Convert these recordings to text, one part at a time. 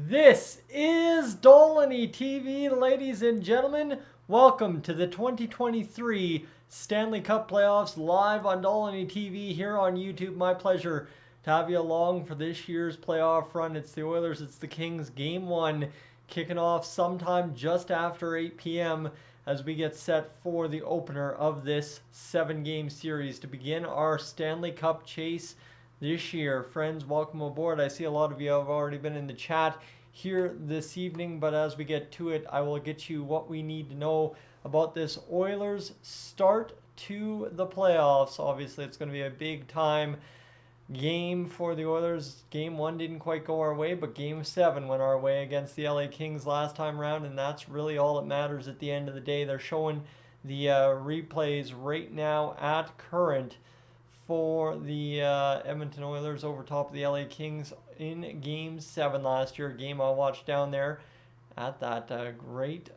This is Dolynny TV, ladies and gentlemen. Welcome to the 2023 Stanley Cup Playoffs live on Dolynny TV here on YouTube. My pleasure to have you along for this year's playoff run. It's the Oilers, it's the Kings. Game 1 kicking off sometime just after 8 p.m. as we get set for the opener of this 7-game series to begin our Stanley Cup chase this year. Friends, welcome aboard. I see a lot of you have already been in the chat here this evening, but as we get to it, I will get you what we need to know about this Oilers start to the playoffs. Obviously, it's going to be a big time game for the Oilers. Game 1 didn't quite go our way, but Game 7 went our way against the LA Kings last time around, and that's really all that matters at the end of the day. They're showing the replays right now at current for the Edmonton Oilers over top of the LA Kings in Game 7 last year. A game I watched down there at that great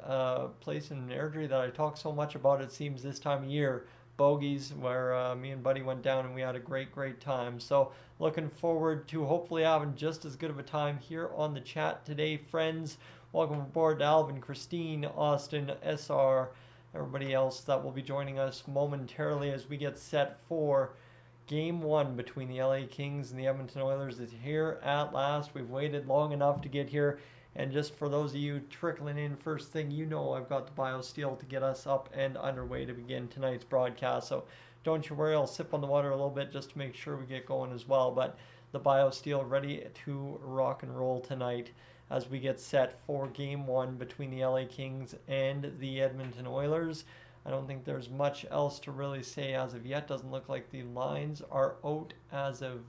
place in Airdrie that I talk so much about, it seems, this time of year. Bogies, where me and Buddy went down and we had a great time. So looking forward to hopefully having just as good of a time here on the chat today, friends. Welcome aboard to Alvin, Christine, Austin, SR, everybody else that will be joining us momentarily as we get set for Game 1 between the LA Kings and the Edmonton Oilers is here at last. We've waited long enough to get here. And just for those of you trickling in, first thing you know, I've got the BioSteel to get us up and underway to begin tonight's broadcast. So don't you worry, I'll sip on the water a little bit just to make sure we get going as well. But the BioSteel ready to rock and roll tonight as we get set for Game 1 between the LA Kings and the Edmonton Oilers. I don't think there's much else to really say as of yet. Doesn't look like the lines are out as of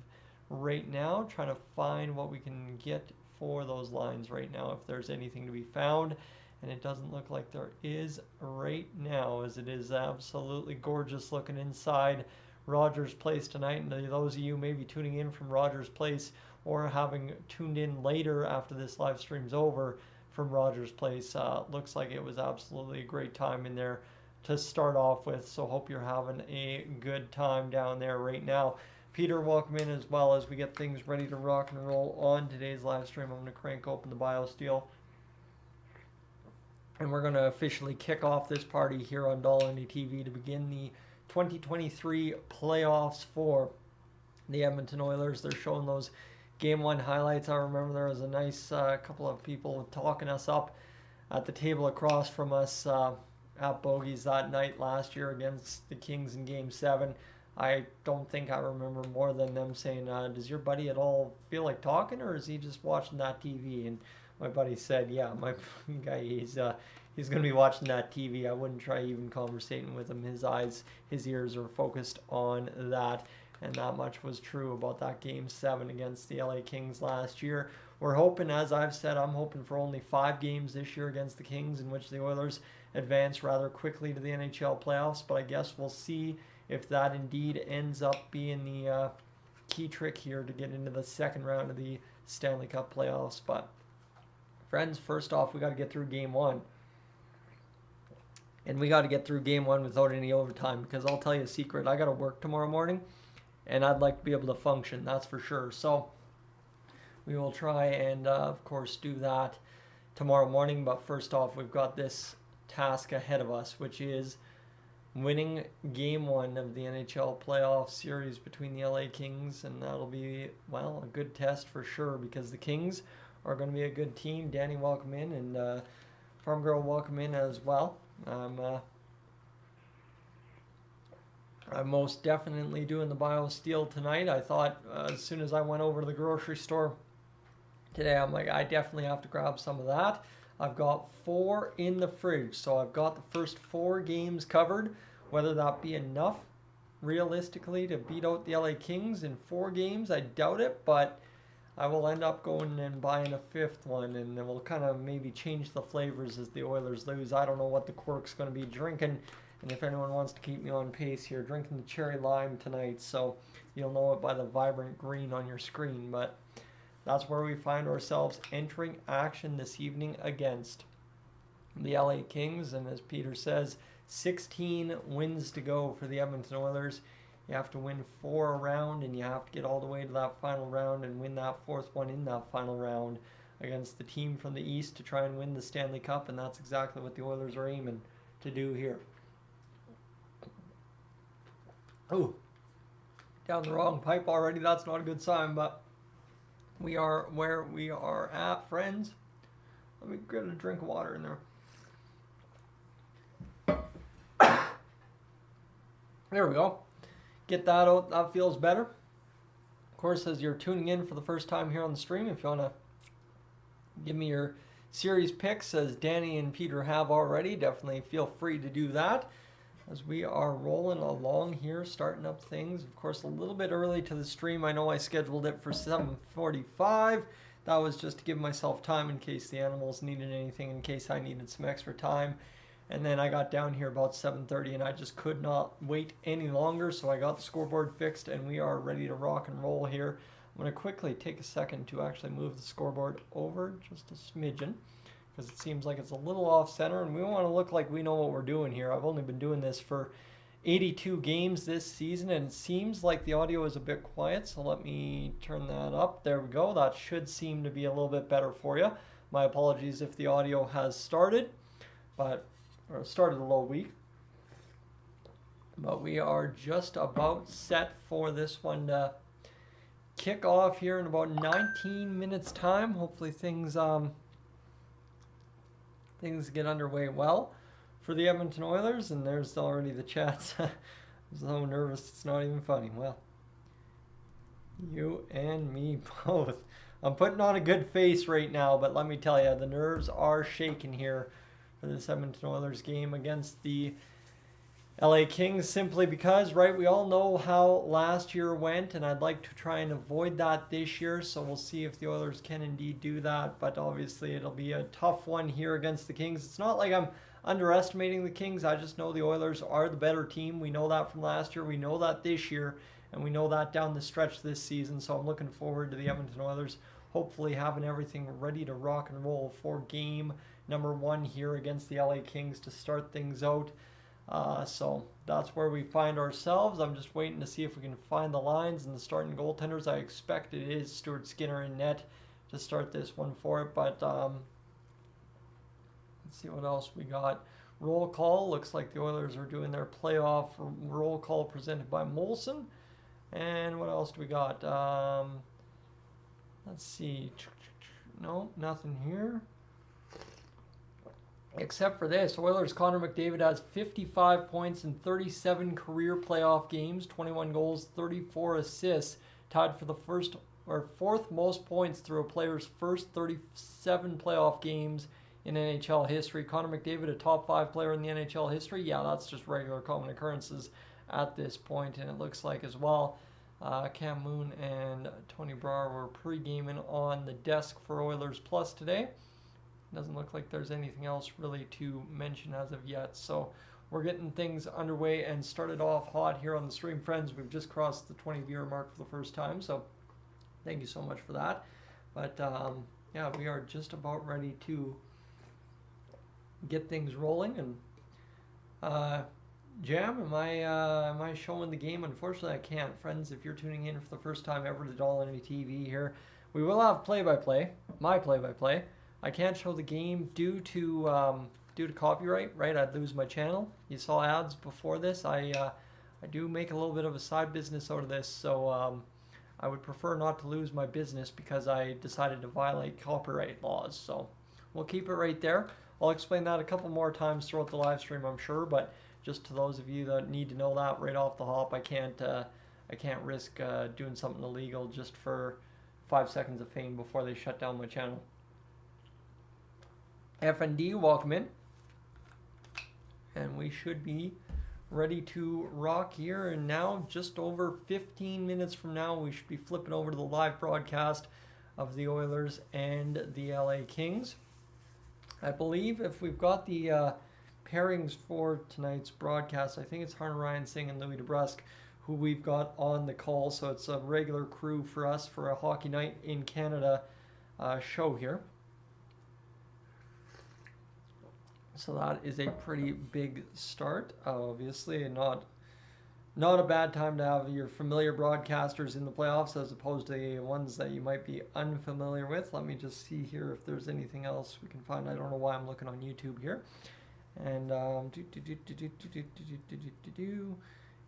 right now. Trying to find what we can get for those lines right now, if there's anything to be found. And it doesn't look like there is right now, as it is absolutely gorgeous looking inside Rogers Place tonight. And those of you maybe tuning in from Rogers Place or having tuned in later after this live stream's over from Rogers Place, looks like it was absolutely a great time in there to start off with. So hope you're having a good time down there right now. Peter, welcome in as well as we get things ready to rock and roll on today's live stream. I'm going to crank open the BioSteel. And we're going to officially kick off this party here on Dolynny TV to begin the 2023 playoffs for the Edmonton Oilers. They're showing those Game 1 highlights. I remember there was a nice couple of people talking us up at the table across from us at Bogies that night last year against the Kings in Game 7. I don't think I remember more than them saying, does your buddy at all feel like talking, or is he just watching that TV? And my buddy said, yeah, my guy, he's going to be watching that TV. I wouldn't try even conversating with him. His eyes, his ears are focused on that. And that much was true about that Game 7 against the LA Kings last year. We're hoping, as I've said, I'm hoping for only 5 games this year against the Kings in which the Oilers advance rather quickly to the NHL playoffs. But I guess we'll see if that indeed ends up being the key trick here to get into the second round of the Stanley Cup playoffs. But friends, first off, we got to get through Game 1. And we got to get through Game 1 without any overtime, because I'll tell you a secret. I got to work tomorrow morning, and I'd like to be able to function, that's for sure. So we will try and, of course, do that tomorrow morning. But first off, we've got this task ahead of us, which is winning Game 1 of the NHL playoff series between the LA Kings. And that'll be, well, a good test for sure, because the Kings are going to be a good team. Danny, welcome in, and Farm Girl, welcome in as well. I'm most definitely doing the BioSteel tonight. I thought as soon as I went over to the grocery store today, I'm like, I definitely have to grab some of that. I've got 4 in the fridge, so I've got the first 4 games covered. Whether that be enough, realistically, to beat out the LA Kings in 4 games, I doubt it, but I will end up going and buying a 5th one, and then we'll kind of maybe change the flavors as the Oilers lose. I don't know what the quirk's going to be drinking, and if anyone wants to keep me on pace here, drinking the cherry lime tonight, so you'll know it by the vibrant green on your screen. But that's where we find ourselves entering action this evening against the LA Kings. And as Peter says, 16 wins to go for the Edmonton Oilers. You have to win 4 a round, and you have to get all the way to that final round and win that 4th one in that final round against the team from the East to try and win the Stanley Cup, and that's exactly what the Oilers are aiming to do here. Oh, down the wrong pipe already. That's not a good sign, but we are where we are at, friends. Let me get a drink of water in there. There we go. Get that out. That feels better. Of course, as you're tuning in for the first time here on the stream, if you want to give me your series picks, as Danny and Peter have already, definitely feel free to do that. As we are rolling along here, starting up things. Of course, a little bit early to the stream. I know I scheduled it for 7:45. That was just to give myself time in case the animals needed anything, in case I needed some extra time. And then I got down here about 7:30, and I just could not wait any longer. So I got the scoreboard fixed, and we are ready to rock and roll here. I'm going to quickly take a second to actually move the scoreboard over just a smidgen, because it seems like it's a little off center, and we want to look like we know what we're doing here. I've only been doing this for 82 games this season, and it seems like the audio is a bit quiet, so let me turn that up. There we go. That should seem to be a little bit better for you. My apologies if the audio has started, or started a little weak. But we are just about set for this one to kick off here in about 19 minutes time. Hopefully things get underway well for the Edmonton Oilers, and there's already the chats. I'm so nervous, it's not even funny. Well, you and me both. I'm putting on a good face right now, but let me tell you, the nerves are shaking here for this Edmonton Oilers game against the LA Kings, simply because, right, we all know how last year went, and I'd like to try and avoid that this year, so we'll see if the Oilers can indeed do that. But obviously it'll be a tough one here against the Kings. It's not like I'm underestimating the Kings. I just know the Oilers are the better team. We know that from last year. We know that this year, and we know that down the stretch this season. So I'm looking forward to the Edmonton Oilers hopefully having everything ready to rock and roll for game number 1 here against the LA Kings to start things out. So that's where we find ourselves. I'm just waiting to see if we can find the lines and the starting goaltenders. I expect it is Stuart Skinner in net to start this one for it, but let's see what else we got. Roll call. Looks like the Oilers are doing their playoff roll call presented by Molson. And what else do we got? Let's see. No, nothing here. Except for this, Oilers' Connor McDavid has 55 points in 37 career playoff games, 21 goals, 34 assists, tied for the fourth most points through a player's first 37 playoff games in NHL history. Connor McDavid, a top 5 player in the NHL history. Yeah, that's just regular common occurrences at this point, and it looks like as well Cam Moon and Tony Brouwer were pre-gaming on the desk for Oilers Plus today. Doesn't look like there's anything else really to mention as of yet. So we're getting things underway and started off hot here on the stream, friends. We've just crossed the 20 viewer mark for the first time, so thank you so much for that. But yeah, we are just about ready to get things rolling. And Jam, am I showing the game? Unfortunately, I can't, friends. If you're tuning in for the first time ever to Dolynny TV here, we will have play-by-play, my play-by-play. I can't show the game due to copyright, right? I'd lose my channel. You saw ads before this. I do make a little bit of a side business out of this, so I would prefer not to lose my business because I decided to violate copyright laws. So we'll keep it right there. I'll explain that a couple more times throughout the live stream, I'm sure, but just to those of you that need to know that right off the hop, I can't risk doing something illegal just for 5 seconds of fame before they shut down my channel. FND, welcome in. And we should be ready to rock here. And now, just over 15 minutes from now, we should be flipping over to the live broadcast of the Oilers and the LA Kings. I believe if we've got the pairings for tonight's broadcast, I think it's Harn Ryan Singh and Louis DeBrusque who we've got on the call. So it's a regular crew for us for a Hockey Night in Canada show here. So that is a pretty big start, obviously, and not not a bad time to have your familiar broadcasters in the playoffs as opposed to the ones that you might be unfamiliar with. Let me just see here if there's anything else we can find. I don't know why I'm looking on YouTube here. And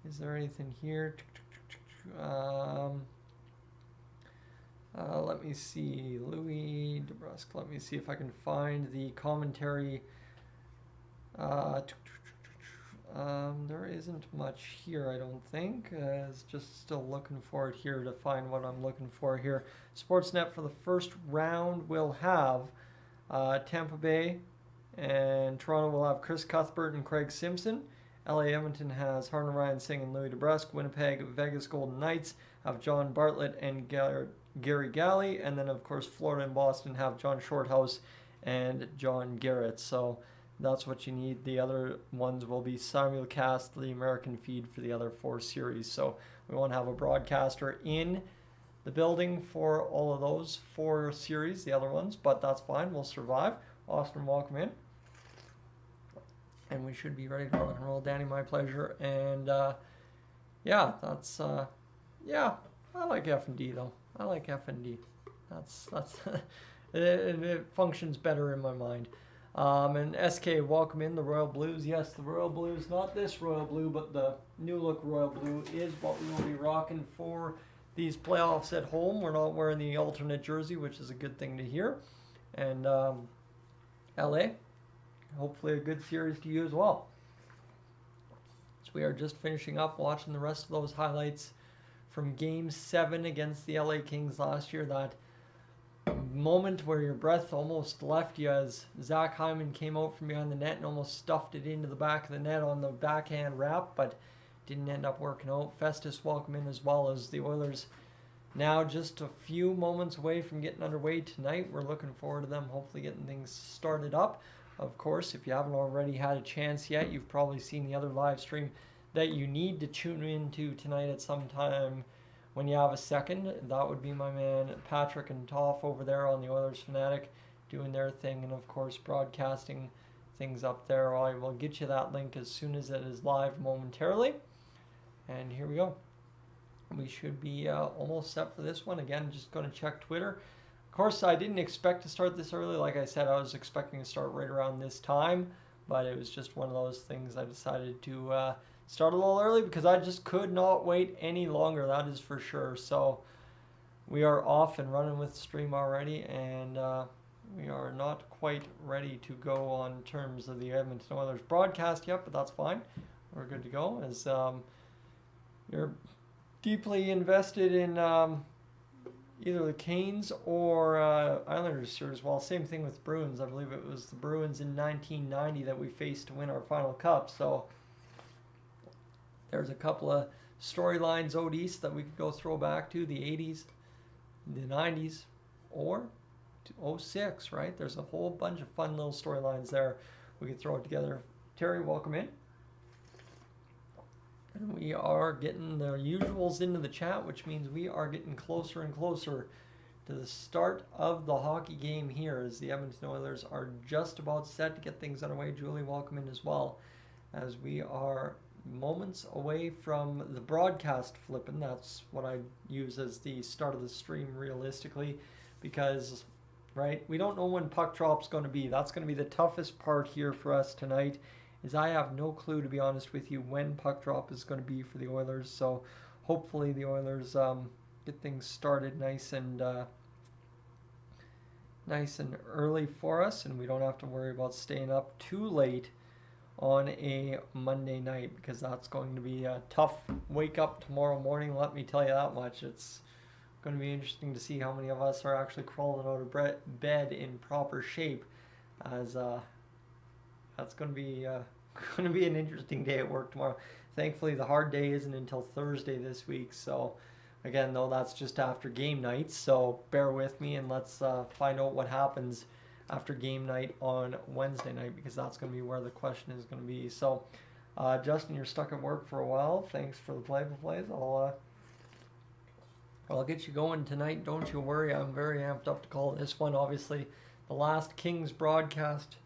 is there anything here? Let me see. Louis DeBrusque. Let me see if I can find the commentary. There isn't much here, I don't think. It's just still looking for it here to find what I'm looking for here. Sportsnet for the first round will have Tampa Bay and Toronto will have Chris Cuthbert and Craig Simpson. LA Edmonton has Harlan Ryan Singh and Louis DeBrusque. Winnipeg Vegas Golden Knights have John Bartlett and Gary Galley. And then, of course, Florida and Boston have John Shorthouse and John Garrett. So that's what you need. The other ones will be simulcast, the American feed for the other 4 series. So we won't have a broadcaster in the building for all of those 4 series, the other ones, but that's fine. We'll survive. Austin, welcome in. And we should be ready to rock and roll. Danny, my pleasure. And yeah, that's yeah. I like F&D though. I like F&D. That's it functions better in my mind. And SK, welcome in the Royal Blues. Yes, the Royal Blues, not this Royal Blue, but the new look Royal Blue is what we will be rocking for these playoffs at home. We're not wearing the alternate jersey, which is a good thing to hear. And LA, hopefully a good series to you as well. So we are just finishing up watching the rest of those highlights from Game 7 against the LA Kings last year. That moment where your breath almost left you as Zach Hyman came out from behind the net and almost stuffed it into the back of the net on the backhand wrap, but didn't end up working out. Festus, welcome in as well, as the Oilers now just a few moments away from getting underway tonight. We're looking forward to them hopefully getting things started up. Of course, if you haven't already had a chance yet, you've probably seen the other live stream that you need to tune into tonight at some time when you have a second. That would be my man Patrick and Toff over there on the Oilers Fanatic doing their thing, and of course broadcasting things up there. I will get you that link as soon as it is live momentarily. And here we go. We should be almost set for this one. Again, just going to check Twitter. Of course, I didn't expect to start this early. Like I said, I was expecting to start right around this time, but it was just one of those things. I decided to start a little early because I just could not wait any longer, that is for sure. So we are off and running with the stream already, and we are not quite ready to go on terms of the Edmonton Oilers broadcast yet, but that's fine. We're good to go as you're deeply invested in either the Canes or Islanders series. Well, same thing with Bruins. I believe it was the Bruins in 1990 that we faced to win our final cup. So there's a couple of storylines out east that we could go throw back to the 80s, the 90s, or to 06, right? There's a whole bunch of fun little storylines there. We could throw it together. Terry, welcome in. And we are getting the usuals into the chat, which means we are getting closer and closer to the start of the hockey game here, as the Edmonton Oilers are just about set to get things underway. Julie, welcome in as well, as we are moments away from the broadcast flipping. That's what I use as the start of the stream realistically, because, right, we don't know when puck drop's going to be. That's going to be the toughest part here for us tonight, is I have no clue, to be honest with you, when puck drop is going to be for the Oilers. So hopefully the Oilers get things started nice and early for us, and we don't have to worry about staying up too late on a Monday night, because that's going to be a tough wake up tomorrow morning, let me tell you that much. It's going to be interesting to see how many of us are actually crawling out of bed in proper shape, as that's going to be an interesting day at work tomorrow. Thankfully, the hard day isn't until Thursday this week. So, again, though, that's just after game night. So bear with me, and let's find out what happens after game night on Wednesday night, because that's going to be where the question is going to be. So, Justin, you're stuck at work for a while. Thanks for the play-by-plays. I'll get you going tonight. Don't you worry. I'm very amped up to call this one. Obviously, the last Kings broadcast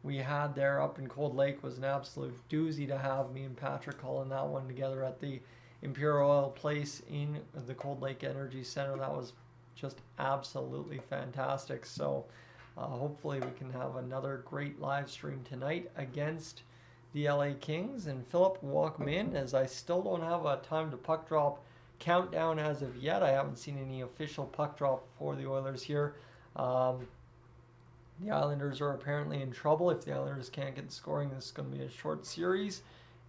we had there up in Cold Lake was an absolute doozy to have. Me and Patrick calling that one together at the Imperial Oil Place in the Cold Lake Energy Center. That was just absolutely fantastic. So hopefully we can have another great live stream tonight against the LA Kings. And Philip, welcome in, as I still don't have a time to puck drop countdown as of yet. I haven't seen any official puck drop for the Oilers here. The Islanders are apparently in trouble. If the Islanders can't get the scoring, this is going to be a short series.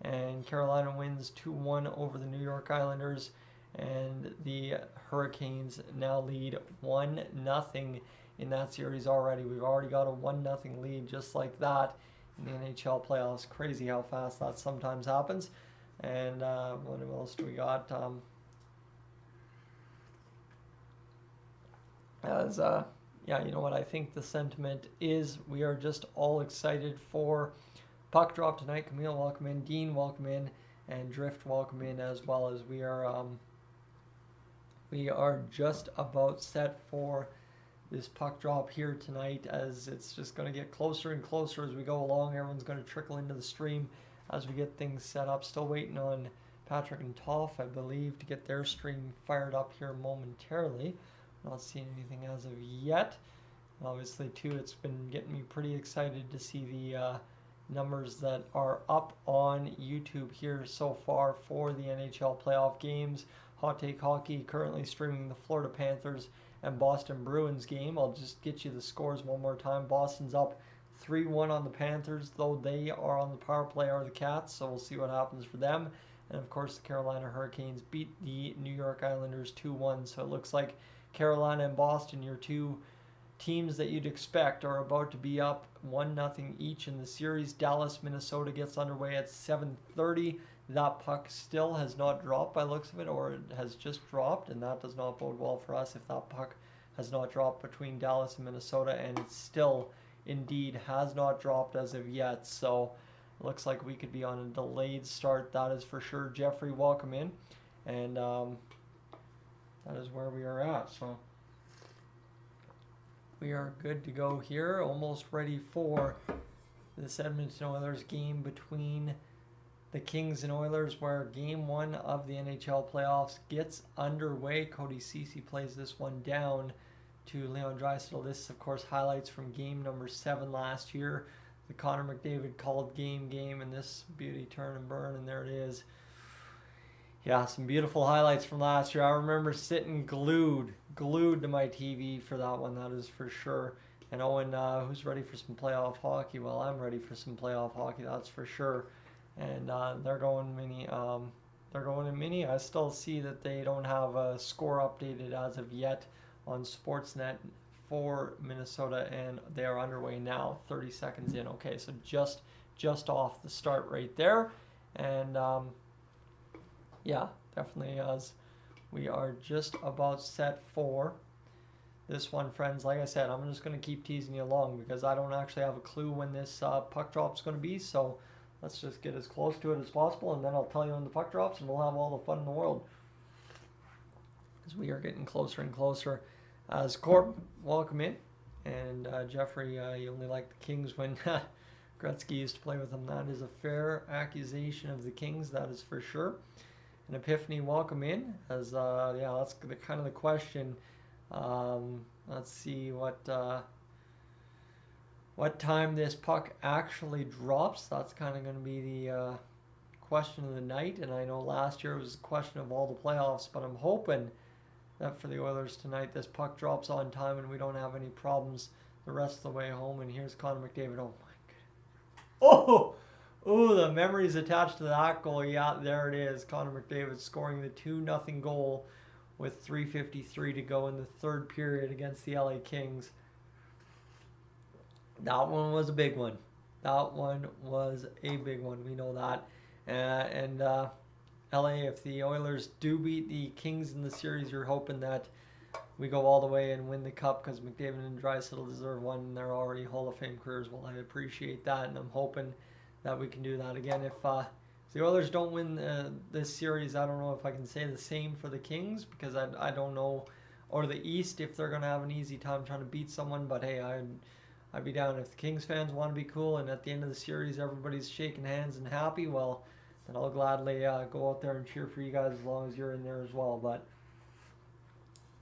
And Carolina wins 2-1 over the New York Islanders. And the Hurricanes now lead 1-0 in that series already. We've already got a 1-0 lead just like that in the NHL playoffs. Crazy how fast that sometimes happens. And what else do we got? Yeah, you know what? I think the sentiment is we are just all excited for puck drop tonight. Camille, welcome in. Dean, welcome in. And Drift, welcome in, as well as we are just about set for this puck drop here tonight, as it's just going to get closer and closer as we go along. Everyone's going to trickle into the stream as we get things set up. Still waiting on Patrick and Toff, I believe, to get their stream fired up here momentarily. Not seeing anything as of yet. Obviously, too, it's been getting me pretty excited to see the numbers that are up on YouTube here so far for the NHL playoff games. Hot Take Hockey currently streaming the Florida Panthers and Boston Bruins game. I'll just get you the scores one more time. Boston's up 3-1 on the Panthers, though they are on the power play, are the Cats, so we'll see what happens for them. And, of course, the Carolina Hurricanes beat the New York Islanders 2-1, so it looks like Carolina and Boston, your two teams that you'd expect, are about to be up 1-0 each in the series. Dallas, Minnesota gets underway at 7:30. That puck still has not dropped by looks of it, or it has just dropped, and that does not bode well for us if that puck has not dropped between Dallas and Minnesota, and it still indeed has not dropped as of yet. So it looks like we could be on a delayed start, that is for sure. Jeffrey, welcome in, and that is where we are at. So we are good to go here, almost ready for this Edmonton Oilers game between the Kings and Oilers, where game one of the NHL playoffs gets underway. Cody Ceci plays this one down to Leon Draisaitl. This, of course, highlights from game number 7 last year. The Connor McDavid called game, and this beauty turn and burn, and there it is. Yeah, some beautiful highlights from last year. I remember sitting glued to my TV for that one, that is for sure. And Owen, who's ready for some playoff hockey? Well, I'm ready for some playoff hockey, that's for sure. And they're going mini. They're going in mini. I still see that they don't have a score updated as of yet on Sportsnet for Minnesota, and they are underway now, 30 seconds in. Okay, so just off the start right there. And yeah, definitely, as we are just about set for this one, friends. Like I said, I'm just going to keep teasing you along because I don't actually have a clue when this puck drop is going to be. So let's just get as close to it as possible, and then I'll tell you when the puck drops, and we'll have all the fun in the world. As we are getting closer and closer. As Corp, welcome in. And Jeffrey, you only like the Kings when Gretzky used to play with them. That is a fair accusation of the Kings, that is for sure. And Epiphany, welcome in. As yeah, that's the kind of the question. Let's see what time this puck actually drops. That's kind of going to be the question of the night. And I know last year it was a question of all the playoffs, but I'm hoping that for the Oilers tonight, this puck drops on time and we don't have any problems the rest of the way home. And here's Connor McDavid. Oh my god! Oh, the memories attached to that goal. Yeah, there it is. Connor McDavid scoring the 2-0 goal with 3:53 to go in the third period against the LA Kings. That one was a big one. That one was a big one. We know that. And LA, if the Oilers do beat the Kings in the series, you're hoping that we go all the way and win the cup, because McDavid and Draisaitl deserve one, and they're already Hall of Fame careers. Well, I appreciate that, and I'm hoping that we can do that again. If the Oilers don't win this series, I don't know if I can say the same for the Kings, because I don't know, or the East, if they're going to have an easy time trying to beat someone. But hey, I'd be down. If the Kings fans want to be cool and at the end of the series everybody's shaking hands and happy, well, then I'll gladly go out there and cheer for you guys as long as you're in there as well. But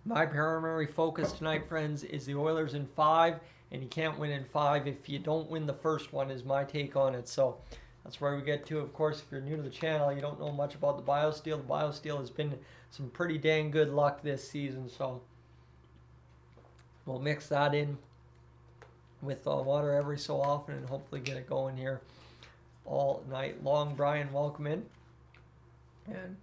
my primary focus tonight, friends, is the Oilers in 5, and you can't win in 5 if you don't win the first one, is my take on it. So that's where we get to. Of course, if you're new to the channel, you don't know much about the BioSteel. The BioSteel has been some pretty dang good luck this season, so we'll mix that in with water every so often and hopefully get it going here all night long. Brian, welcome in. And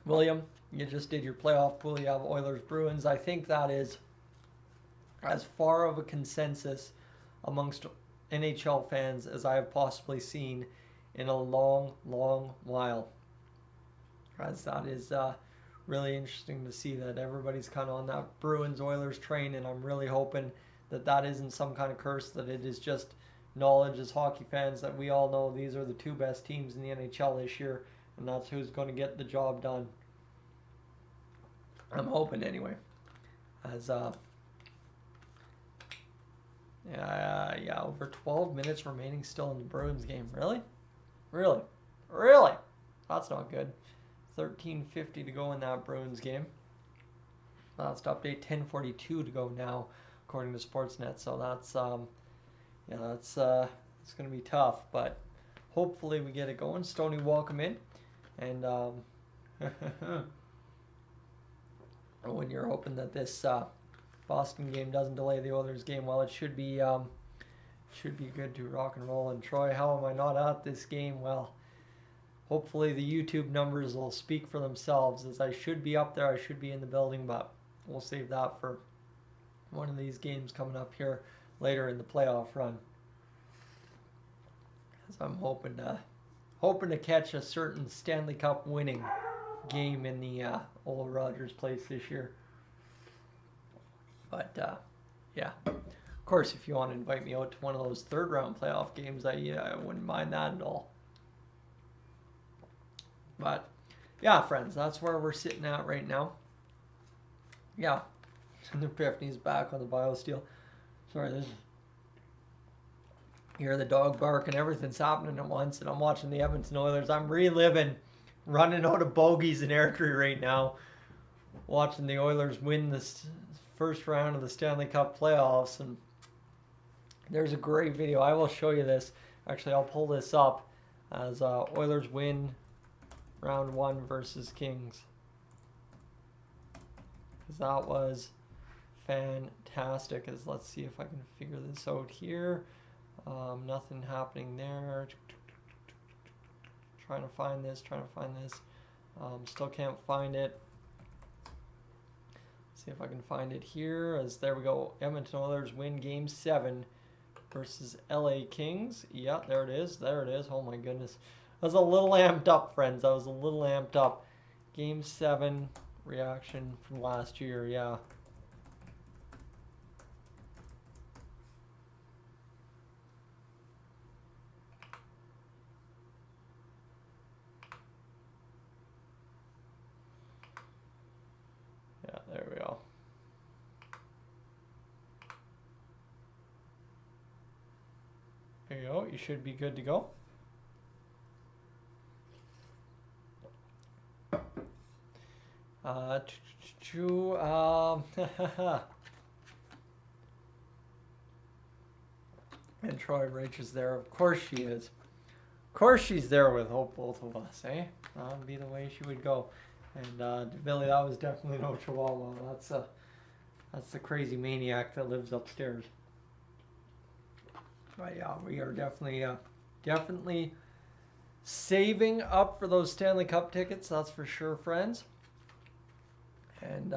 William, you just did your playoff pool. You have Oilers Bruins. I think that is as far of a consensus amongst NHL fans as I have possibly seen in a long, long while. As that is really interesting to see that everybody's kind of on that Bruins-Oilers train, and I'm really hoping that that isn't some kind of curse, that it is just knowledge as hockey fans that we all know these are the two best teams in the NHL this year, and that's who's going to get the job done. I'm hoping anyway. As yeah, over 12 minutes remaining still in the Bruins game. Really? That's not good. 13:50 to go in that Bruins game. Last update, 10:42 to go now, according to Sportsnet. So that's it's going to be tough, but hopefully we get it going. Stoney, welcome in, and when you're hoping that this Boston game doesn't delay the Oilers game, well, it should be good to rock and roll. And Troy, how am I not at this game? Well, hopefully the YouTube numbers will speak for themselves, as I should be up there. I should be in the building, but we'll save that for one of these games coming up here later in the playoff run. As I'm hoping to catch a certain Stanley Cup winning game in the old Rogers Place this year. But yeah, of course, if you want to invite me out to one of those third round playoff games, I wouldn't mind that at all. But yeah, friends, that's where we're sitting at right now. Yeah, Epiphany's back on the BioSteel. Sorry, you hear the dog bark and everything's happening at once, and I'm watching the Edmonton Oilers. I'm reliving running out of bogeys in Airdrie right now, watching the Oilers win this first round of the Stanley Cup Playoffs. And there's a great video. I will show you this. Actually, I'll pull this up as Oilers win round 1 versus Kings, because that was fantastic. As let's see if I can figure this out here. Nothing happening there. Trying to find this. Still can't find it. See if I can find it here. As there we go. Edmonton Oilers win Game 7 versus LA Kings. Yeah, there it is. Oh my goodness. I was a little amped up, friends. Game 7 reaction from last year. Yeah. Yeah, there we go. There you go. You should be good to go. And Troy Rich is there. Of course she is. Of course she's there with both of us, eh? That would be the way she would go. And Billy, that was definitely no Chihuahua. That's the crazy maniac that lives upstairs. But yeah, we are definitely saving up for those Stanley Cup tickets. That's for sure, friends. And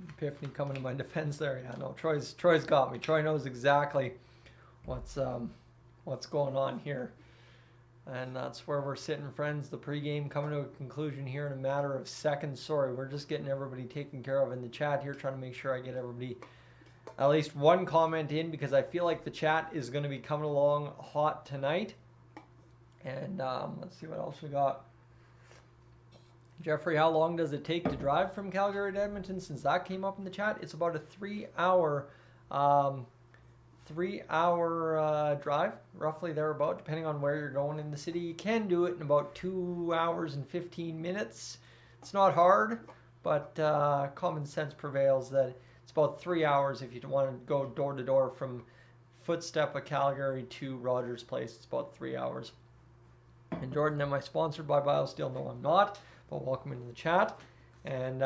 Epiphany coming to my defense there. Yeah, no, Troy's got me. Troy knows exactly what's going on here. And that's where we're sitting, friends. The pregame coming to a conclusion here in a matter of seconds. Sorry, we're just getting everybody taken care of in the chat here, trying to make sure I get everybody at least one comment in, because I feel like the chat is going to be coming along hot tonight. And let's see what else we got. Jeffrey, how long does it take to drive from Calgary to Edmonton? Since that came up in the chat, it's about a 3 hour, 3 hour drive, roughly thereabout, depending on where you're going in the city. You can do it in about 2 hours and 15 minutes. It's not hard, but common sense prevails that it's about 3 hours if you want to go door to door from Footstep of Calgary to Rogers Place. It's about 3 hours. And Jordan, am I sponsored by BioSteel? No, I'm not. But welcome into the chat. And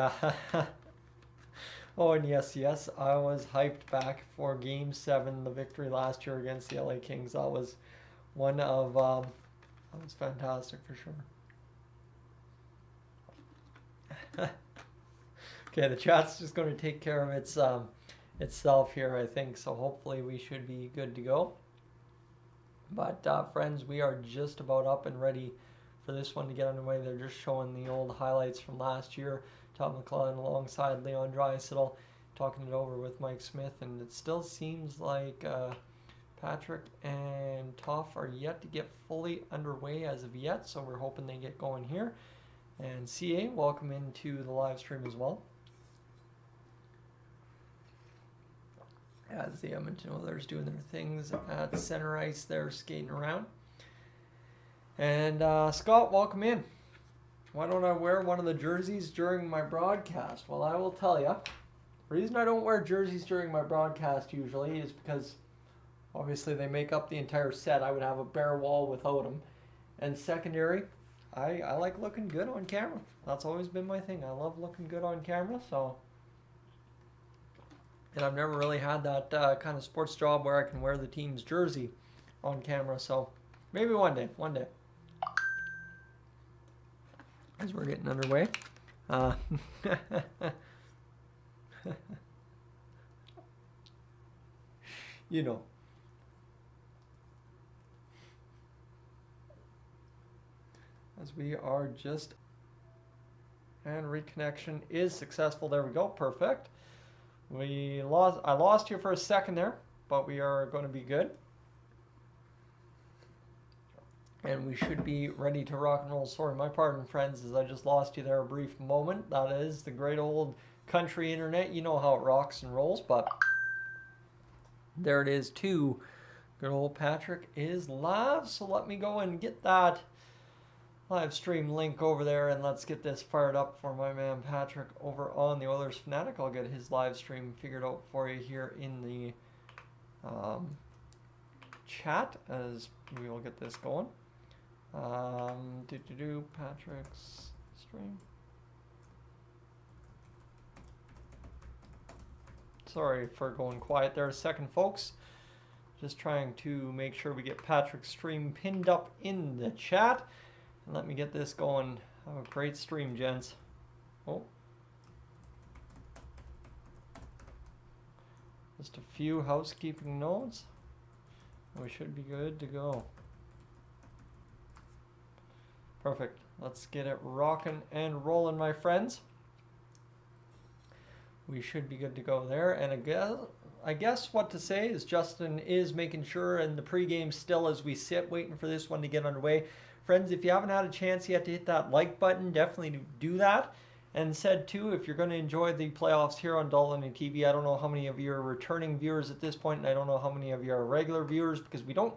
oh, and yes, I was hyped back for Game 7, the victory last year against the LA Kings. That was one of that was fantastic for sure. Okay, the chat's just going to take care of itself here, I think. So hopefully we should be good to go. But friends, we are just about up and ready for this one to get underway. They're just showing the old highlights from last year. Tom McClellan alongside Leon Draisaitl, talking it over with Mike Smith, and it still seems like Patrick and Toff are yet to get fully underway as of yet, so we're hoping they get going here. And CA, welcome into the live stream as well. As the Edmonton Oilers doing their things at center ice, they're skating around. And Scott, welcome in. Why don't I wear one of the jerseys during my broadcast? Well, I will tell you. The reason I don't wear jerseys during my broadcast usually is because obviously they make up the entire set. I would have a bare wall without them. And secondary, I like looking good on camera. That's always been my thing. I love looking good on camera, so... And I've never really had that kind of sports job where I can wear the team's jersey on camera, so maybe one day. As we're getting underway. You know. As we are just... And reconnection is successful. There we go. Perfect. I lost you for a second there, but we are going to be good. And we should be ready to rock and roll. Sorry, my pardon, friends, as I just lost you there a brief moment. That is the great old country internet. You know how it rocks and rolls, but there it is too. Good old Patrick is live, so let me go and get that live stream link over there, and let's get this fired up for my man Patrick over on the Oilers Fanatic. I'll get his live stream figured out for you here in the chat as we will get this going. Patrick's stream. Sorry for going quiet there a second, folks. Just trying to make sure we get Patrick's stream pinned up in the chat. And let me get this going. Have a great stream, gents. Oh. Just a few housekeeping notes. We should be good to go. Perfect. Let's get it rocking and rolling, my friends. We should be good to go there. And I guess what to say is Justin is making sure in the pregame still as we sit waiting for this one to get underway. Friends, if you haven't had a chance yet to hit that like button, definitely do that. And said too, if you're going to enjoy the playoffs here on Dolynny TV, I don't know how many of you are returning viewers at this point, and I don't know how many of you are regular viewers, because we don't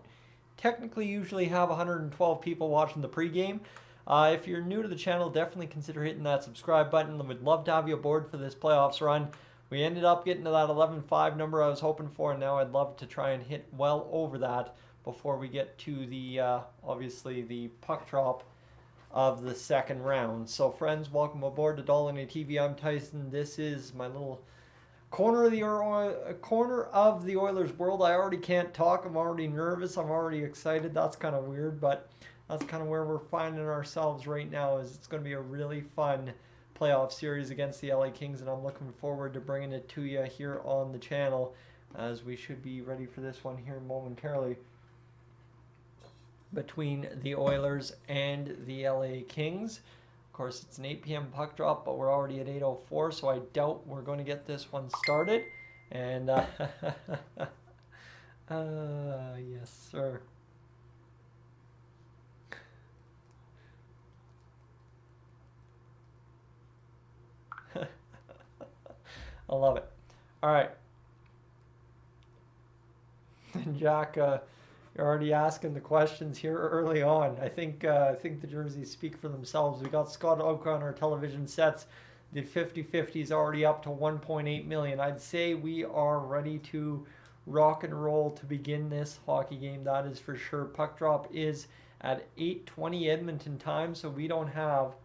technically usually have 112 people watching the pregame. If you're new to the channel, definitely consider hitting that subscribe button. We'd love to have you aboard for this playoffs run. We ended up getting to that 11-5 number I was hoping for, and now I'd love to try and hit well over that before we get to the, obviously, the puck drop of the second round. So, friends, welcome aboard to Dolynny TV. I'm Tyson. This is my little corner of the Oilers world. I already can't talk. I'm already nervous. I'm already excited. That's kind of weird, but that's kind of where we're finding ourselves right now. Is it's going to be a really fun playoff series against the LA Kings, and I'm looking forward to bringing it to you here on the channel, as we should be ready for this one here momentarily, between the Oilers and the LA Kings. Of course, it's an 8 p.m. puck drop, but we're already at 8:04, so I doubt we're going to get this one started. And yes, sir. I love it. All right. And Jack, you're already asking the questions here early on. I think the jerseys speak for themselves. We got Scott Oak on our television sets. The 50-50 is already up to 1.8 million. I'd say we are ready to rock and roll to begin this hockey game. That is for sure. Puck drop is at 8:20 Edmonton time, so we don't have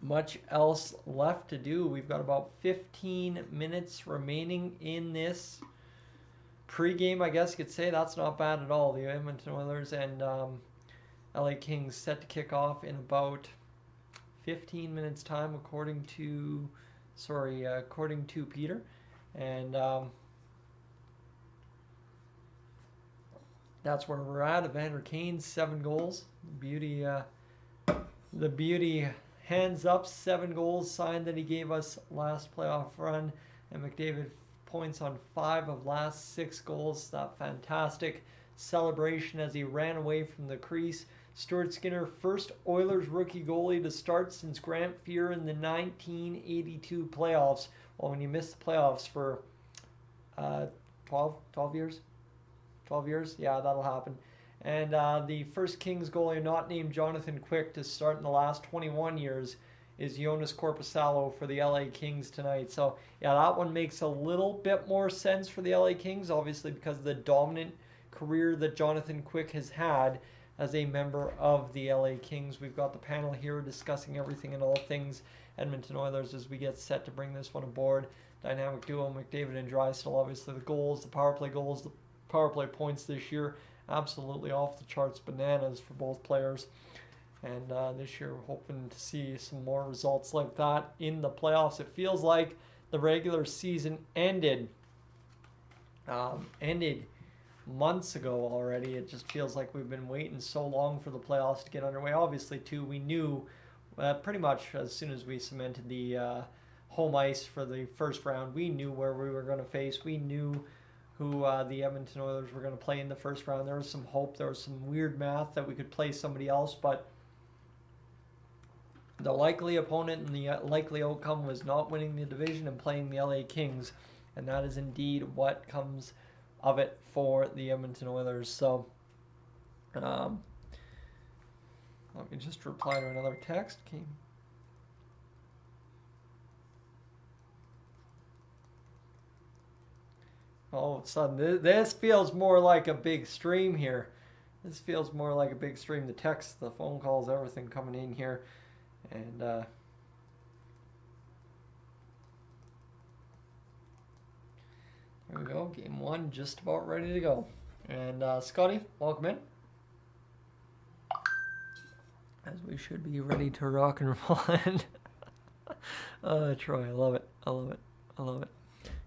much else left to do. We've got about 15 minutes remaining in this pre-game, I guess you could say. That's not bad at all. The Edmonton Oilers and LA Kings set to kick off in about 15 minutes time, according to Peter. And that's where we're at. Evander Kane, 7 goals. The beauty hands up, 7 goals, sign that he gave us last playoff run. And McDavid points on 5 of last 6 goals. That fantastic celebration as he ran away from the crease. Stuart Skinner, first Oilers rookie goalie to start since Grant Fuhr in the 1982 playoffs. Well, when you miss the playoffs for 12 years? 12 years? Yeah, that'll happen. And the first Kings goalie not named Jonathan Quick to start in the last 21 years is Jonas Korpisalo for the LA Kings tonight. So, yeah, that one makes a little bit more sense for the LA Kings, obviously because of the dominant career that Jonathan Quick has had as a member of the LA Kings. We've got the panel here discussing everything and all things Edmonton Oilers as we get set to bring this one aboard. Dynamic duo McDavid and Drysdale, obviously the goals, the power play goals, the power play points this year, absolutely off the charts bananas for both players. And this year we're hoping to see some more results like that in the playoffs. It feels like the regular season ended months ago already. It just feels like we've been waiting so long for the playoffs to get underway. Obviously, too, we knew pretty much as soon as we cemented the home ice for the first round, we knew where we were going to face. We knew who the Edmonton Oilers were going to play in the first round. There was some hope. There was some weird math that we could play somebody else, but the likely opponent and the likely outcome was not winning the division and playing the LA Kings, and that is indeed what comes of it for the Edmonton Oilers. So let me just reply to another text. All of a sudden, this feels more like a big stream here. This feels more like a big stream. The texts, the phone calls, everything coming in here. And there we go. Game 1 just about ready to go. And Scotty, welcome in. As we should be ready to rock and roll. Troy, I love it. I love it. I love it.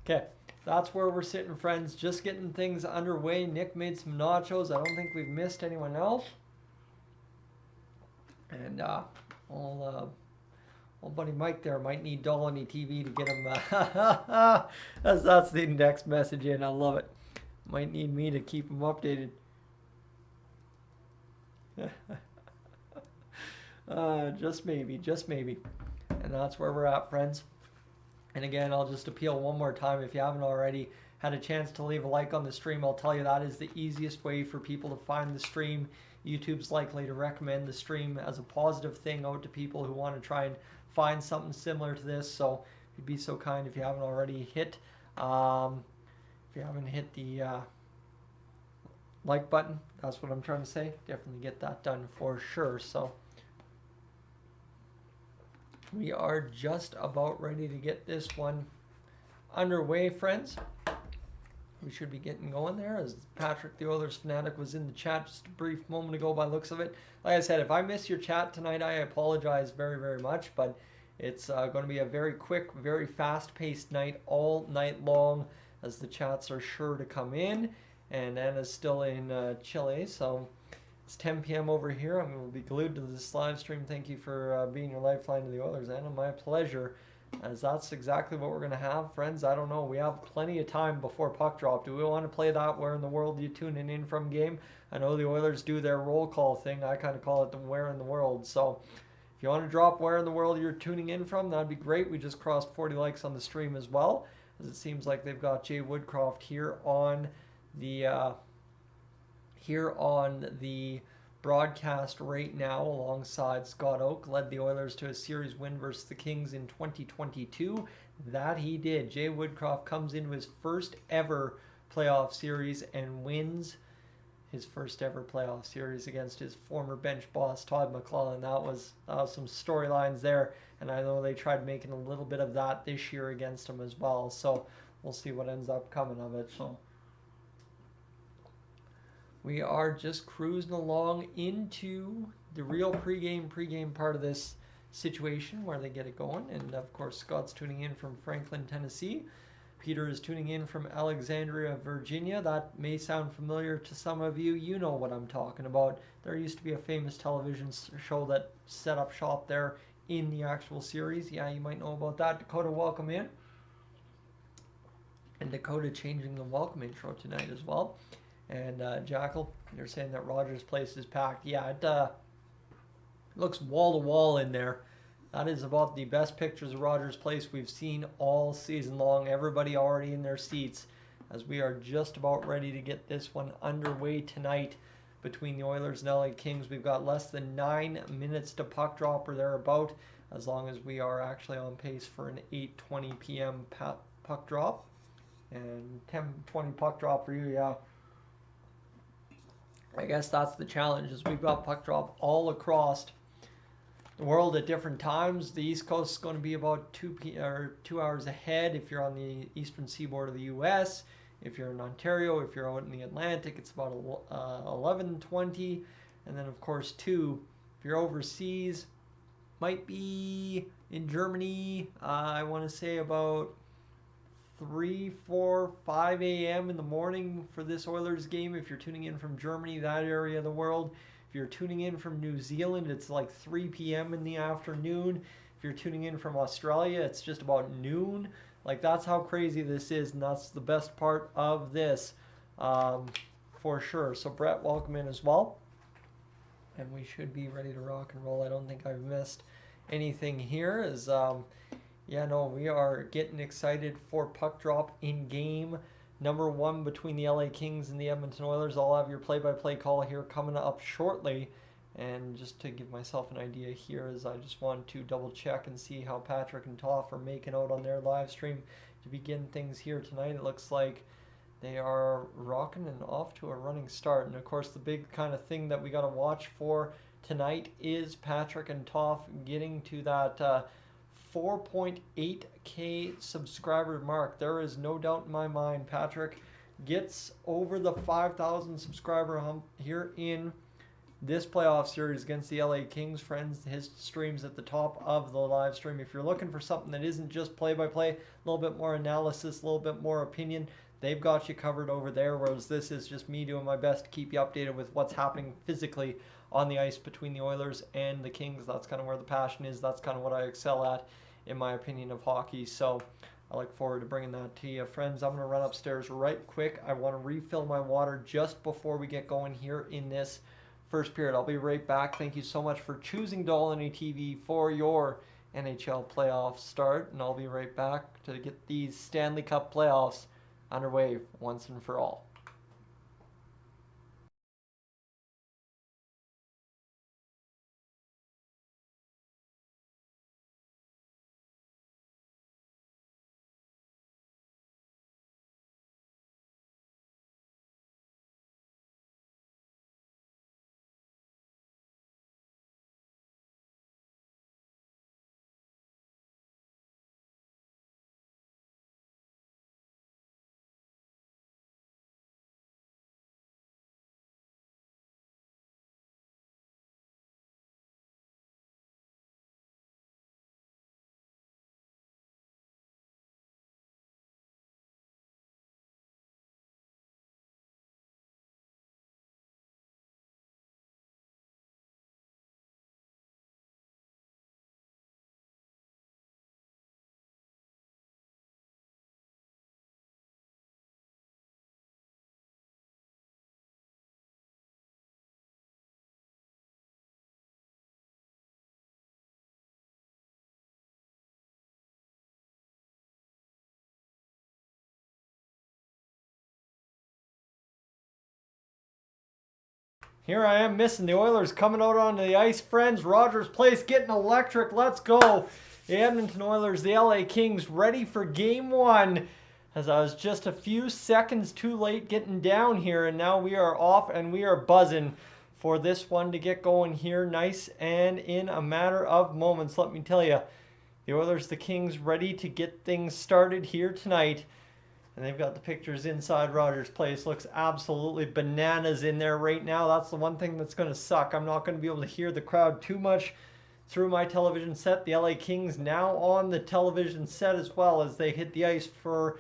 Okay, that's where we're sitting, friends. Just getting things underway. Nick made some nachos. I don't think we've missed anyone else. And old buddy Mike there might need Dolynny TV to get him. That's the next message in. I love it. Might need me to keep him updated. Just maybe. And that's where we're at, friends. And again, I'll just appeal one more time. If you haven't already had a chance to leave a like on the stream, I'll tell you that is the easiest way for people to find the stream. YouTube's likely to recommend the stream as a positive thing out to people who want to try and find something similar to this. So if you'd be so kind, if you haven't already hit the like button, that's what I'm trying to say. Definitely get that done for sure. So we are just about ready to get this one underway, friends. We should be getting going there as Patrick, the Oilers fanatic, was in the chat just a brief moment ago by the looks of it. Like I said, if I miss your chat tonight, I apologize very, very much, but it's going to be a very quick, very fast-paced night all night long as the chats are sure to come in. And Anna's still in Chile, so it's 10 p.m. over here. I'm going to be glued to this live stream. Thank you for being your lifeline to the Oilers, Anna. My pleasure. As that's exactly what we're going to have, friends. I don't know. We have plenty of time before puck drop. Do we want to play that where in the world you tuning in from game? I know the Oilers do their roll call thing. I kind of call it the where in the world. So If you want to drop where in the world you're tuning in from, that'd be great. We just crossed 40 likes on the stream as well, as it seems like they've got Jay Woodcroft here on the broadcast right now alongside Scott Oak. Led the Oilers to a series win versus the Kings in 2022. That he did. Jay Woodcroft comes into his first ever playoff series and wins his first ever playoff series against his former bench boss Todd McLellan. That was some storylines there, and I know they tried making a little bit of that this year against him as well. So we'll see what ends up coming of it. So we are just cruising along into the real pregame part of this situation where they get it going. And of course, Scott's tuning in from Franklin, Tennessee. Peter is tuning in from Alexandria, Virginia. That may sound familiar to some of you. You know what I'm talking about. There used to be a famous television show that set up shop there in the actual series. Yeah, you might know about that. Dakota, welcome in. And Dakota changing the welcome intro tonight as well. And Jackal, you're saying that Rogers Place is packed. Yeah, it looks wall to wall in there. That is about the best pictures of Rogers Place we've seen all season long. Everybody already in their seats as we are just about ready to get this one underway tonight between the Oilers and LA Kings. We've got less than 9 minutes to puck drop or thereabout, as long as we are actually on pace for an 8:20 p.m. puck drop. And 10:20 puck drop for you, yeah. I guess that's the challenge, is we've got puck drop all across the world at different times. The East Coast is going to be about 2 hours ahead if you're on the eastern seaboard of the U.S. If you're in Ontario, if you're out in the Atlantic, it's about 11:20. And then, of course, if you're overseas, might be in Germany, I want to say about 3, 4, 5 a.m. in the morning for this Oilers game. If you're tuning in from Germany, that area of the world. If you're tuning in from New Zealand, it's like 3 p.m. in the afternoon. If you're tuning in from Australia, it's just about noon. Like, that's how crazy this is, and that's the best part of this, for sure. So, Brett, welcome in as well. And we should be ready to rock and roll. I don't think I've missed anything here. We are getting excited for puck drop in game number 1 between the LA Kings and the Edmonton Oilers. I'll have your play-by-play call here coming up shortly. And just to give myself an idea here, is I just want to double check and see how Patrick and Toff are making out on their live stream to begin things here tonight. It looks like they are rocking and off to a running start. And of course, the big kind of thing that we got to watch for tonight is Patrick and Toff getting to that 4.8K subscriber mark. There is no doubt in my mind Patrick gets over the 5,000 subscriber hump here in this playoff series against the LA Kings. Friends, his stream's at the top of the live stream. If you're looking for something that isn't just play-by-play, a little bit more analysis, a little bit more opinion, they've got you covered over there, whereas this is just me doing my best to keep you updated with what's happening physically on the ice between the Oilers and the Kings. That's kind of where the passion is. That's kind of what I excel at, in my opinion, of hockey. So I look forward to bringing that to you. Friends, I'm going to run upstairs right quick. I want to refill my water just before we get going here in this first period. I'll be right back. Thank you so much for choosing Dolynny TV for your NHL playoff start. And I'll be right back to get these Stanley Cup playoffs underway once and for all. Here I am missing the Oilers coming out onto the ice, friends. Rogers Place getting electric. Let's go. The Edmonton Oilers, the LA Kings, ready for game one. As I was just a few seconds too late getting down here, and now we are off and we are buzzing for this one to get going here nice and in a matter of moments. Let me tell you, the Oilers, the Kings, ready to get things started here tonight. And they've got the pictures inside Rogers Place. Looks absolutely bananas in there right now. That's the one thing that's going to suck. I'm not going to be able to hear the crowd too much through my television set. The LA Kings now on the television set as well as they hit the ice for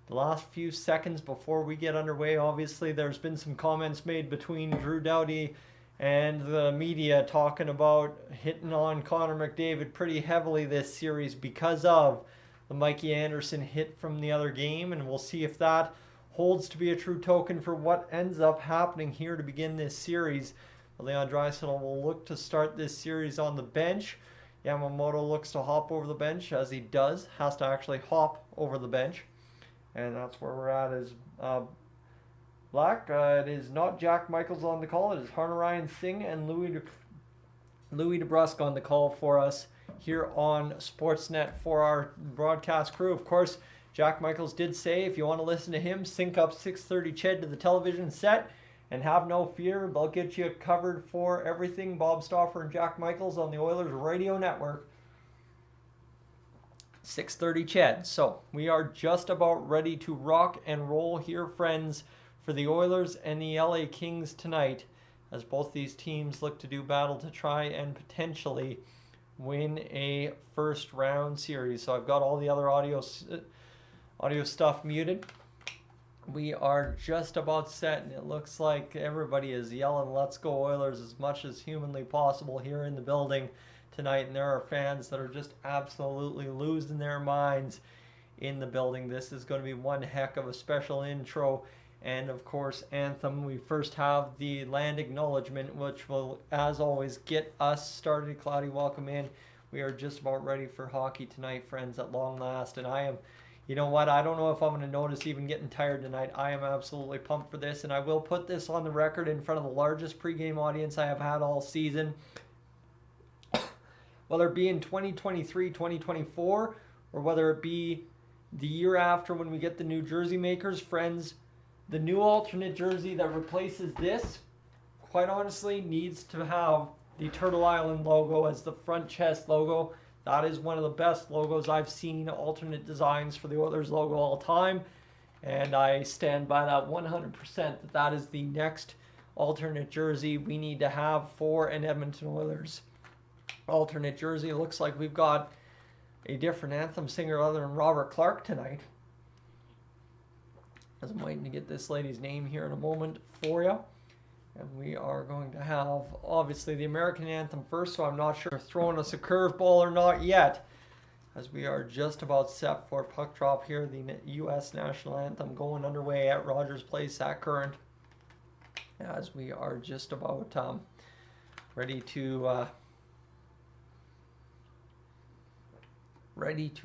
the last few seconds before we get underway. Obviously, there's been some comments made between Drew Doughty and the media talking about hitting on Connor McDavid pretty heavily this series because of the Mikey Anderson hit from the other game, and we'll see if that holds to be a true token for what ends up happening here to begin this series. Leon Draisaitl will look to start this series on the bench. Yamamoto looks to hop over the bench, as he does, has to actually hop over the bench. And that's where we're at is Black. It is not Jack Michaels on the call. It is Harnarayan Singh and Louis DeBrusque on the call for us here on Sportsnet for our broadcast crew. Of course, Jack Michaels did say if you want to listen to him, sync up 6:30 Ched to the television set and have no fear. They'll get you covered for everything. Bob Stauffer and Jack Michaels on the Oilers radio network. 6:30 Ched. So we are just about ready to rock and roll here, friends, for the Oilers and the LA Kings tonight, as both these teams look to do battle to try and potentially win a first round series. So I've got all the other audio stuff muted. We are just about set, and it looks like everybody is yelling "Let's go Oilers" as much as humanly possible here in the building tonight, and there are fans that are just absolutely losing their minds in the building. This is going to be one heck of a special intro and, of course, anthem. We first have the land acknowledgement, which will, as always, get us started. Cloudy, welcome in. We are just about ready for hockey tonight, friends, at long last. And I am, you know what, I don't know if I'm going to notice even getting tired tonight. I am absolutely pumped for this, and I will put this on the record in front of the largest pregame audience I have had all season. Whether it be in 2023, 2024, or whether it be the year after when we get the new jersey makers, friends, the new alternate jersey that replaces this, quite honestly, needs to have the Turtle Island logo as the front chest logo. That is one of the best logos I've seen, alternate designs for the Oilers logo all time. And I stand by that 100% that is the next alternate jersey we need to have for an Edmonton Oilers alternate jersey. It looks like we've got a different anthem singer other than Robert Clark tonight, as I'm waiting to get this lady's name here in a moment for you. And we are going to have, obviously, the American anthem first, so I'm not sure if they're throwing us a curveball or not yet, as we are just about set for puck drop here. The U.S. national anthem going underway at Rogers Place at current, as we are just about ready to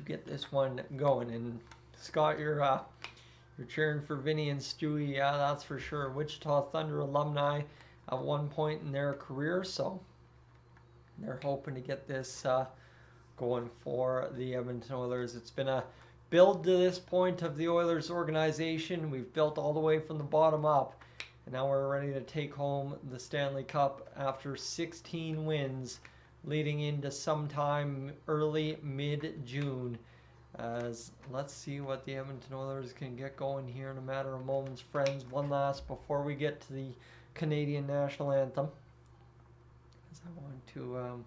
get this one going. And Scott, you're cheering for Vinny and Stewie, yeah, that's for sure. Wichita Thunder alumni at one point in their career, so they're hoping to get this going for the Edmonton Oilers. It's been a build to this point of the Oilers organization. We've built all the way from the bottom up, and now we're ready to take home the Stanley Cup after 16 wins leading into sometime early mid-June. As let's see what the Edmonton Oilers can get going here in a matter of moments, friends. One last before we get to the Canadian national anthem, as I want to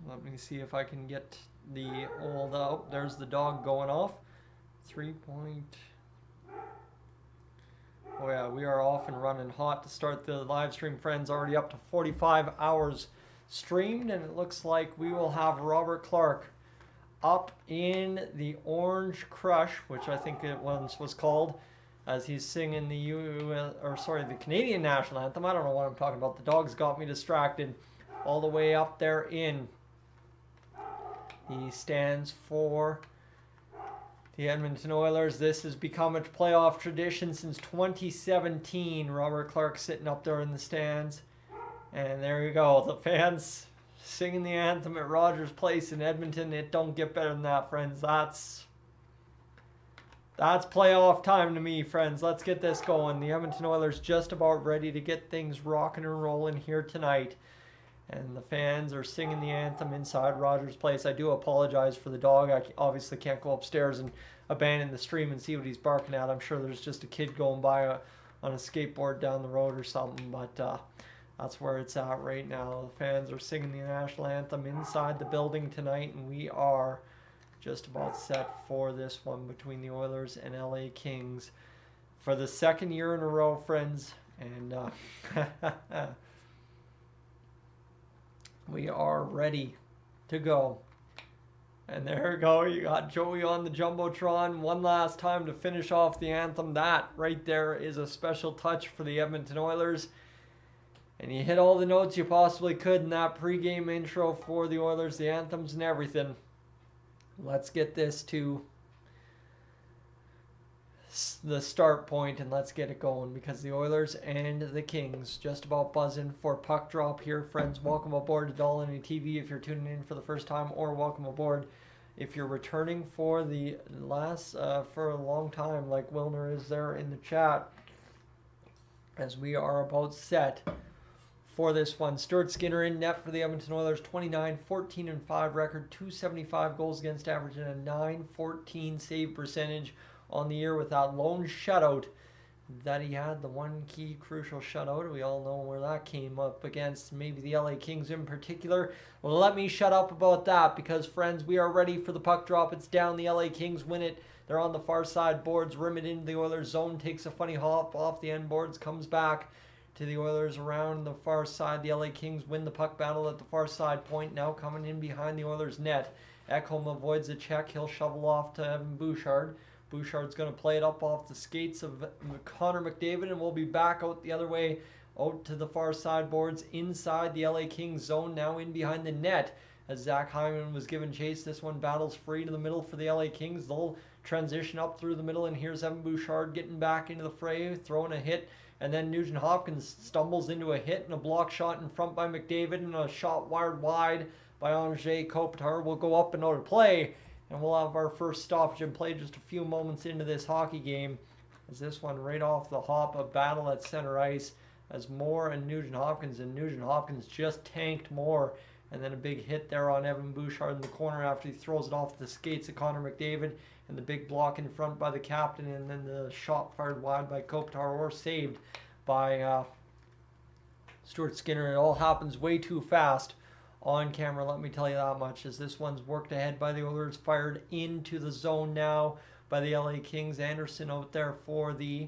let me see if I can get the old out. There's the dog going off. 3-point. Oh yeah, we are off and running hot to start the live stream, friends. Already up to 45 hours streamed, and it looks like we will have Robert Clark up in the Orange Crush, which I think it once was called, as he's singing the Canadian national anthem. I don't know what I'm talking about. The dog's got me distracted. All the way up there in. He stands for The Edmonton Oilers, this has become a playoff tradition since 2017. Robert Clark sitting up there in the stands. And there you go. The fans singing the anthem at Rogers Place in Edmonton. It don't get better than that, friends. That's playoff time to me, friends. Let's get this going. The Edmonton Oilers just about ready to get things rocking and rolling here tonight. And the fans are singing the anthem inside Rogers Place. I do apologize for the dog. I obviously can't go upstairs and abandon the stream and see what he's barking at. I'm sure there's just a kid going by on a skateboard down the road or something. But that's where it's at right now. The fans are singing the national anthem inside the building tonight. And we are just about set for this one between the Oilers and LA Kings for the second year in a row, friends. And we are ready to go. And there we go. You got Joey on the Jumbotron one last time to finish off the anthem. That right there is a special touch for the Edmonton Oilers. And you hit all the notes you possibly could in that pregame intro for the Oilers, the anthems and everything. Let's get this to the start point and let's get it going, because the Oilers and the Kings just about buzzing for puck drop here, friends. Welcome aboard to Dolynny TV if you're tuning in for the first time, or welcome aboard if you're returning for the last for a long time, like Wilner is there in the chat, as we are about set for this one. Stuart Skinner in net for the Edmonton Oilers, 29-14-5 record, 275 goals against average, and a 914 save percentage on the year with that lone shutout that he had, the one key crucial shutout. We all know where that came up against maybe the LA Kings in particular. Well, let me shut up about that, because, friends, we are ready for the puck drop. It's down. The LA Kings win it. They're on the far side boards, rim it into the Oilers zone, takes a funny hop off the end boards, comes back to the Oilers around the far side. The LA Kings win the puck battle at the far side point, now coming in behind the Oilers net. Ekholm avoids a check. He'll shovel off to Evan Bouchard. Bouchard's going to play it up off the skates of Connor McDavid, and we'll be back out the other way, out to the far side boards, inside the LA Kings zone, now in behind the net, as Zach Hyman was given chase. This one battles free to the middle for the LA Kings. They'll transition up through the middle, and here's Evan Bouchard getting back into the fray, throwing a hit, and then Nugent Hopkins stumbles into a hit and a block shot in front by McDavid, and a shot wired wide by Andrei Kopitar will go up and out of play. And we'll have our first stoppage in play just a few moments into this hockey game, as this one right off the hop, a battle at center ice as Moore and Nugent Hopkins just tanked Moore, and then a big hit there on Evan Bouchard in the corner after he throws it off the skates of Connor McDavid, and the big block in front by the captain, and then the shot fired wide by Kopitar, or saved by Stuart Skinner. It all happens way too fast on camera, let me tell you that much, as this one's worked ahead by the Oilers, fired into the zone now by the LA Kings. Anderson out there for the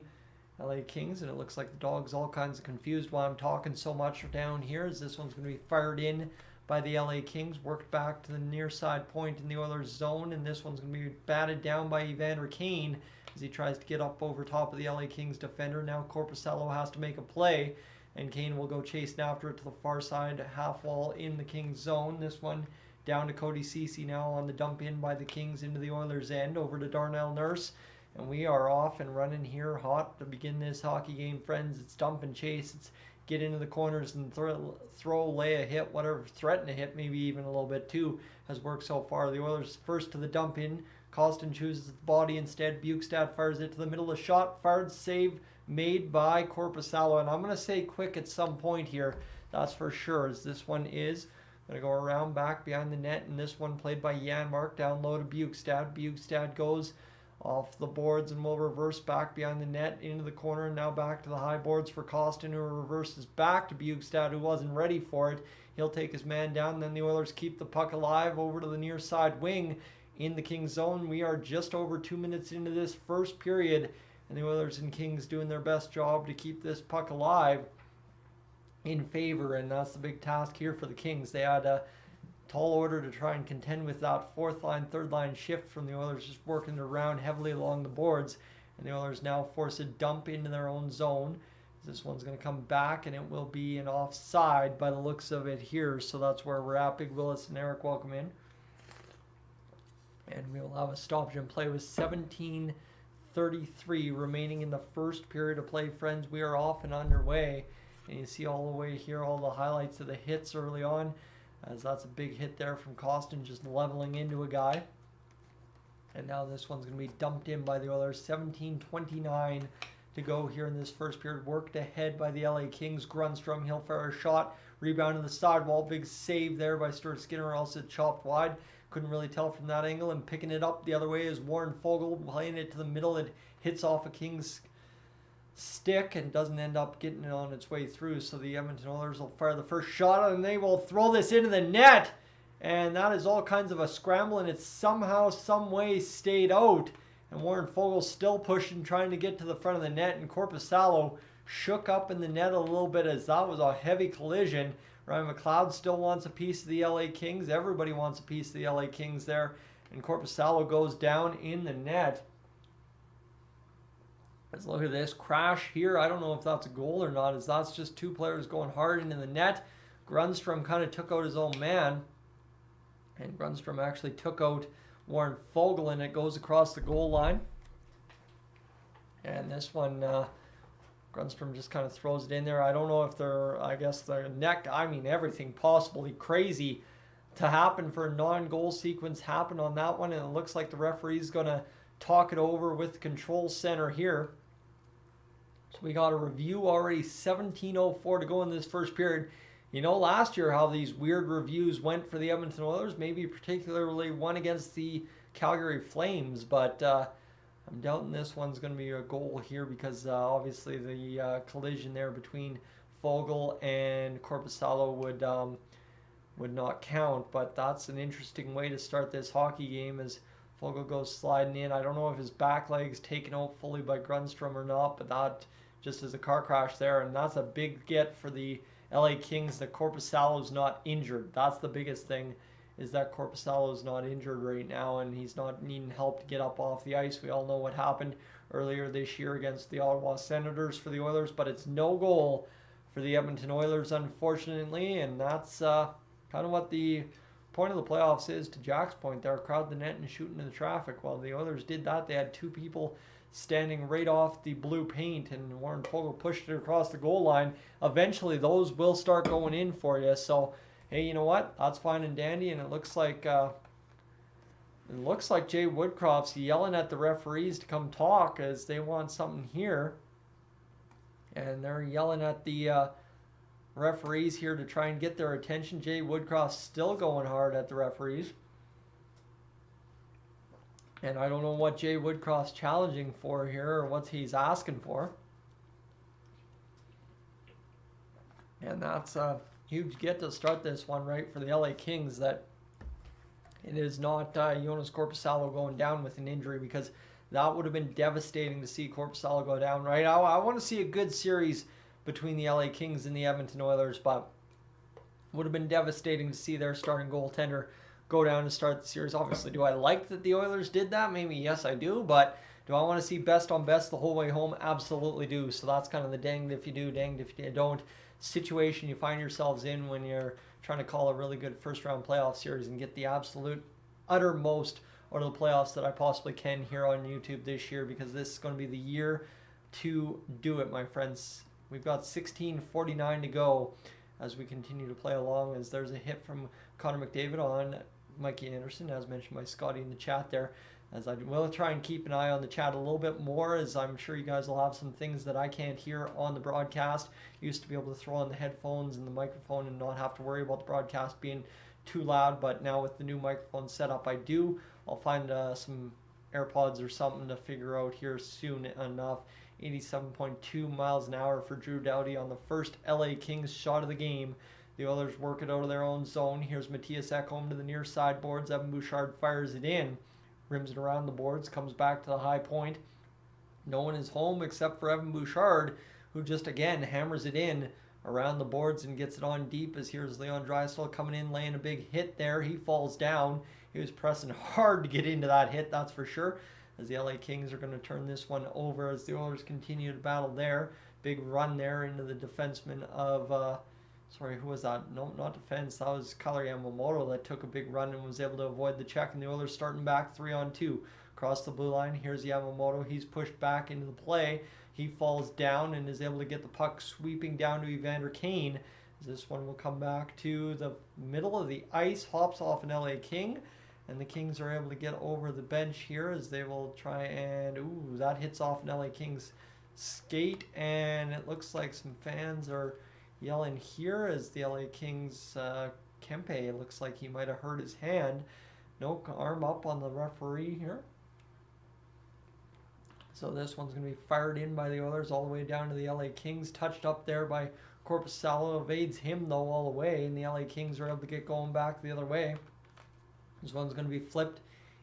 LA Kings, and it looks like the dog's all kinds of confused while I'm talking so much down here, as this one's going to be fired in by the LA Kings, worked back to the near side point in the Oilers zone, and this one's going to be batted down by Evander Kane as he tries to get up over top of the LA Kings defender. Now Korpisalo has to make a play, and Kane will go chasing after it to the far side half wall in the Kings zone. This one down to Cody Ceci now on the dump in by the Kings into the Oilers end, over to Darnell Nurse. And we are off and running here hot to begin this hockey game, friends. It's dump and chase. It's get into the corners and throw, lay a hit, whatever, threaten a hit, maybe even a little bit too, has worked so far. The Oilers first to the dump in. Costin chooses the body instead. Bukestad fires it to the middle of the shot. Fired, save made by Korpisalo, and I'm going to say quick at some point here, that's for sure, as this one is going to go around back behind the net, and this one played by Janmark down low to Bukestad. Bukestad goes off the boards and will reverse back behind the net into the corner, and now back to the high boards for Costin, who reverses back to Bukestad, who wasn't ready for it. He'll take his man down, and then the Oilers keep the puck alive over to the near side wing in the Kings zone. We are just over 2 minutes into this first period, and the Oilers and Kings doing their best job to keep this puck alive in favor, and that's the big task here for the Kings. They had a tall order to try and contend with that fourth line, third line shift from the Oilers, just working around heavily along the boards, and the Oilers now force a dump into their own zone. This one's going to come back, and it will be an offside by the looks of it here, so that's where we're at. Big Willis and Eric, welcome in. And we will have a stoppage in play with 17:33 remaining in the first period of play. Friends, we are off and underway. And you see all the way here all the highlights of the hits early on, as that's a big hit there from Costin, just leveling into a guy. And now this one's going to be dumped in by the Oilers. 17:29 to go here in this first period. Worked ahead by the LA Kings. Grundstrom, he'll fire a shot. Rebound to the sidewall. Big save there by Stuart Skinner, or else it chopped wide. Couldn't really tell from that angle. And picking it up the other way is Warren Foegele, playing it to the middle. It hits off a Kings stick and doesn't end up getting it on its way through. So the Edmonton Oilers will fire the first shot, and they will throw this into the net. And that is all kinds of a scramble, and it's somehow, some way stayed out. And Warren Foegele still pushing, trying to get to the front of the net. And Korpisalo shook up in the net a little bit, as that was a heavy collision. Ryan McLeod still wants a piece of the LA Kings. Everybody wants a piece of the LA Kings there. And Korpisalo goes down in the net. Let's look at this crash here. I don't know if that's a goal or not, as that's just two players going hard into the net. Grundstrom kind of took out his own man. And Grundstrom actually took out Warren Foegele, and it goes across the goal line. And this one, Grundstrom just kind of throws it in there. I don't know if they're, I guess their neck, I mean everything possibly crazy to happen for a non-goal sequence happened on that one. And it looks like the referee's going to talk it over with the control center here. So we got a review already, 17:04 to go in this first period. You know, last year how these weird reviews went for the Edmonton Oilers, maybe particularly one against the Calgary Flames, but I'm doubting this one's going to be a goal here, because obviously the collision there between Foegele and Korpisalo would not count. But that's an interesting way to start this hockey game, as Foegele goes sliding in. I don't know if his back leg's taken out fully by Grundstrom or not, but that just is a car crash there, and that's a big get for the LA Kings that Korpisalo's not injured. That's the biggest thing, is that Korpisalo's not injured right now, and he's not needing help to get up off the ice. We all know what happened earlier this year against the Ottawa Senators for the Oilers, but it's no goal for the Edmonton Oilers, unfortunately, and that's kind of what the point of the playoffs is, to Jack's point there. Crowd the net and shoot into the traffic. Well, the Oilers did that. They had two people standing right off the blue paint, and Warren Foegele pushed it across the goal line. Eventually, those will start going in for you. So, hey, you know what? That's fine and dandy, and it looks like Jay Woodcroft's yelling at the referees to come talk, as they want something here, and they're yelling at the referees here to try and get their attention. Jay Woodcroft's still going hard at the referees. And I don't know what Jay Woodcroft's challenging for here, or what he's asking for. And that's a huge get to start this one right for the LA Kings, that it is not Joonas Korpisalo going down with an injury, because that would have been devastating to see Korpisalo go down, right? I want to see a good series between the LA Kings and the Edmonton Oilers, but it would have been devastating to see their starting goaltender go down to start the series. Obviously, do I like that the Oilers did that? Maybe yes, I do, but do I want to see best on best the whole way home? Absolutely do. So that's kind of the danged if you do, danged if you don't situation you find yourselves in when you're trying to call a really good first round playoff series and get the absolute uttermost out of the playoffs that I possibly can here on YouTube this year, because this is going to be the year to do it, my friends. We've got 16:49 to go as we continue to play along, as there's a hit from Connor McDavid on Mikey Anderson, as mentioned by Scotty in the chat there. As I will try and keep an eye on the chat a little bit more, as I'm sure you guys will have some things that I can't hear on the broadcast. Used to be able to throw on the headphones and the microphone and not have to worry about the broadcast being too loud, but now with the new microphone setup I do. I'll find some AirPods or something to figure out here soon enough. 87.2 miles an hour for Drew Doughty on the first LA Kings shot of the game. The Oilers work it out of their own zone. Here's Matthias Ekholm to the near side boards. Evan Bouchard fires it in. Rims it around the boards. Comes back to the high point. No one is home except for Evan Bouchard, who just again hammers it in around the boards and gets it on deep, as here's Leon Draisaitl coming in, laying a big hit there. He falls down. He was pressing hard to get into that hit, that's for sure. As the LA Kings are going to turn this one over as the Oilers continue to battle there. Big run there into the defenseman of Sorry, who was that? No, not defense. That was Kailer Yamamoto that took a big run and was able to avoid the check. And the Oilers starting back 3-on-2. Across the blue line, here's Yamamoto. He's pushed back into the play. He falls down and is able to get the puck sweeping down to Evander Kane. This one will come back to the middle of the ice, hops off an LA King. And the Kings are able to get over the bench here as they will try and... Ooh, that hits off an LA Kings skate. And it looks like some fans are yelling here as the LA Kings, Kempe, looks like he might have hurt his hand. No arm up on the referee here. So this one's going to be fired in by the Oilers all the way down to the LA Kings. Touched up there by Korpisalo, evades him though all the way. And the LA Kings are able to get going back the other way. This one's going to be flipped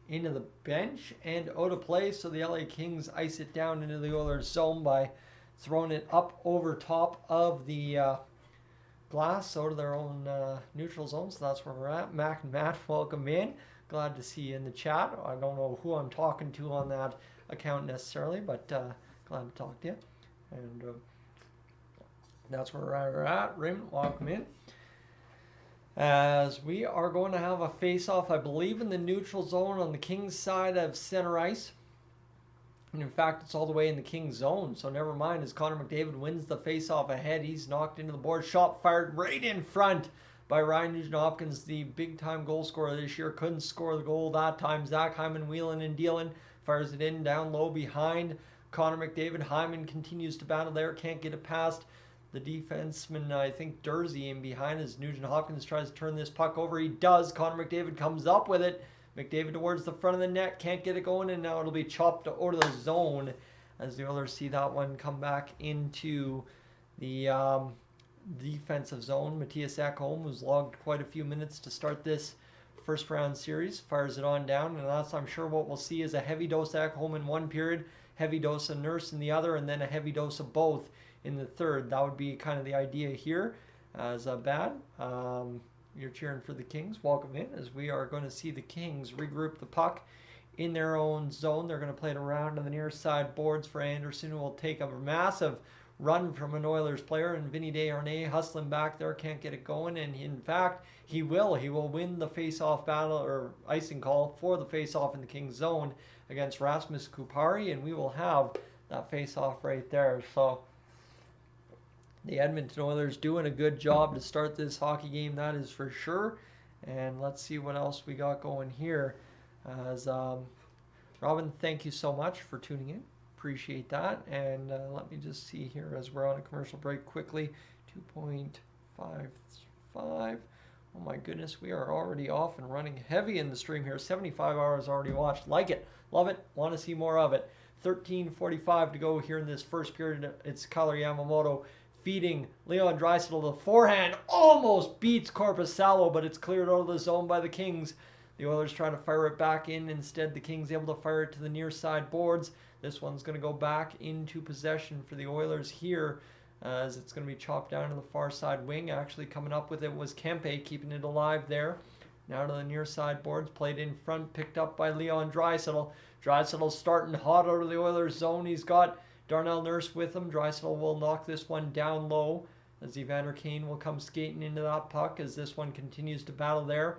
into the bench and out of play. So the LA Kings ice it down into the Oilers zone by throwing it up over top of the glass out of their own neutral zone. So that's where we're at. Mac and Matt, welcome in. Glad to see you in the chat. I don't know who I'm talking to on that account necessarily, but glad to talk to you. And that's where we're at. Raymond, welcome in. As we are going to have a face-off, I believe, in the neutral zone on the Kings side of center ice. And in fact, it's all the way in the Kings zone, so never mind. As Connor McDavid wins the face-off ahead, he's knocked into the board. Shot fired right in front by Ryan Nugent-Hopkins, the big-time goal scorer this year. Couldn't score the goal that time. Zach Hyman wheeling and dealing. Fires it in down low behind Connor McDavid. Hyman continues to battle there. Can't get it past the defenseman, I think Dursey, in behind as Nugent-Hopkins tries to turn this puck over. He does. Connor McDavid comes up with it. McDavid towards the front of the net. Can't get it going, and now it'll be chopped out of the zone as the Oilers see that one come back into the defensive zone. Matthias Ekholm, who's logged quite a few minutes to start this first round series, fires it on down, and that's, I'm sure, what we'll see is a heavy dose of Ekholm in one period, heavy dose of Nurse in the other, and then a heavy dose of both in the third. That would be kind of the idea here. As bad, you're cheering for the Kings. Welcome in as we are going to see the Kings regroup the puck in their own zone. They're going to play it around on the near side boards for Anderson, who will take a massive run from an Oilers player, and Vinny Desharnais hustling back there, can't get it going, and in fact he will win the face-off battle or icing call for the face-off in the Kings zone against Rasmus Kupari, and we will have that face-off right there. So the Edmonton Oilers doing a good job to start this hockey game, that is for sure. And let's see what else we got going here. As Robin, thank you so much for tuning in. Appreciate that. And let me just see here as we're on a commercial break quickly. 2.55. Oh my goodness, we are already off and running heavy in the stream here. 75 hours already watched. Like it. Love it. Want to see more of it. 13:45 to go here in this first period. It's Kailer Yamamoto feeding Leon Draisaitl. The forehand almost beats Korpisalo, but it's cleared out of the zone by the Kings. The Oilers try to fire it back in. Instead, the Kings able to fire it to the near side boards. This one's going to go back into possession for the Oilers here, as it's going to be chopped down to the far side wing. Actually coming up with it was Kempe, keeping it alive there. Now to the near side boards, played in front, picked up by Leon Draisaitl. Draisaitl starting hot out of the Oilers zone. He's got Darnell Nurse with him. Draisaitl will knock this one down low as Evander Kane will come skating into that puck as this one continues to battle there.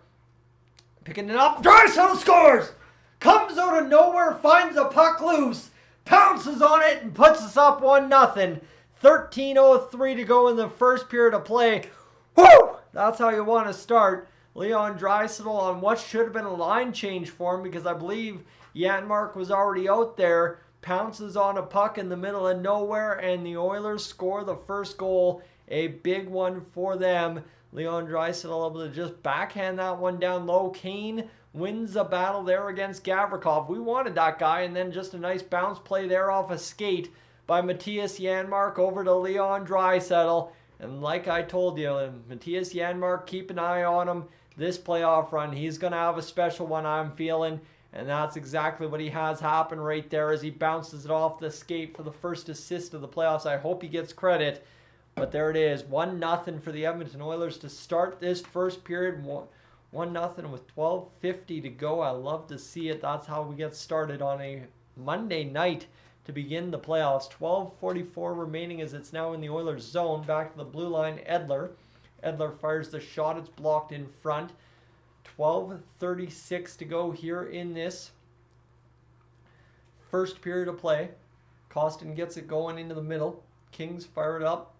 Picking it up. Draisaitl scores! Comes out of nowhere, finds a puck loose, pounces on it, and puts us up 1-0. 13:03 to go in the first period of play. Woo! That's how you want to start. Leon Draisaitl on what should have been a line change for him, because I believe Janmark was already out there. Pounces on a puck in the middle of nowhere, and the Oilers score the first goal. A big one for them. Leon Draisaitl able to just backhand that one down low. Kane wins the battle there against Gavrikov. We wanted that guy, and then just a nice bounce play there off a skate by Matthias Janmark over to Leon Draisaitl. And like I told you, Matthias Janmark, keep an eye on him this playoff run. He's going to have a special one, I'm feeling. And that's exactly what he has happen right there as he bounces it off the skate for the first assist of the playoffs. I hope he gets credit. But there it is. 1-0 for the Edmonton Oilers to start this first period. 1-0 with 12:50 to go. I love to see it. That's how we get started on a Monday night to begin the playoffs. 12:44 remaining as it's now in the Oilers zone. Back to the blue line, Edler. Edler fires the shot. It's blocked in front. 12:36 to go here in this first period of play. Kostin gets it going into the middle. Kings fire it up.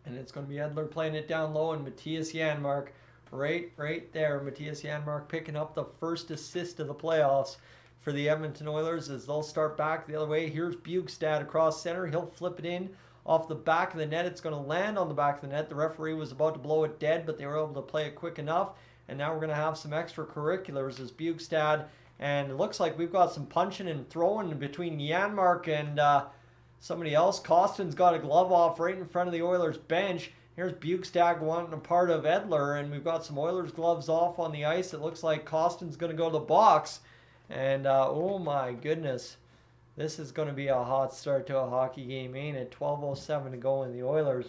And it's going to be Edler playing it down low, and Matthias Janmark right there. Matthias Janmark picking up the first assist of the playoffs for the Edmonton Oilers as they'll start back the other way. Here's Bjugstad across center. He'll flip it in off the back of the net. It's going to land on the back of the net. The referee was about to blow it dead, but they were able to play it quick enough. And now we're going to have some extracurriculars as Bjugstad, and it looks like we've got some punching and throwing between Janmark and somebody else. Kostin's got a glove off right in front of the Oilers bench. Here's Bjugstad wanting a part of Edler, and we've got some Oilers gloves off on the ice. It looks like Kostin's going to go to the box. And oh my goodness, this is going to be a hot start to a hockey game, ain't it? 12:07 to go, and the Oilers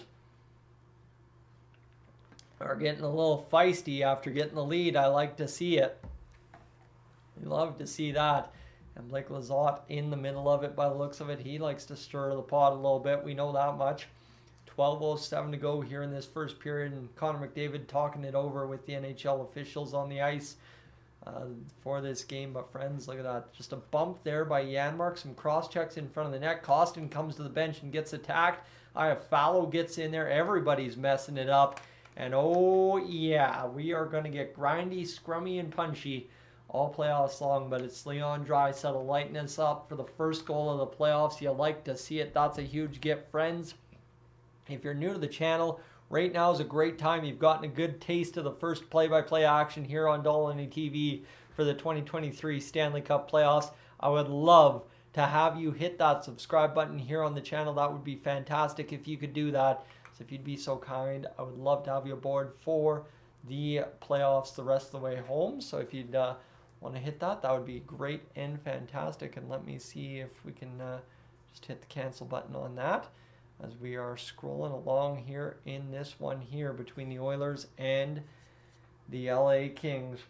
are getting a little feisty after getting the lead. I like to see it. We love to see that. And Blake Lizotte in the middle of it by the looks of it. He likes to stir the pot a little bit. We know that much. 12:07 to go here in this first period. And Connor McDavid talking it over with the NHL officials on the ice for this game. But friends, look at that. Just a bump there by Janmark. Some cross checks in front of the net. Kostin comes to the bench and gets attacked. Fallow gets in there. Everybody's messing it up. And oh yeah, we are going to get grindy, scrummy, and punchy all playoffs long, but it's Leon Draisaitl lighting us up for the first goal of the playoffs. You like to see it. That's a huge gift, friends. If you're new to the channel, right now is a great time. You've gotten a good taste of the first play-by-play action here on Dolynny TV for the 2023 Stanley Cup Playoffs. I would love to have you hit that subscribe button here on the channel. That would be fantastic if you could do that. So if you'd be so kind, I would love to have you aboard for the playoffs the rest of the way home. So if you'd want to hit that, that would be great and fantastic. And let me see if we can just hit the cancel button on that as we are scrolling along here in this one here between the Oilers and the LA Kings.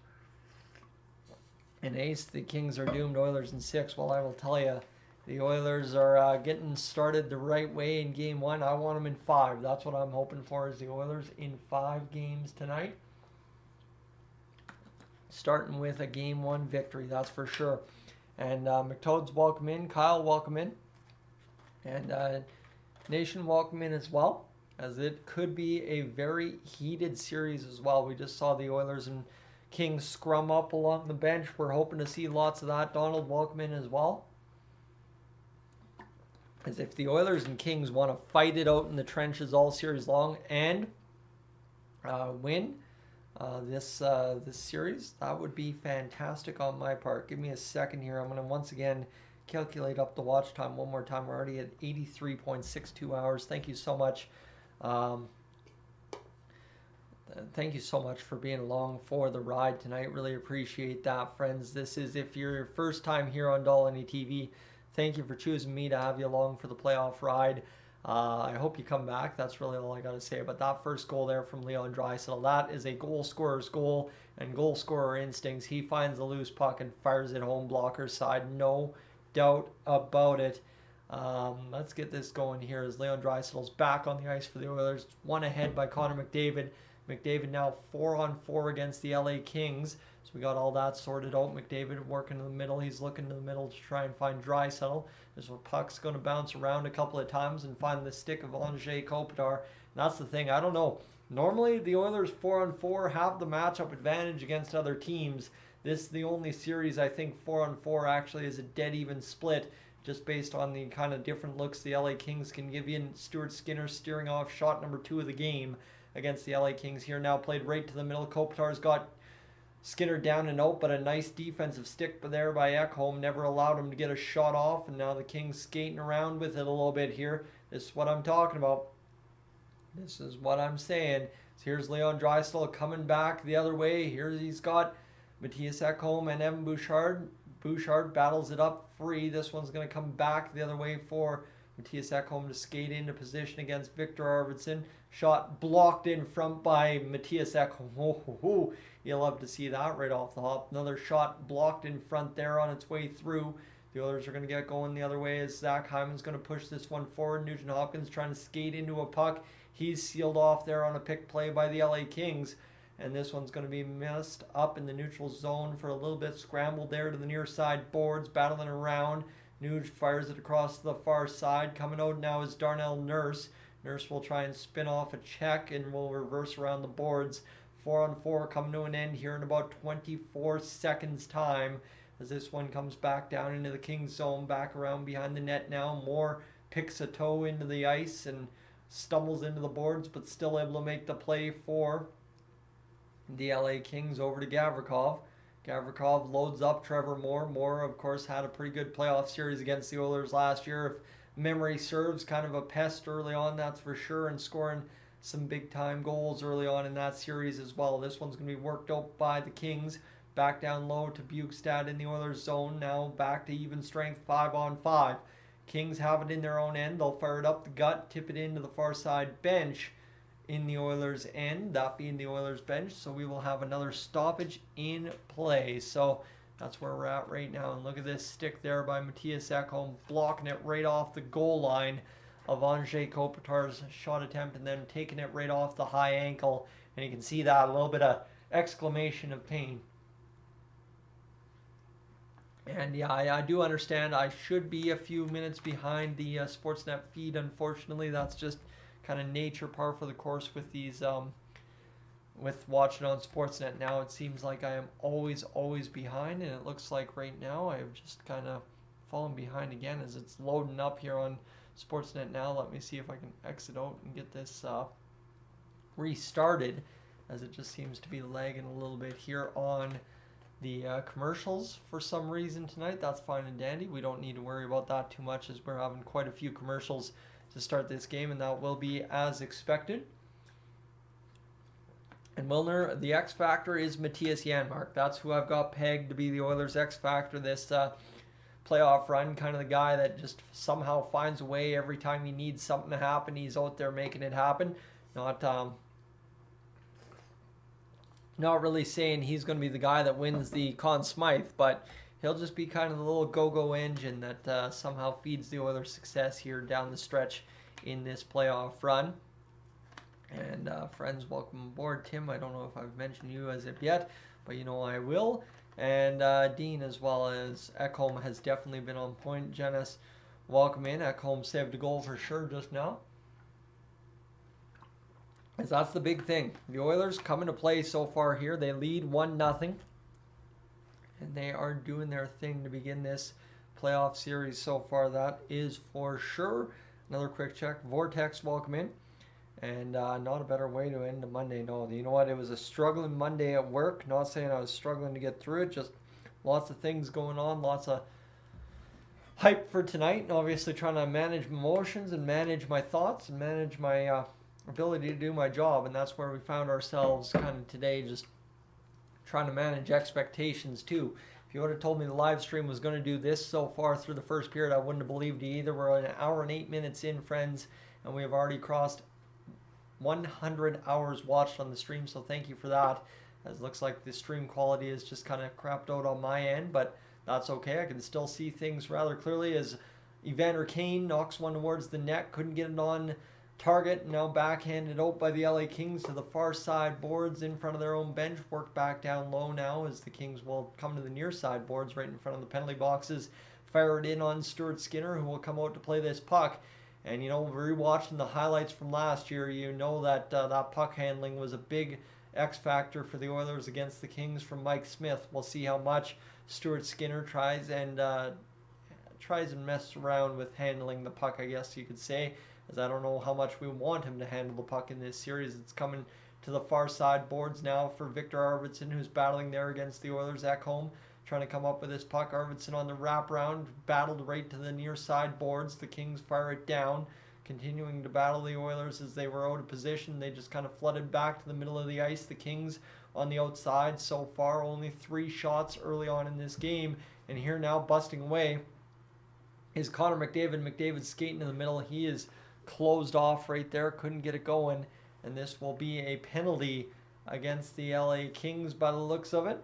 And Ace, the Kings are doomed. Oilers in 6. Well, I will tell you, the Oilers are getting started the right way in game 1. I want them in 5. That's what I'm hoping for, is the Oilers in 5 games tonight. Starting with a game 1 victory, that's for sure. And McToad's welcome in. Kyle, welcome in. And Nation, welcome in as well, as it could be a very heated series as well. We just saw the Oilers and Kings scrum up along the bench. We're hoping to see lots of that. Donald, welcome in as well. As if the Oilers and Kings want to fight it out in the trenches all series long and win this series, that would be fantastic on my part. Give me a second here. I'm going to once again calculate up the watch time one more time. We're already at 83.62 hours. Thank you so much. Thank you so much for being along for the ride tonight. Really appreciate that, friends. This is, if you're your first time here on Dolynny TV, thank you for choosing me to have you along for the playoff ride. I hope you come back. That's really all I got to say about that first goal there from Leon Draisaitl. That is a goal scorer's goal and goal scorer instincts. He finds the loose puck and fires it home, blocker's side. No doubt about it. Let's get this going here as Leon Draisaitl's back on the ice for the Oilers. One ahead by Connor McDavid. McDavid now 4-on-4 against the LA Kings. So we got all that sorted out. McDavid working in the middle. He's looking to the middle to try and find Draisaitl. There's where puck's going to bounce around a couple of times and find the stick of Andrei Kopitar. And that's the thing. I don't know. Normally, the Oilers 4-on-4 have the matchup advantage against other teams. This is the only series I think 4-on-4 actually is a dead even split, just based on the kind of different looks the LA Kings can give you. And Stuart Skinner steering off shot number 2 of the game against the LA Kings here. Now played right to the middle. Kopitar's got Skinner down and out, but a nice defensive stick there by Ekholm never allowed him to get a shot off, and now the Kings skating around with it a little bit here. This is what I'm talking about. This is what I'm saying. So here's Leon Draisaitl coming back the other way. Here he's got Matthias Ekholm and Evan Bouchard. Bouchard battles it up free. This one's going to come back the other way for Matthias Ekholm to skate into position against Victor Arvidsson. Shot blocked in front by Matthias Ekholm. Oh, you'll love to see that right off the hop. Another shot blocked in front there on its way through. The Oilers are going to get going the other way as Zach Hyman's going to push this one forward. Nugent Hopkins trying to skate into a puck. He's sealed off there on a pick play by the LA Kings. And this one's going to be messed up in the neutral zone for a little bit. Scrambled there to the near side boards, battling around. Nuge fires it across the far side. Coming out now is Darnell Nurse. Nurse will try and spin off a check and will reverse around the boards. 4-on-4 coming to an end here in about 24 seconds time as this one comes back down into the Kings zone, back around behind the net now. Moore picks a toe into the ice and stumbles into the boards, but still able to make the play for the LA Kings over to Gavrikov. Gavrikov loads up Trevor Moore. Moore, of course, had a pretty good playoff series against the Oilers last year. If memory serves, kind of a pest early on, that's for sure, and scoring some big-time goals early on in that series as well. This one's going to be worked out by the Kings. Back down low to Bukestad in the Oilers zone. Now back to even strength, 5-on-5. Kings have it in their own end. They'll fire it up the gut, tip it into the far side bench in the Oilers' end, that being the Oilers' bench. So we will have another stoppage in play. So that's where we're at right now. And look at this stick there by Matthias Ekholm, blocking it right off the goal line of Andrzej Kopitar's shot attempt and then taking it right off the high ankle. And you can see that, a little bit of exclamation of pain. And yeah, I do understand I should be a few minutes behind the Sportsnet feed. Unfortunately, that's just kind of nature, par for the course with these, with watching on Sportsnet now. It seems like I am always behind, and it looks like right now I've just kind of fallen behind again as it's loading up here on Sportsnet now. Let me see if I can exit out and get this restarted, as it just seems to be lagging a little bit here on the commercials for some reason tonight. That's fine and dandy. We don't need to worry about that too much as we're having quite a few commercials to start this game, and that will be as expected. And Milner, the X Factor is Matthias Janmark. That's who I've got pegged to be the Oilers' X Factor this playoff run. Kind of the guy that just somehow finds a way every time he needs something to happen. He's out there making it happen. Not really saying he's going to be the guy that wins the Conn Smythe, but he'll just be kind of the little go-go engine that somehow feeds the Oilers' success here down the stretch in this playoff run. And friends, welcome aboard. Tim, I don't know if I've mentioned you as of yet, but you know I will. And Dean, as well as Ekholm, has definitely been on point. Janice, welcome in. Ekholm saved a goal for sure just now. As that's the big thing. The Oilers come into play so far here. They lead 1-0. And they are doing their thing to begin this playoff series so far. That is for sure. Another quick check. Vortex, welcome in. And not a better way to end a Monday. No, you know what? It was a struggling Monday at work. Not saying I was struggling to get through it. Just lots of things going on. Lots of hype for tonight. And obviously trying to manage emotions and manage my thoughts and manage my ability to do my job. And that's where we found ourselves kind of today, just trying to manage expectations too. If you would have told me the live stream was going to do this so far through the first period, I wouldn't have believed you either. We're an hour and 8 minutes in, friends, and we have already crossed 100 hours watched on the stream, so thank you for that. As it looks like the stream quality is just kind of crapped out on my end, but that's okay. I can still see things rather clearly as Evander Kane knocks one towards the net, couldn't get it on target, now backhanded out by the LA Kings to the far side boards in front of their own bench. Worked back down low now as the Kings will come to the near side boards right in front of the penalty boxes. Fire it in on Stuart Skinner, who will come out to play this puck. And you know, rewatching the highlights from last year, you know that that puck handling was a big X factor for the Oilers against the Kings from Mike Smith. We'll see how much Stuart Skinner tries and mess around with handling the puck, I guess you could say, as I don't know how much we want him to handle the puck in this series. It's coming to the far side boards now for Victor Arvidsson, who's battling there against the Oilers at home, trying to come up with this puck. Arvidsson on the wraparound, battled right to the near side boards. The Kings fire it down, continuing to battle the Oilers as they were out of position. They just kind of flooded back to the middle of the ice. The Kings on the outside so far, only 3 shots early on in this game. And here now busting away is Connor McDavid. McDavid skating in the middle. He is closed off right there, couldn't get it going, and this will be a penalty against the LA Kings by the looks of it,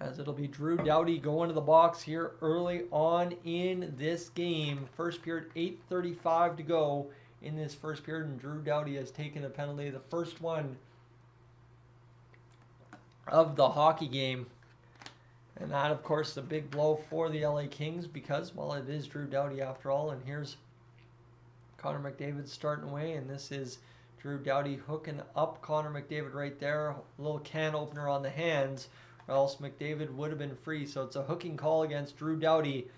as it'll be Drew Doughty going to the box here early on in this game. First period, 8:35 to go in this first period, and Drew Doughty has taken a penalty, the first one of the hockey game. And that, of course, is a big blow for the LA Kings because, well, it is Drew Doughty after all. And here's Connor McDavid starting away, and this is Drew Doughty hooking up Connor McDavid right there. A little can opener on the hands, or else McDavid would have been free. So it's a hooking call against Drew Doughty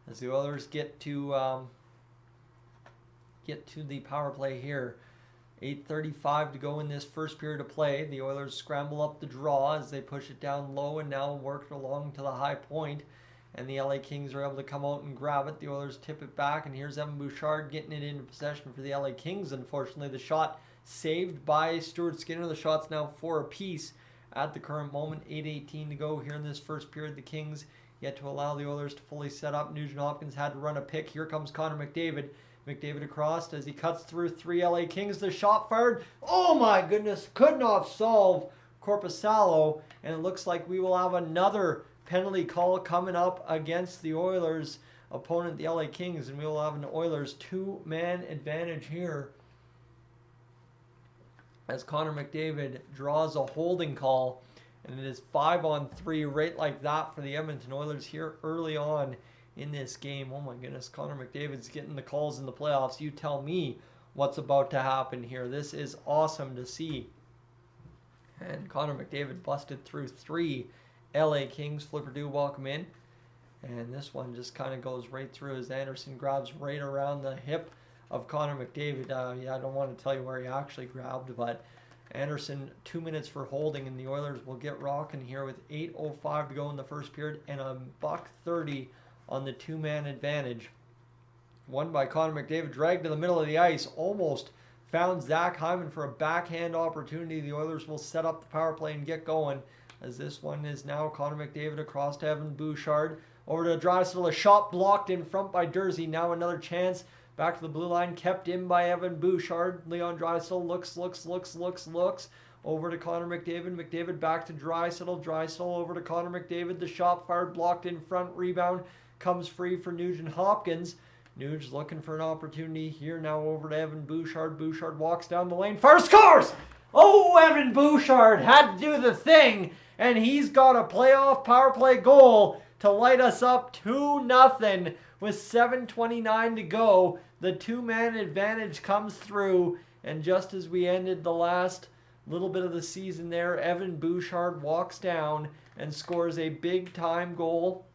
as the Oilers get to the power play here. 8:35 to go in this first period of play. The Oilers scramble up the draw as they push it down low and now work it along to the high point. And the LA Kings are able to come out and grab it. The Oilers tip it back, and here's Evan Bouchard getting it into possession for the LA Kings. Unfortunately, the shot saved by Stuart Skinner. The shot's now 4 apiece at the current moment. 8:18 to go here in this first period. The Kings yet to allow the Oilers to fully set up. Nugent Hopkins had to run a pick. Here comes Connor McDavid. McDavid across as he cuts through 3 LA Kings. The shot fired. Oh my goodness. Could not solve Korpisalo. And it looks like we will have another penalty call coming up against the Oilers opponent, the LA Kings. And we will have an Oilers 2-man advantage here as Connor McDavid draws a holding call. And it is 5-on-3 right like that for the Edmonton Oilers here early on in this game. Oh my goodness, Connor McDavid's getting the calls in the playoffs. You tell me what's about to happen here. This is awesome to see. And Connor McDavid busted through 3 LA Kings. Flipper do welcome in. And this one just kind of goes right through as Anderson grabs right around the hip of Connor McDavid. I don't want to tell you where he actually grabbed, but Anderson 2 minutes for holding, and the Oilers will get rocking here with 8:05 to go in the first period and a $1:30 on the 2-man advantage. Won by Connor McDavid, dragged to the middle of the ice, almost found Zach Hyman for a backhand opportunity. The Oilers will set up the power play and get going, as this one is now Connor McDavid across to Evan Bouchard. Over to Draisaitl, a shot blocked in front by Durzi. Now another chance, back to the blue line, kept in by Evan Bouchard. Leon Draisaitl looks. Over to Connor McDavid. McDavid back to Draisaitl. Draisaitl over to Connor McDavid. The shot fired, blocked in front, rebound. Comes free for Nugent Hopkins. Nuge looking for an opportunity here. Now over to Evan Bouchard. Bouchard walks down the lane. First scores! Oh, Evan Bouchard had to do the thing. And he's got a playoff power play goal to light us up 2-0 with 7:29 to go. The 2-man advantage comes through. And just as we ended the last little bit of the season there, Evan Bouchard walks down and scores a big-time goal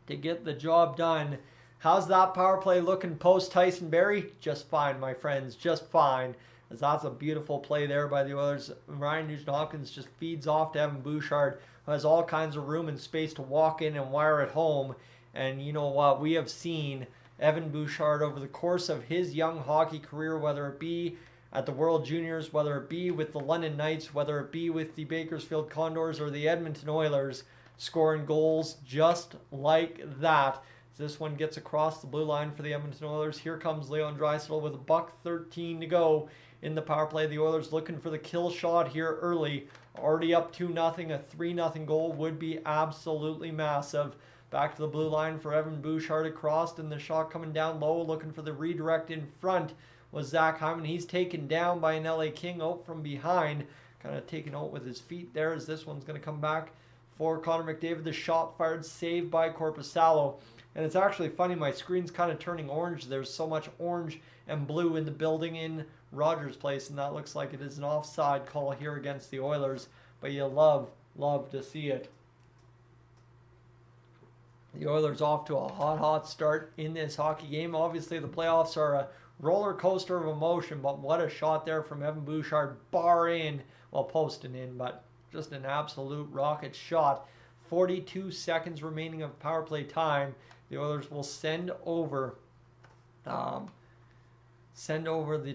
to get the job done. How's that power play looking post Tyson Barrie? Just fine, my friends, just fine. As that's a beautiful play there by the Oilers. Ryan Nugent-Hopkins just feeds off to Evan Bouchard, who has all kinds of room and space to walk in and wire it home. And you know what? We have seen Evan Bouchard over the course of his young hockey career, whether it be at the World Juniors, whether it be with the London Knights, whether it be with the Bakersfield Condors or the Edmonton Oilers, scoring goals just like that. This one gets across the blue line for the Edmonton Oilers. Here comes Leon Draisaitl with a $1:13 to go in the power play. The Oilers looking for the kill shot here early. Already up 2-0. A 3-0 goal would be absolutely massive. Back to the blue line for Evan Bouchard across, and the shot coming down low, looking for the redirect in front was Zach Hyman. He's taken down by an LA King out from behind. Kind of taken out with his feet there, as this one's going to come back for Connor McDavid. The shot fired, saved by Korpisalo. And it's actually funny, my screen's kind of turning orange. There's so much orange and blue in the building in Rogers Place, and that looks like it is an offside call here against the Oilers. But you love to see it. The Oilers off to a hot start in this hockey game. Obviously, the playoffs are a roller coaster of emotion, but what a shot there from Evan Bouchard. Bar in, well, posting in, but just an absolute rocket shot. 42 seconds remaining of power play time. The Oilers will send over the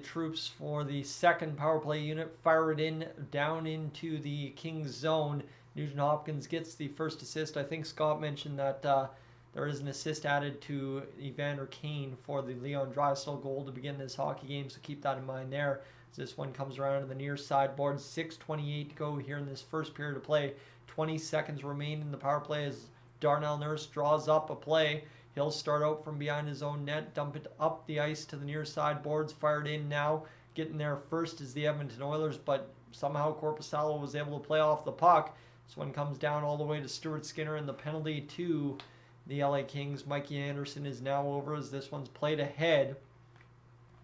troops for the second power play unit, fire it in down into the Kings zone. Nugent Hopkins gets the first assist. I think Scott mentioned that there is an assist added to Evander Kane for the Leon Draisaitl goal to begin this hockey game, so keep that in mind there. As this one comes around to the near sideboard. 6:28 to go here in this first period of play. 20 seconds remain in the power play as Darnell Nurse draws up a play. He'll start out from behind his own net, dump it up the ice to the near side boards, fired in now. Getting there first is the Edmonton Oilers, but somehow Korpisalo was able to play off the puck. This one comes down all the way to Stuart Skinner, and the penalty to the LA Kings. Mikey Anderson is now over as this one's played ahead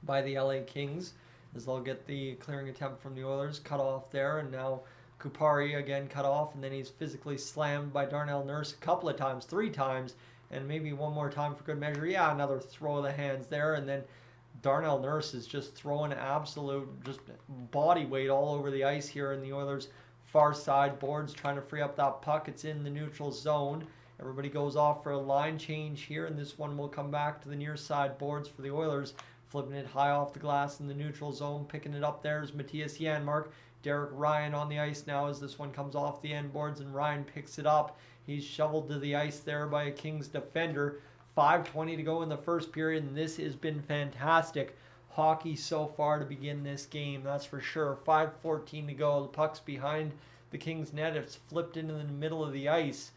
by the LA Kings, as they'll get the clearing attempt from the Oilers cut off there, and now Kupari again cut off, and then he's physically slammed by Darnell Nurse a couple of times, 3 times, and maybe one more time for good measure. Yeah, another throw of the hands there, and then Darnell Nurse is just throwing absolute just body weight all over the ice here in the Oilers' far side boards, trying to free up that puck. It's in the neutral zone. Everybody goes off for a line change here, and this one will come back to the near side boards for the Oilers. Flipping it high off the glass in the neutral zone. Picking it up there is Matthias Janmark. Derek Ryan on the ice now as this one comes off the end boards, and Ryan picks it up. He's shoveled to the ice there by a Kings defender. 5:20 to go in the first period, and this has been fantastic hockey so far to begin this game, that's for sure. 5:14 to go. The puck's behind the Kings net. It's flipped into the middle of the ice,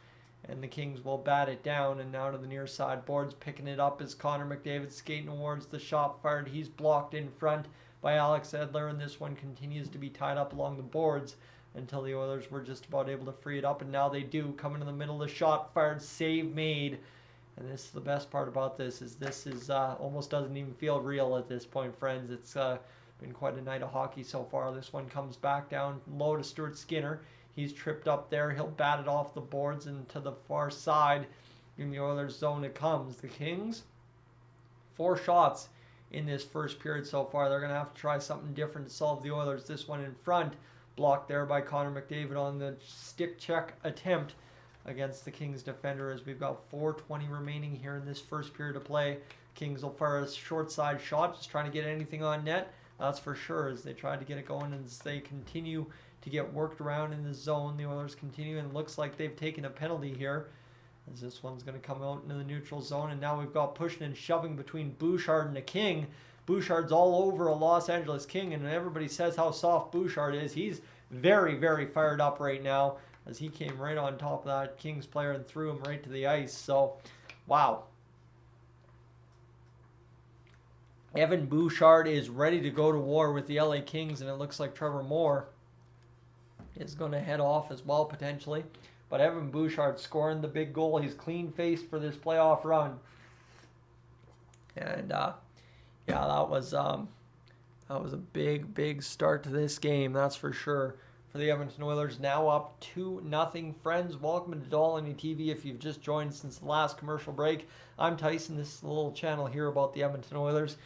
and the Kings will bat it down. And now to the near side boards. Picking it up is Connor McDavid skating towards the shot fired. He's blocked in front by Alex Edler, and this one continues to be tied up along the boards until the Oilers were just about able to free it up, and now they do. Come into the middle of the shot fired, save made. And this is the best part about this is almost doesn't even feel real at this point, friends. It's been quite a night of hockey so far. This one comes back down low to Stuart Skinner. He's tripped up there. He'll bat it off the boards and to the far side. In the Oilers zone it comes. The Kings, 4 shots in this first period so far. They're going to have to try something different to solve the Oilers. This one in front, blocked there by Connor McDavid on the stick check attempt against the Kings defender, as we've got 4:20 remaining here in this first period of play. Kings will fire a short side shot, just trying to get anything on net. That's for sure, as they try to get it going, and as they continue to get worked around in the zone, the Oilers continue, and it looks like they've taken a penalty here, as this one's going to come out into the neutral zone. And now we've got pushing and shoving between Bouchard and the King. Bouchard's all over a Los Angeles King, and everybody says how soft Bouchard is. He's very, very fired up right now, as he came right on top of that Kings player and threw him right to the ice. So, wow. Evan Bouchard is ready to go to war with the LA Kings, and it looks like Trevor Moore is going to head off as well, potentially. But Evan Bouchard scoring the big goal. He's clean-faced for this playoff run. And, yeah, that was a big, big start to this game, that's for sure. For the Edmonton Oilers, now up 2-0. Friends, welcome to Dolynny TV. If you've just joined since the last commercial break, I'm Tyson. This is a little channel here about the Edmonton Oilers.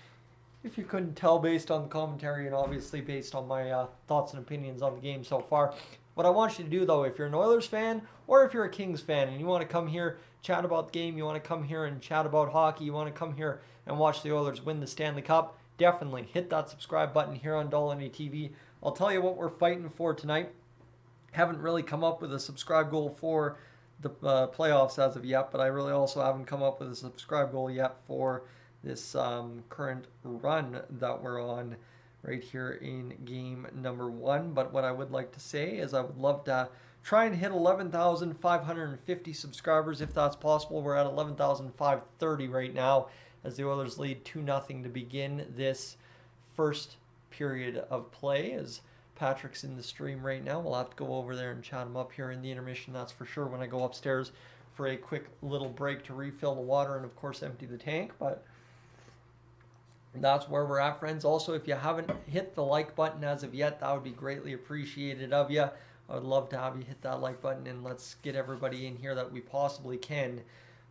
If you couldn't tell based on the commentary and obviously based on my thoughts and opinions on the game so far. What I want you to do, though, if you're an Oilers fan or if you're a Kings fan and you want to come here, chat about the game, you want to come here and chat about hockey, you want to come here and watch the Oilers win the Stanley Cup, definitely hit that subscribe button here on Dolynny TV. I'll tell you what we're fighting for tonight. Haven't really come up with a subscribe goal for the playoffs as of yet, but I really also haven't come up with a subscribe goal yet for this current run that we're on right here in game number 1. But what I would like to say is I would love to try and hit 11,550 subscribers if that's possible. We're at 11,530 right now, as the Oilers lead 2-0 to begin this first period of play. As Patrick's in the stream right now, we'll have to go over there and chat him up here in the intermission, that's for sure, when I go upstairs for a quick little break to refill the water and of course empty the tank. But that's where we're at, friends. Also, if you haven't hit the like button as of yet, that would be greatly appreciated of you. I would love to have you hit that like button, and let's get everybody in here that we possibly can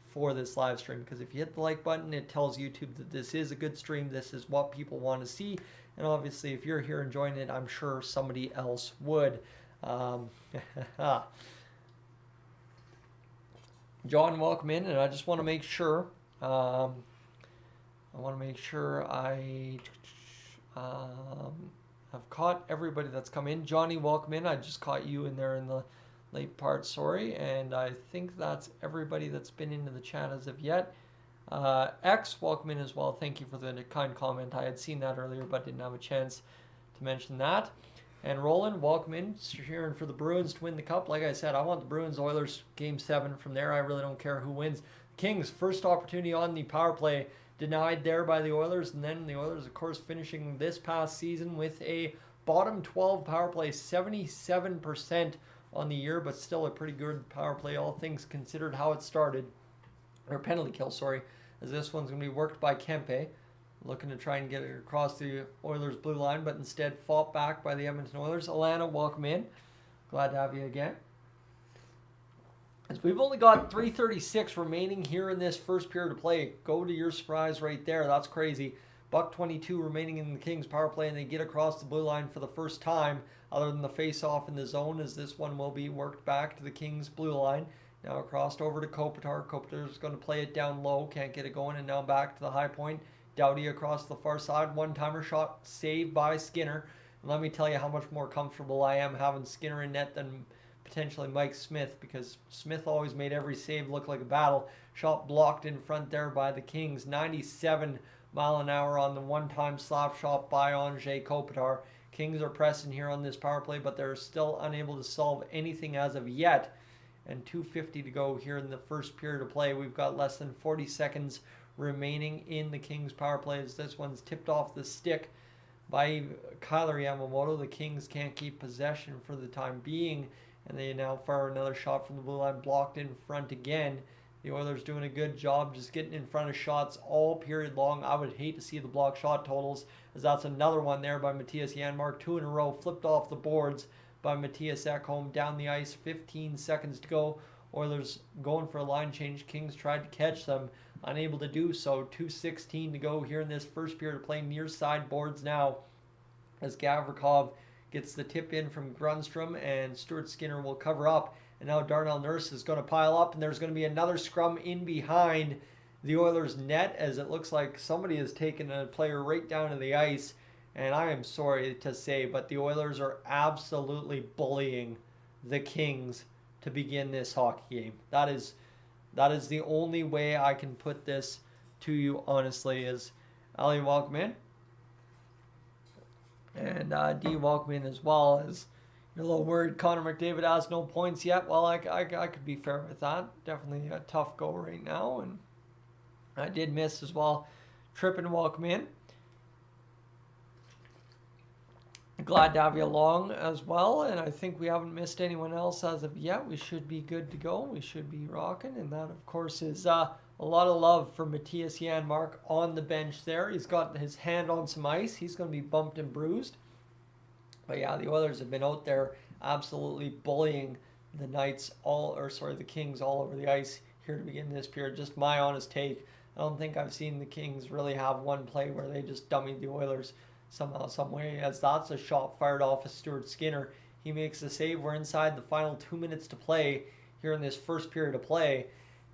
for this live stream, because if you hit the like button, it tells YouTube that this is a good stream, this is what people want to see, and obviously if you're here enjoying it, I'm sure somebody else would. John, welcome in, and I just want to make sure I have caught everybody that's come in. Johnny, welcome in. I just caught you in there in the late part, sorry, and I think that's everybody that's been into the chat as of yet. X, welcome in as well. Thank you for the kind comment. I had seen that earlier but didn't have a chance to mention that. And Roland, welcome in, cheering for the Bruins to win the Cup. Like I said, I want the Bruins Oilers Game 7. From there, I really don't care who wins. Kings, first opportunity on the power play, denied there by the Oilers. And then the Oilers, of course, finishing this past season with a bottom 12 power play, 77% on the year, but still a pretty good power play, all things considered how it started. Or penalty kill, sorry, as this one's going to be worked by Kempe. Looking to try and get it across the Oilers' blue line, but instead fought back by the Edmonton Oilers. Alana, welcome in. Glad to have you again. As we've only got 3:36 remaining here in this first period of play. Go to your surprise right there. That's crazy. $1:22 remaining in the Kings' power play, and they get across the blue line for the first time, other than the face-off in the zone, as this one will be worked back to the Kings' blue line. Now crossed over to Kopitar. Kopitar's going to play it down low. Can't get it going, and now back to the high point. Doughty across the far side. One-timer shot saved by Skinner. And let me tell you how much more comfortable I am having Skinner in net than potentially Mike Smith, because Smith always made every save look like a battle. Shot blocked in front there by the Kings. 97 mile an hour on the one-time slap shot by Anze Kopitar. Kings are pressing here on this power play, but they're still unable to solve anything as of yet. And 2:50 to go here in the first period of play. We've got less than 40 seconds remaining in the Kings power play, as this one's tipped off the stick by Kyler Yamamoto. The Kings can't keep possession for the time being, and they now fire another shot from the blue line, blocked in front again. The Oilers doing a good job just getting in front of shots all period long. I would hate to see the block shot totals, as that's another one there by Matthias Janmark. 2 in a row flipped off the boards by Matthias Ekholm. Down the ice, 15 seconds to go. Oilers going for a line change. Kings tried to catch them, unable to do so. 2:16 to go here in this first period of play. Near side boards now, as Gavrikov gets the tip in from Grundstrom, and Stuart Skinner will cover up. And now Darnell Nurse is going to pile up, and there's going to be another scrum in behind the Oilers' net, as it looks like somebody has taken a player right down to the ice. And I am sorry to say, but the Oilers are absolutely bullying the Kings to begin this hockey game. That is the only way I can put this to you, honestly. Is Ali, welcome in. And D, welcome in as well. As you're a little worried Connor McDavid has no points yet. Well, I could be fair with that. Definitely a tough go right now. And I did miss as well. Trippin, welcome in. Glad to have you along as well, and I think we haven't missed anyone else as of yet. We should be good to go. We should be rocking, and that, of course, is a lot of love for Matthias Janmark on the bench there. He's got his hand on some ice. He's going to be bumped and bruised. But yeah, the Oilers have been out there absolutely bullying the the Kings all over the ice here to begin this period. Just my honest take. I don't think I've seen the Kings really have one play where they just dummied the Oilers somehow, some way, as that's a shot fired off of Stuart Skinner. He makes the save. We're inside the final 2 minutes to play here in this first period of play,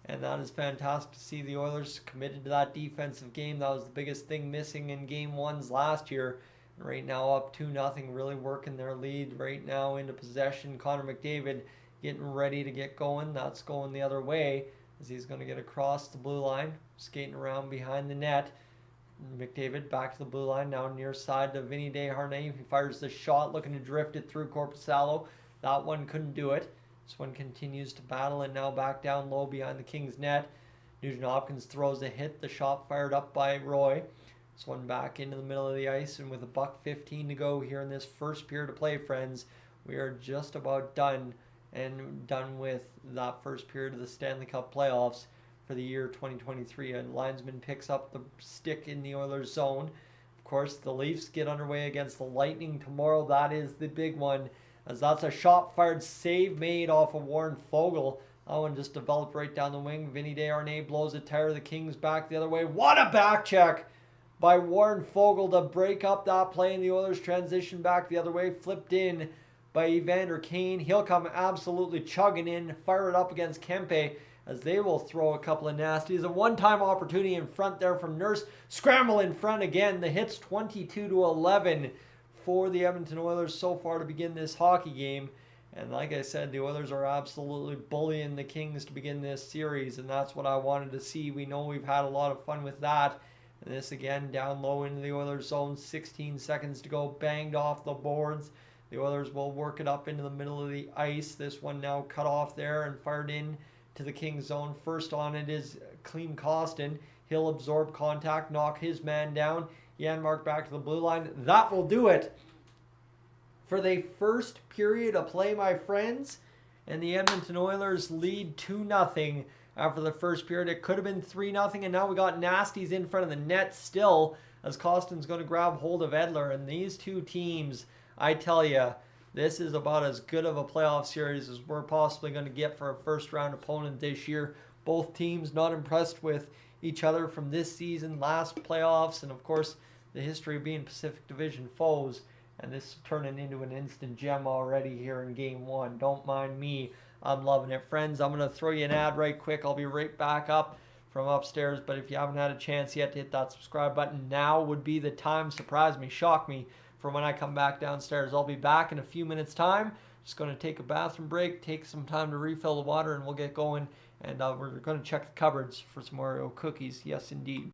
and that is fantastic to see. The Oilers committed to that defensive game. That was the biggest thing missing in game ones last year. And right now up 2-0, really working their lead right now into possession. Connor McDavid getting ready to get going. That's going the other way, as he's going to get across the blue line, skating around behind the net. McDavid back to the blue line, now near side to Vinny Desharnais. He fires the shot, looking to drift it through Korpisalo. That one couldn't do it. This one continues to battle, and now back down low behind the Kings net. Nugent Hopkins throws a hit. The shot fired up by Roy. This one back into the middle of the ice, and with $1:15 to go here in this first period of play, friends, we are just about done with that first period of the Stanley Cup playoffs for the year 2023. And linesman picks up the stick in the Oilers zone. Of course, the Leafs get underway against the Lightning tomorrow. That is the big one, as that's a shot fired save made off of Warren Foegele. That one just developed right down the wing. Vinny Desharnais blows a tire. The Kings back the other way. What a back check by Warren Foegele to break up that play, and the Oilers transition back the other way. Flipped in by Evander Kane. He'll come absolutely chugging in, fire it up against Kempe, as they will throw a couple of nasties. A one-time opportunity in front there from Nurse. Scramble in front again. The hit's 22-11 for the Edmonton Oilers so far to begin this hockey game. And like I said, the Oilers are absolutely bullying the Kings to begin this series, and that's what I wanted to see. We know we've had a lot of fun with that. And this again down low into the Oilers zone. 16 seconds to go. Banged off the boards The Oilers will work it up into the middle of the ice. This one now cut off there and fired in to the Kings zone. First on it is Clem Costin. He'll absorb contact, knock his man down. Janmark back to the blue line. That will do it for the first period of play, my friends. And the Edmonton Oilers lead 2-0 after the first period. It could have been 3-0, and now we got nasties in front of the net still, as Costin's going to grab hold of Edler. And these two teams, I tell you, this is about as good of a playoff series as we're possibly going to get for a first-round opponent this year. Both teams not impressed with each other from this season, last playoffs, and of course the history of being Pacific Division foes. And this is turning into an instant gem already here in Game 1. Don't mind me. I'm loving it. Friends, I'm going to throw you an ad right quick. I'll be right back up from upstairs. But if you haven't had a chance yet to hit that subscribe button, now would be the time. Surprise me, shock me for when I come back downstairs. I'll be back in a few minutes' time. Just going to take a bathroom break, take some time to refill the water, and we'll get going. And we're going to check the cupboards for some Oreo cookies. Yes, indeed.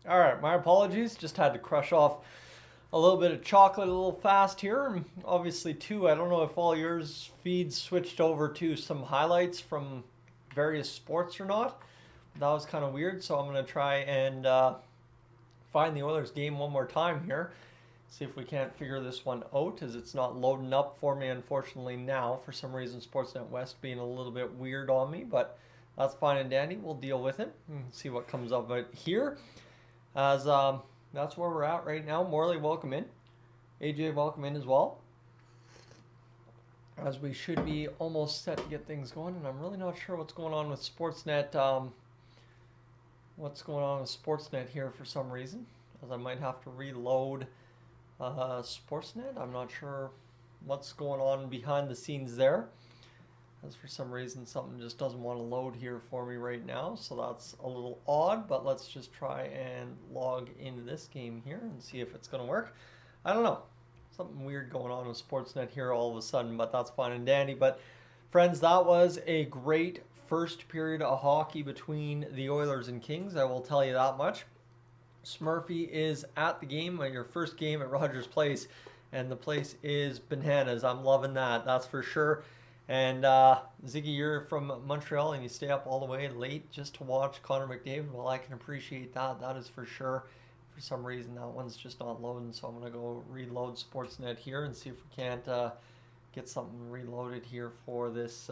All right, my apologies. Just had to crush off a little bit of chocolate a little fast here. Obviously, too, I don't know if all yours feeds switched over to some highlights from various sports or not. That was kind of weird, so I'm going to try and find the Oilers game one more time here. See if we can't figure this one out, as it's not loading up for me, unfortunately, now. For some reason, Sportsnet West being a little bit weird on me, but that's fine and dandy. We'll deal with it and see what comes of it here. As that's where we're at right now. Morley, welcome in. AJ, welcome in as well. As we should be almost set to get things going, and I'm really not sure what's going on with Sportsnet. What's going on with Sportsnet here for some reason, as I might have to reload Sportsnet. I'm not sure what's going on behind the scenes there, as for some reason something just doesn't want to load here for me right now, so that's a little odd. But let's just try and log into this game here and see if it's going to work. I don't know, something weird going on with Sportsnet here all of a sudden, but that's fine and dandy. But friends, that was a great first period of hockey between the Oilers and Kings, I will tell you that much. Smurfy is at the game, your first game at Rogers Place, and the place is bananas. I'm loving that, that's for sure. And Ziggy, you're from Montreal and you stay up all the way late just to watch Connor McDavid. Well, I can appreciate that. That is for sure. For some reason, that one's just not loading, so I'm going to go reload Sportsnet here and see if we can't get something reloaded here for this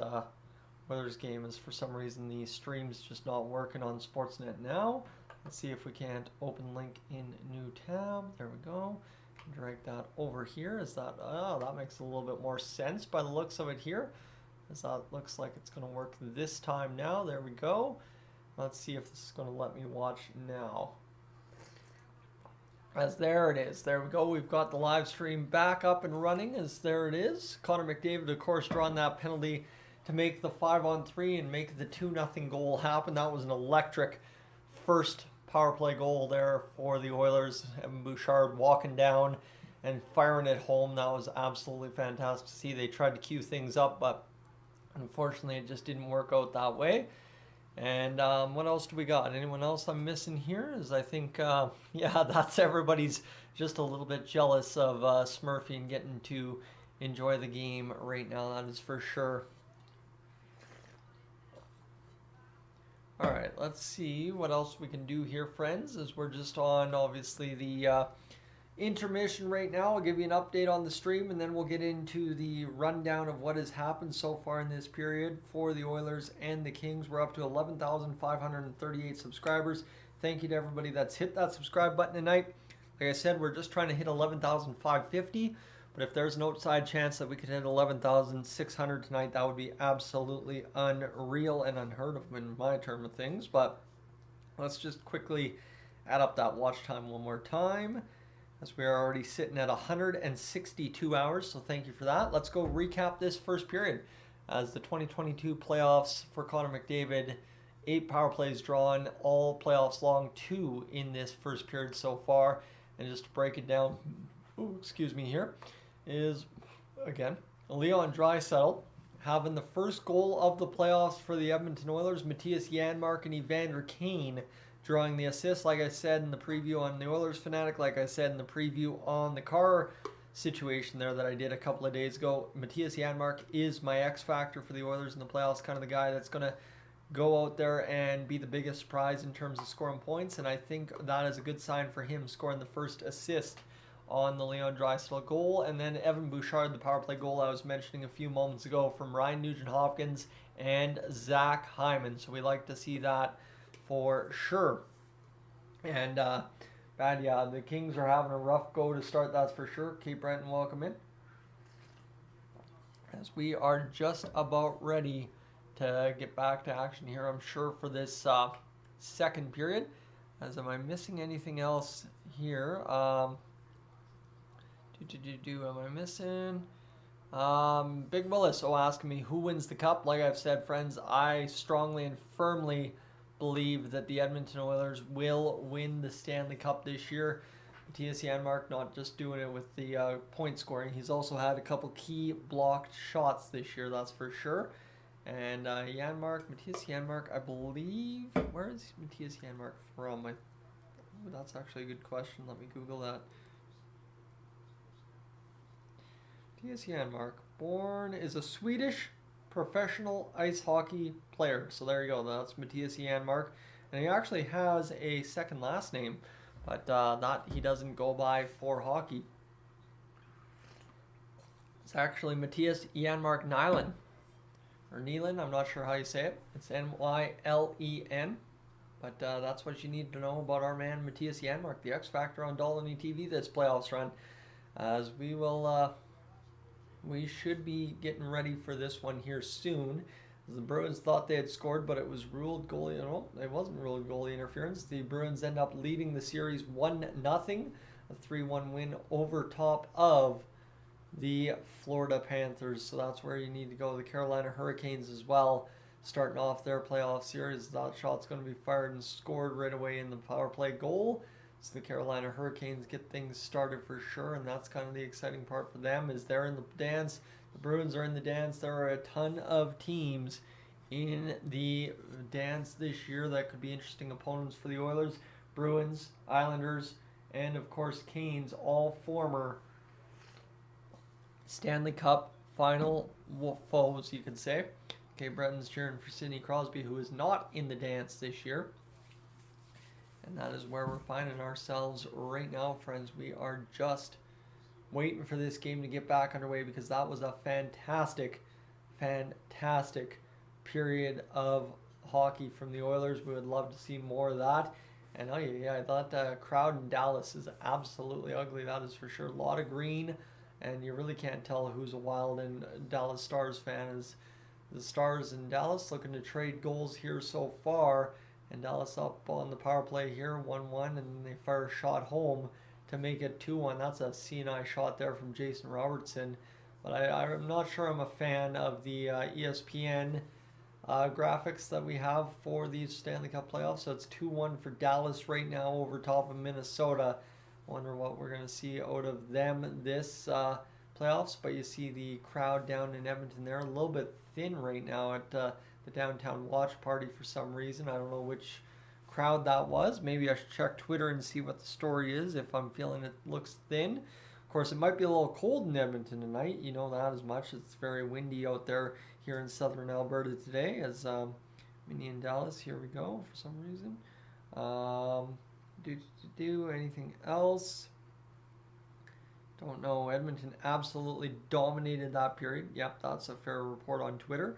Oilers game is for some reason the stream's just not working on Sportsnet now. Let's see if we can't open link in new tab. There we go. Drag that over here. Is that, that makes a little bit more sense by the looks of it here. As that looks like it's going to work this time now. There we go. Let's see if this is going to let me watch now. As there it is. There we go. We've got the live stream back up and running. As there it is. Connor McDavid, of course, drawing that penalty to make the 5-on-3 and make the 2-0 goal happen. That was an electric first power play goal there for the Oilers. Evan Bouchard walking down and firing it home. That was absolutely fantastic to see. They tried to cue things up, but unfortunately it just didn't work out that way. And what else do we got? Anyone else I'm missing here? Is I think, yeah, that's everybody's just a little bit jealous of Smurfy and getting to enjoy the game right now. That is for sure. All right, let's see what else we can do here, friends, as we're just on, obviously, the intermission right now. I'll give you an update on the stream, and then we'll get into the rundown of what has happened so far in this period for the Oilers and the Kings. We're up to 11,538 subscribers. Thank you to everybody that's hit that subscribe button tonight. Like I said, we're just trying to hit 11,550. But if there's an outside chance that we could hit 11,600 tonight, that would be absolutely unreal and unheard of in my term of things. But let's just quickly add up that watch time one more time, as we are already sitting at 162 hours. So thank you for that. Let's go recap this first period. As the 2022 playoffs for Connor McDavid, 8 power plays drawn, all playoffs long, 2 in this first period so far. And just to break it down, excuse me here, is, again, Leon Draisaitl having the first goal of the playoffs for the Edmonton Oilers. Matthias Janmark and Evander Kane drawing the assist, like I said in the preview on the Oilers Fanatic, like I said in the preview on the car situation there that I did a couple of days ago. Matthias Janmark is my X factor for the Oilers in the playoffs, kind of the guy that's going to go out there and be the biggest surprise in terms of scoring points, and I think that is a good sign for him, scoring the first assist on the Leon Draisaitl goal. And then Evan Bouchard, the power play goal I was mentioning a few moments ago from Ryan Nugent-Hopkins and Zach Hyman. So we like to see that for sure. And yeah, the Kings are having a rough go to start, that's for sure. Kate Brenton, welcome in. As we are just about ready to get back to action here, I'm sure, for this second period. As am I missing anything else here? Am I missing? Big Melissa asking me who wins the cup. Like I've said, friends, I strongly and firmly believe that the Edmonton Oilers will win the Stanley Cup this year. Matthias Janmark not just doing it with the point scoring. He's also had a couple key blocked shots this year, that's for sure. And Matthias Janmark, I believe, where is Matthias Janmark from? That's actually a good question. Let me Google that. Matthias Janmark, is a Swedish professional ice hockey player. So there you go. That's Matthias Janmark. And he actually has a second last name, but that he doesn't go by for hockey. It's actually Matthias Janmark Nylen. Or Nylen, I'm not sure how you say it. It's Nylen. But that's what you need to know about our man Matthias Janmark, the X Factor on Dolynny TV this playoffs run. As we will... we should be getting ready for this one here soon. The Bruins thought they had scored, but it was ruled goalie. No, it wasn't ruled goalie interference. The Bruins end up leading the series 1-0, a 3-1 win over top of the Florida Panthers. So that's where you need to go. The Carolina Hurricanes as well, starting off their playoff series. That shot's going to be fired and scored right away in the power play goal. So the Carolina Hurricanes get things started for sure, and that's kind of the exciting part for them, is they're in the dance. The Bruins are in the dance. There are a ton of teams in the dance this year that could be interesting opponents for the Oilers. Bruins, Islanders, and of course Canes, all former Stanley Cup final foes, you could say. Okay, Breton's cheering for Sidney Crosby, who is not in the dance this year. And that is where we're finding ourselves right now, friends. We are just waiting for this game to get back underway, because that was a fantastic period of hockey from the Oilers. We would love to see more of that. And oh yeah, that crowd in Dallas is absolutely ugly. That is for sure. A lot of green, and you really can't tell who's a Wild and Dallas Stars fan. Is the Stars in Dallas looking to trade goals here so far, and Dallas up on the power play here, 1-1, and they fire a shot home to make it 2-1. That's a C&I shot there from Jason Robertson. But I'm not sure I'm a fan of the ESPN graphics that we have for these Stanley Cup playoffs. So it's 2-1 for Dallas right now over top of Minnesota. Wonder what we're going to see out of them this playoffs. But you see the crowd down in Edmonton there, a little bit thin right now at the downtown watch party for some reason. I don't know which crowd that was. Maybe I should check Twitter and see what the story is if I'm feeling it looks thin. Of course, it might be a little cold in Edmonton tonight. You know that as much. It's very windy out there here in southern Alberta today. As Minnie and Dallas, here we go for some reason. Anything else? Don't know. Edmonton absolutely dominated that period. Yep, that's a fair report on Twitter.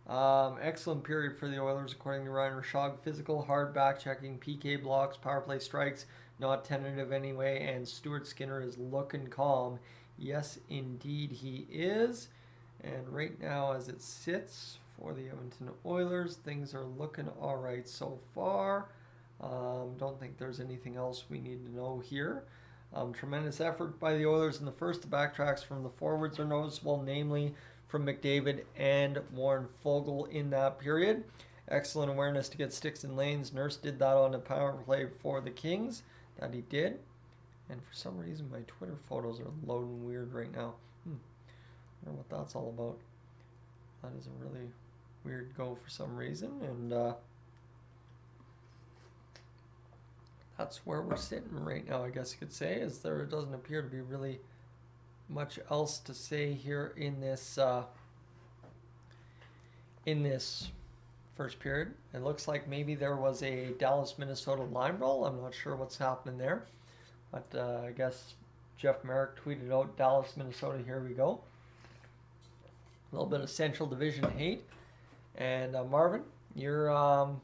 Excellent period for the Oilers, according to Ryan Rashog. Physical, hard back checking, PK blocks, power play strikes, not tentative anyway, and Stuart Skinner is looking calm. Yes, indeed he is. And right now, as it sits for the Edmonton Oilers, things are looking all right so far. Don't think there's anything else we need to know here. Tremendous effort by the Oilers in the first. The backtracks from the forwards are noticeable, namely from McDavid and Warren Foegele in that period. Excellent awareness to get sticks in lanes. Nurse did that on the power play for the Kings. That he did. And for some reason, my Twitter photos are loading weird right now. I wonder what that's all about. That is a really weird go for some reason. And that's where we're sitting right now, I guess you could say, as there doesn't appear to be really much else to say here in this first period. It looks like maybe there was a Dallas-Minnesota line roll. I'm not sure what's happening there, but I guess Jeff Merrick tweeted out Dallas-Minnesota. Here we go. A little bit of Central Division hate, and Marvin, you're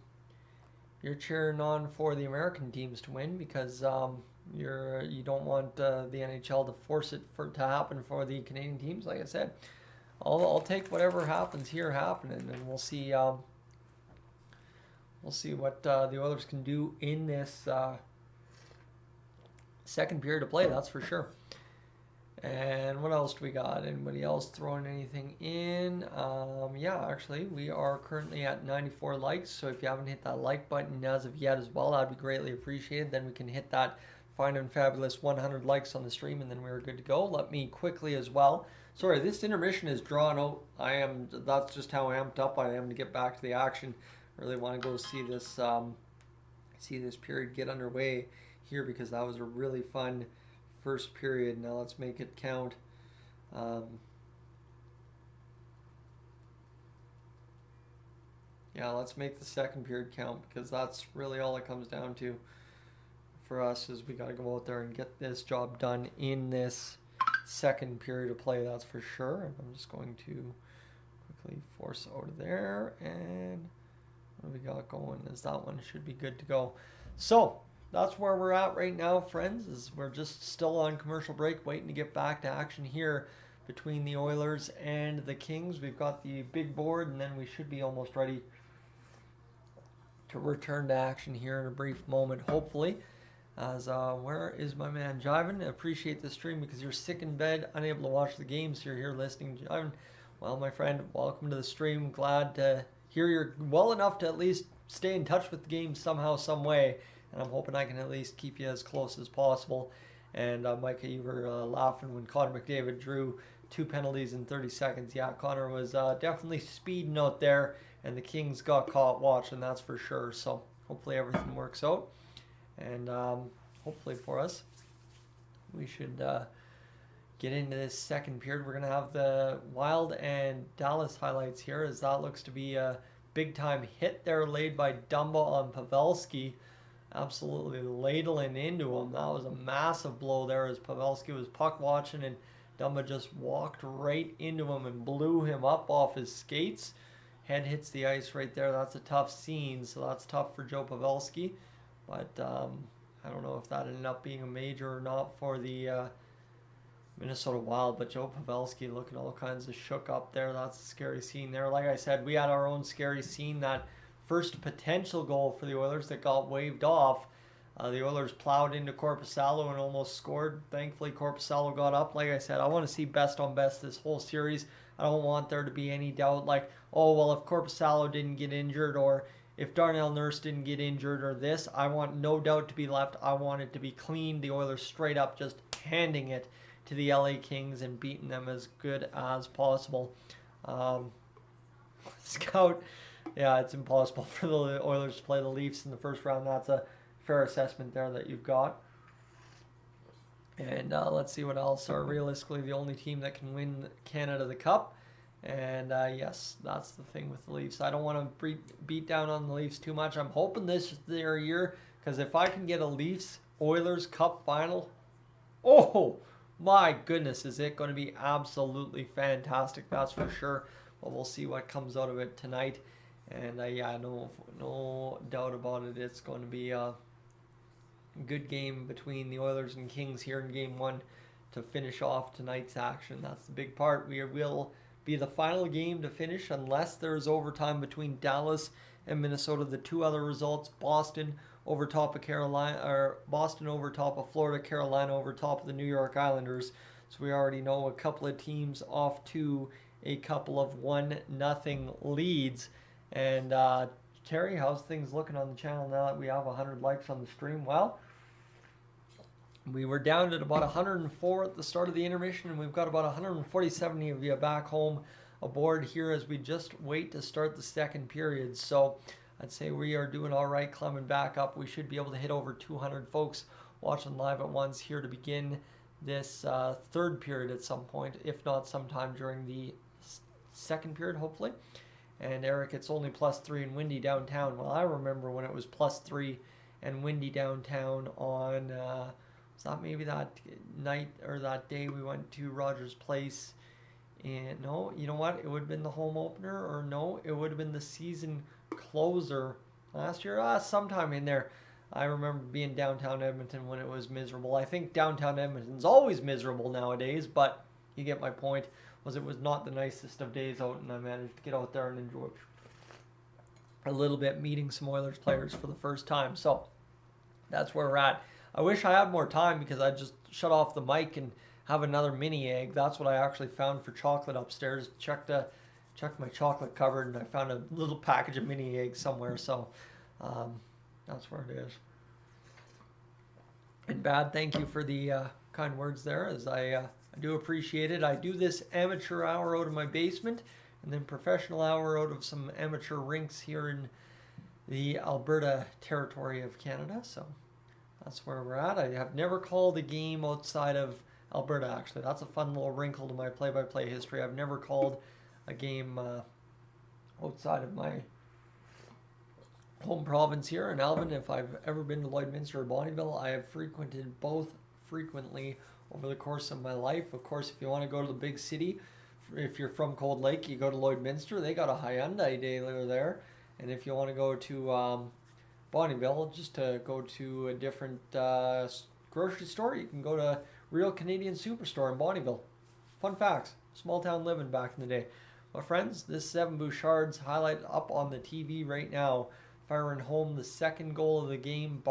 cheering on for the American teams to win because you don't want the NHL to force it to happen for the Canadian teams. Like I said, I'll take whatever happens here happening, and we'll see what the Oilers can do in this second period of play. That's for sure. And what else do we got? Anybody else throwing anything in? Yeah, actually, we are currently at 94 likes. So if you haven't hit that like button as of yet as well, that'd be greatly appreciated. Then we can hit that fine and fabulous 100 likes on the stream, and then we're good to go. Let me quickly as well. Sorry, this intermission is drawn out. That's just how amped up I am to get back to the action. I really want to go see this period get underway here because that was a really fun first period. Now let's make it count. Yeah, let's make the second period count because that's really all it comes down to for us is we got to go out there and get this job done in this second period of play, that's for sure. And I'm just going to quickly force out of there, and what do we got going is that one should be good to go. So that's where we're at right now, friends, is we're just still on commercial break, waiting to get back to action here between the Oilers and the Kings. We've got the big board, and then we should be almost ready to return to action here in a brief moment, hopefully. As where is my man Jivan? I appreciate the stream because you're sick in bed, unable to watch the games. You're here listening, Jivan. Well, my friend, welcome to the stream. Glad to hear you're well enough to at least stay in touch with the game somehow, some way. And I'm hoping I can at least keep you as close as possible. And Micah, you were laughing when Connor McDavid drew 2 penalties in 30 seconds. Yeah, Connor was definitely speeding out there, and the Kings got caught watching, that's for sure. So hopefully everything works out. And hopefully for us, we should get into this second period. We're going to have the Wild and Dallas highlights here, as that looks to be a big-time hit there laid by Dumba on Pavelski. Absolutely ladling into him. That was a massive blow there as Pavelski was puck watching, and Dumba just walked right into him and blew him up off his skates. head hits the ice right there. That's a tough scene, so that's tough for Joe Pavelski. But I don't know if that ended up being a major or not for the Minnesota Wild. But Joe Pavelski looking all kinds of shook up there. That's a scary scene there. Like I said, we had our own scary scene. That first potential goal for the Oilers that got waved off. The Oilers plowed into Korpisalo and almost scored. Thankfully, Korpisalo got up. Like I said, I want to see best on best this whole series. I don't want there to be any doubt like, oh, well, if Korpisalo didn't get injured or if Darnell Nurse didn't get injured or this, I want no doubt to be left. I want it to be clean. The Oilers straight up just handing it to the LA Kings and beating them as good as possible. Scout, yeah, it's impossible for the Oilers to play the Leafs in the first round. That's a fair assessment there that you've got. And let's see what else are realistically the only team that can win Canada the Cup. And yes, that's the thing with the Leafs. I don't want to beat down on the Leafs too much. I'm hoping this is their year, because if I can get a Leafs-Oilers Cup final, oh my goodness, is it going to be absolutely fantastic. That's for sure. But we'll see what comes out of it tonight. And yeah, no doubt about it. It's going to be a good game between the Oilers and Kings here in Game 1 to finish off tonight's action. That's the big part. We will be the final game to finish unless there's overtime between Dallas and Minnesota. The two other results: Boston over top of Carolina, or Boston over top of Florida, Carolina over top of the New York Islanders. So we already know a couple of teams off to a couple of 1-0 leads. And Terry, how's things looking on the channel now that we have 100 likes on the stream? Well, we were down at about 104 at the start of the intermission, and we've got about 147 of you back home aboard here as we just wait to start the second period. So I'd say we are doing all right, climbing back up. We should be able to hit over 200 folks watching live at once here to begin this third period at some point, if not sometime during the second period, hopefully. And Eric, it's only +3 and windy downtown. Well, I remember when it was +3 and windy downtown on, was that maybe that night or that day we went to Rogers Place? And no, you know what? It would have been the home opener, or no, it would have been the season closer last year. Sometime in there. I remember being downtown Edmonton when it was miserable. I think downtown Edmonton's always miserable nowadays, but you get my point. It was not the nicest of days out, and I managed to get out there and enjoy a little bit, meeting some Oilers players for the first time. So that's where we're at. I wish I had more time, because I just shut off the mic and have another mini egg. That's what I actually found for chocolate upstairs. Checked my chocolate cupboard, and I found a little package of mini eggs somewhere. So that's where it is. And Bad, thank you for the kind words there, as I do appreciate it. I do this amateur hour out of my basement, and then professional hour out of some amateur rinks here in the Alberta territory of Canada. So that's where we're at. I have never called a game outside of Alberta, actually. That's a fun little wrinkle to my play-by-play history. I've never called a game outside of my home province here in Alvin. If I've ever been to Lloydminster or Bonnyville, I have frequented both frequently over the course of my life. Of course, if you want to go to the big city, if you're from Cold Lake, you go to Lloydminster. They got a Hyundai dealer there. And if you want to go to Bonnyville, just to go to a different grocery store, you can go to Real Canadian Superstore in Bonnyville. Fun facts. Small town living back in the day. Well, friends, this is Evan Bouchard's highlight up on the TV right now. Firing home the second goal of the game.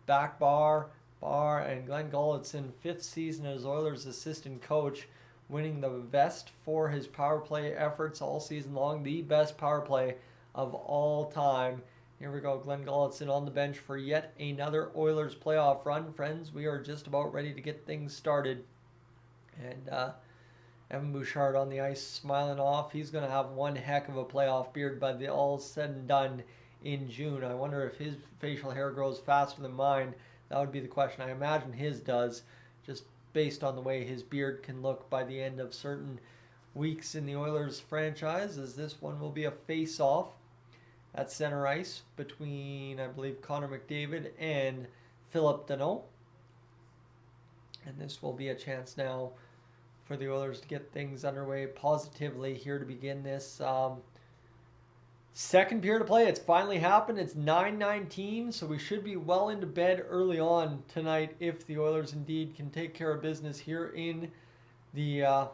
Back bar, and Glenn Gulutzan, 5th season as Oilers assistant coach, winning the vest for his power play efforts all season long. The best power play of all time. Here we go, Glenn Gulutzan on the bench for yet another Oilers playoff run. Friends, we are just about ready to get things started. And Evan Bouchard on the ice smiling off. He's going to have one heck of a playoff beard by the all said and done in June. I wonder if his facial hair grows faster than mine. That would be the question. I imagine his does, just based on the way his beard can look by the end of certain weeks in the Oilers franchise, as this one will be a face-off at center ice between, I believe, Connor McDavid and Philip Deneau. And this will be a chance now for the Oilers to get things underway positively here to begin this Second period of play. It's finally happened. It's 9:19, so we should be well into bed early on tonight if the Oilers indeed can take care of business here the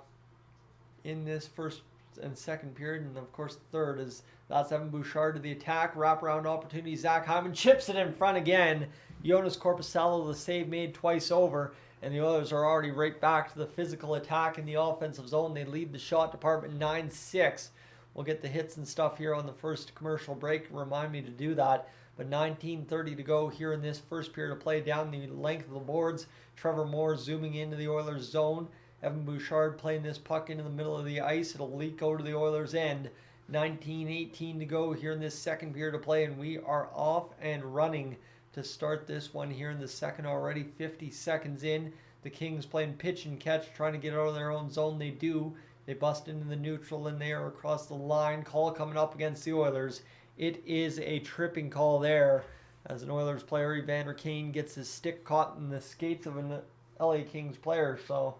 in this first and second period, and of course third is that's Evan Bouchard to the attack, wraparound opportunity. Zach Hyman chips it in front again. Jonas Korpisalo, the save made twice over, and the Oilers are already right back to the physical attack in the offensive zone. They lead the shot department 9-6. We'll get the hits and stuff here on the first commercial break. Remind me to do that. But 19:30 to go here in this first period of play down the length of the boards. Trevor Moore zooming into the Oilers zone. Evan Bouchard playing this puck into the middle of the ice. It'll leak out to the Oilers' end. 19:18 to go here in this second period of play, and we are off and running to start this one here in the second already. 50 seconds in. The Kings playing pitch and catch, trying to get out of their own zone. They do. They bust into the neutral and they are across the line. Call coming up against the Oilers. It is a tripping call there as an Oilers player, Evander Kane, gets his stick caught in the skates of an LA Kings player. So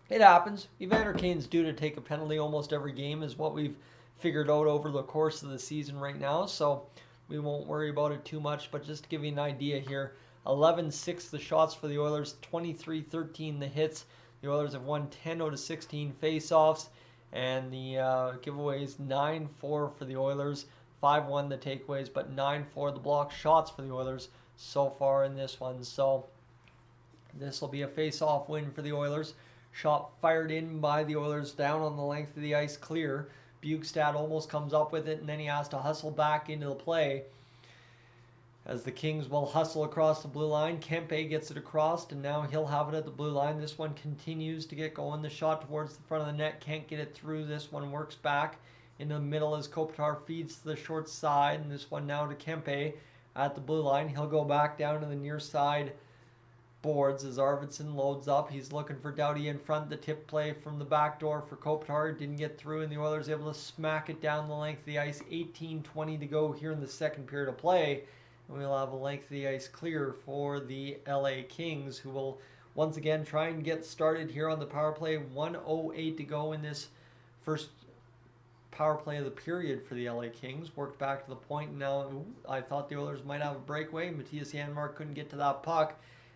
it happens. Evander Kane's due to take a penalty almost every game is what we've figured out over the course of the season right now. So we won't worry about it too much. But just to give you an idea here, 11-6 the shots for the Oilers, 23-13 the hits. The Oilers have won 10-16 face-offs, and the giveaways 9-4 for the Oilers, 5-1 the takeaways, but 9-4 the block shots for the Oilers so far in this one. So this will be a face-off win for the Oilers. Shot fired in by the Oilers down on the length of the ice, clear. Bukestad almost comes up with it, and then he has to hustle back into the play. As the Kings will hustle across the blue line, Kempe gets it across, and now he'll have it at the blue line. This one continues to get going. The shot towards the front of the net, can't get it through. This one works back into the middle as Kopitar feeds to the short side, and this one now to Kempe at the blue line. He'll go back down to the near side boards as Arvidsson loads up. He's looking for Doughty in front. The tip play from the back door for Kopitar didn't get through, and the Oilers able to smack it down the length of the ice. 18:20 to go here in the second period of play. We'll have a length of the ice clear for the LA Kings, who will once again try and get started here on the power play. 1:08 to go in this first power play of the period for the LA Kings. Worked back to the point. Now I thought the Oilers might have a breakaway. Matthias Janmark couldn't get to that puck,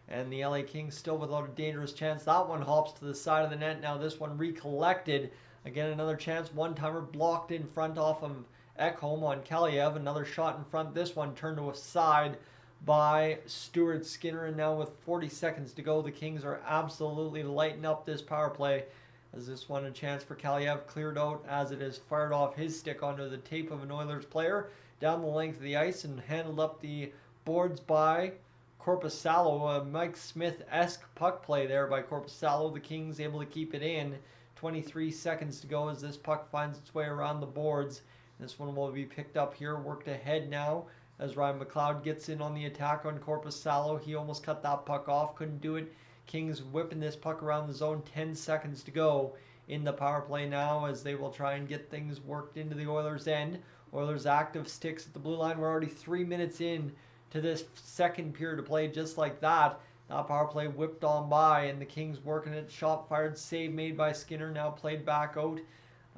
and the LA Kings still without a dangerous chance. That one hops to the side of the net. Now this one recollected. Again, another chance. One-timer blocked in front off of Ekholm on Kaliev. Another shot in front. This one turned to a side by Stuart Skinner. And now with 40 seconds to go, the Kings are absolutely lighting up this power play. As this one a chance for Kaliev, cleared out as it is fired off his stick onto the tape of an Oilers player down the length of the ice and handled up the boards by Korpisalo. A Mike Smith-esque puck play there by Korpisalo. The Kings able to keep it in. 23 seconds to go as this puck finds its way around the boards. This one will be picked up here, worked ahead now as Ryan McLeod gets in on the attack on Korpisalo. He almost cut that puck off, couldn't do it. Kings whipping this puck around the zone, 10 seconds to go in the power play now as they will try and get things worked into the Oilers' end. Oilers active, sticks at the blue line. We're already 3 minutes in to this second period of play just like that. That power play whipped on by, and the Kings working it. Shot fired, save made by Skinner, now played back out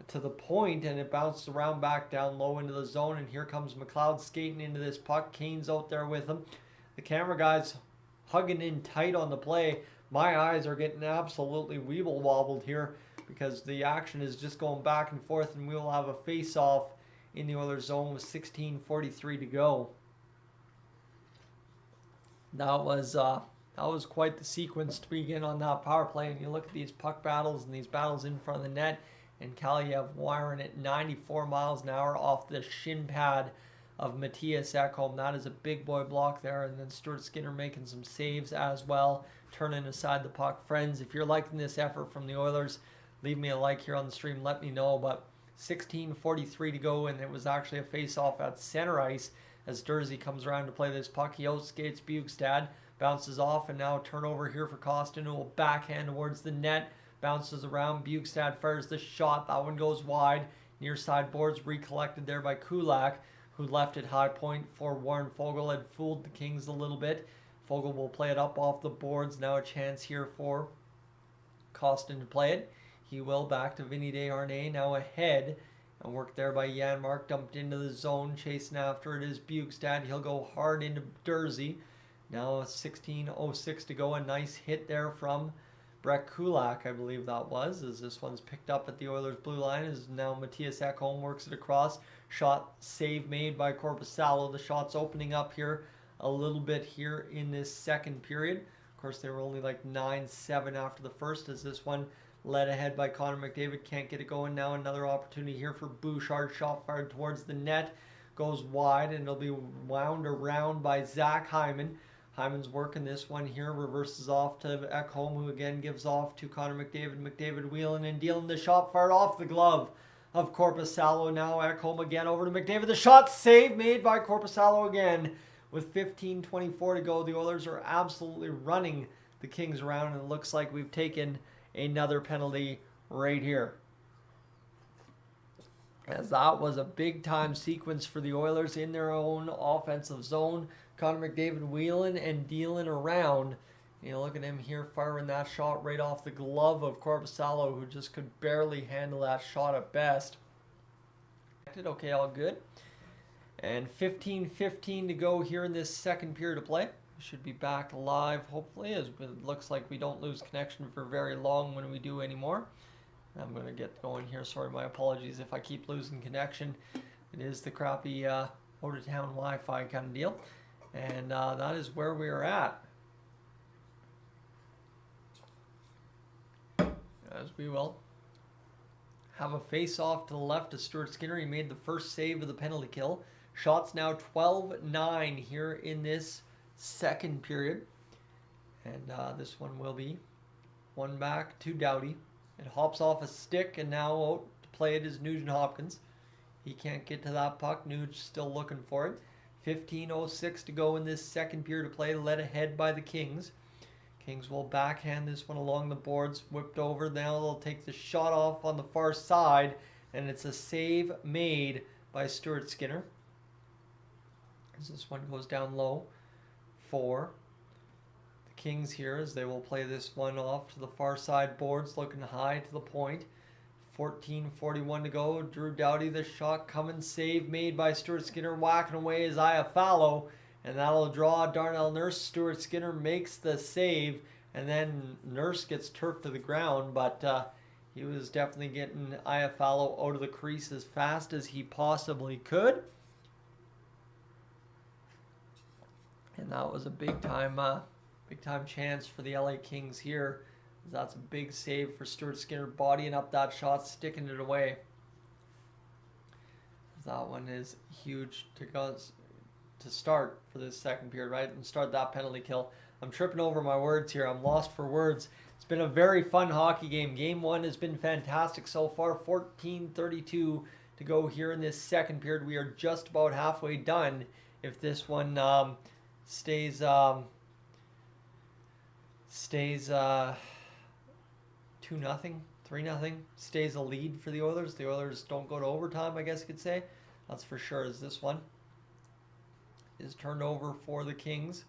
to the point, and it bounced around back down low into the zone, and here comes McLeod skating into this puck. Kane's out there with him. The camera guys hugging in tight on the play. My eyes are getting absolutely weeble wobbled here because the action is just going back and forth, and we will have a face-off in the Oilers zone with 16:43 to go. That was quite the sequence to begin on that power play, and you look at these puck battles and these battles in front of the net, and Kaliev wiring it 94 miles an hour off the shin pad of Matthias Ekholm. That is a big boy block there, and then Stuart Skinner making some saves as well, turning aside the puck. Friends, if you're liking this effort from the Oilers, leave me a like here on the stream, let me know. But 16:43 to go, and it was actually a face-off at center ice as Dursey comes around to play this puck. He outskates Bukestad, bounces off, and now turnover here for Costin, who will backhand towards the net. Bounces around. Bukestad fires the shot. That one goes wide. Near side boards recollected there by Kulak, who left it high point for Warren Fogle. Had fooled the Kings a little bit. Fogle will play it up off the boards. Now a chance here for Costin to play it. He will back to Vinny Desharnais, now ahead And work there by Janmark, dumped into the zone, chasing after it is Bukestad. He'll go hard into Dursey. Now 16:06 to go. A nice hit there from Brett Kulak, I believe that was, as this one's picked up at the Oilers' blue line. Is now Matthias Ekholm works it across. Shot save made by Korpisalo. The shot's opening up here a little bit here in this second period. Of course, they were only like 9-7 after the first, as this one led ahead by Connor McDavid. Can't get it going now. Another opportunity here for Bouchard. Shot fired towards the net. Goes wide, and it'll be wound around by Zach Hyman. Hyman's working this one here. Reverses off to Ekholm, who again gives off to Connor McDavid. McDavid wheeling and dealing. The shot fired off the glove of Korpisalo. Now Ekholm again over to McDavid. The shot save made by Korpisalo again. With 15:24 to go, the Oilers are absolutely running the Kings around, and it looks like we've taken another penalty right here. As that was a big-time sequence for the Oilers in their own offensive zone. Connor McDavid wheeling and dealing around. You know, look at him here firing that shot right off the glove of Korpisalo, who just could barely handle that shot at best. Okay, all good. And 15:15 to go here in this second period of play. We should be back live, hopefully, as it looks like we don't lose connection for very long when we do anymore. I'm going to get going here. Sorry, my apologies if I keep losing connection. It is the crappy out-of-town Wi-Fi kind of deal. And that is where we are at. As we will have a face-off to the left of Stuart Skinner. He made the first save of the penalty kill. Shots now 12-9 here in this second period. And this one will be one back to Doughty. It hops off a stick, and now out to play it is Nugent Hopkins. He can't get to that puck. Nuge still looking for it. 15:06 to go in this second period of play, led ahead by the Kings. Kings will backhand this one along the boards, whipped over. Now they'll take the shot off on the far side, and it's a save made by Stuart Skinner. As this one goes down low for the Kings here, as they will play this one off to the far side boards, looking high to the point. 14:41 to go. Drew Doughty, the shot coming, save made by Stuart Skinner, whacking away is Iafallo, and that'll draw Darnell Nurse. Stuart Skinner makes the save, and then Nurse gets turfed to the ground, but he was definitely getting Iafallo out of the crease as fast as he possibly could. And that was a big time chance for the LA Kings here. That's a big save for Stuart Skinner, bodying up that shot, sticking it away. That one is huge to start for this second period, right? And start that penalty kill. I'm tripping over my words here. I'm lost for words. It's been a very fun hockey game. Game one has been fantastic so far. 14:32 to go here in this second period. We are just about halfway done if this one stays 2-0, 3-0, stays a lead for the Oilers. The Oilers don't go to overtime, I guess you could say. That's for sure, as this one is turned over for the Kings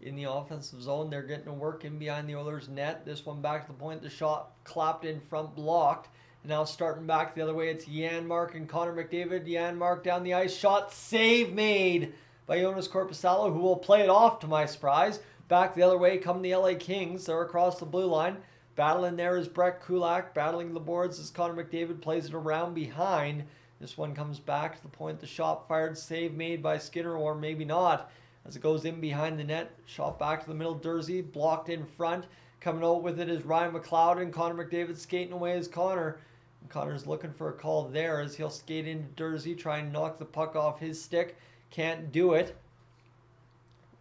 in the offensive zone. They're getting to work in behind the Oilers' net. This one back to the point. The shot clapped in front, blocked. And now starting back the other way, it's Janmark and Connor McDavid. Janmark down the ice. Shot save made by Jonas Korpisalo, who will play it off to my surprise. Back the other way come the LA Kings. They're across the blue line. Battling there is Brett Kulak. Battling the boards as Connor McDavid plays it around behind. This one comes back to the point. The shot fired. Save made by Skinner, or maybe not, as it goes in behind the net. Shot back to the middle. Dursey blocked in front. Coming out with it is Ryan McLeod, and Connor McDavid skating away as Connor. And Connor's looking for a call there as he'll skate into Dursey, try and knock the puck off his stick. Can't do it.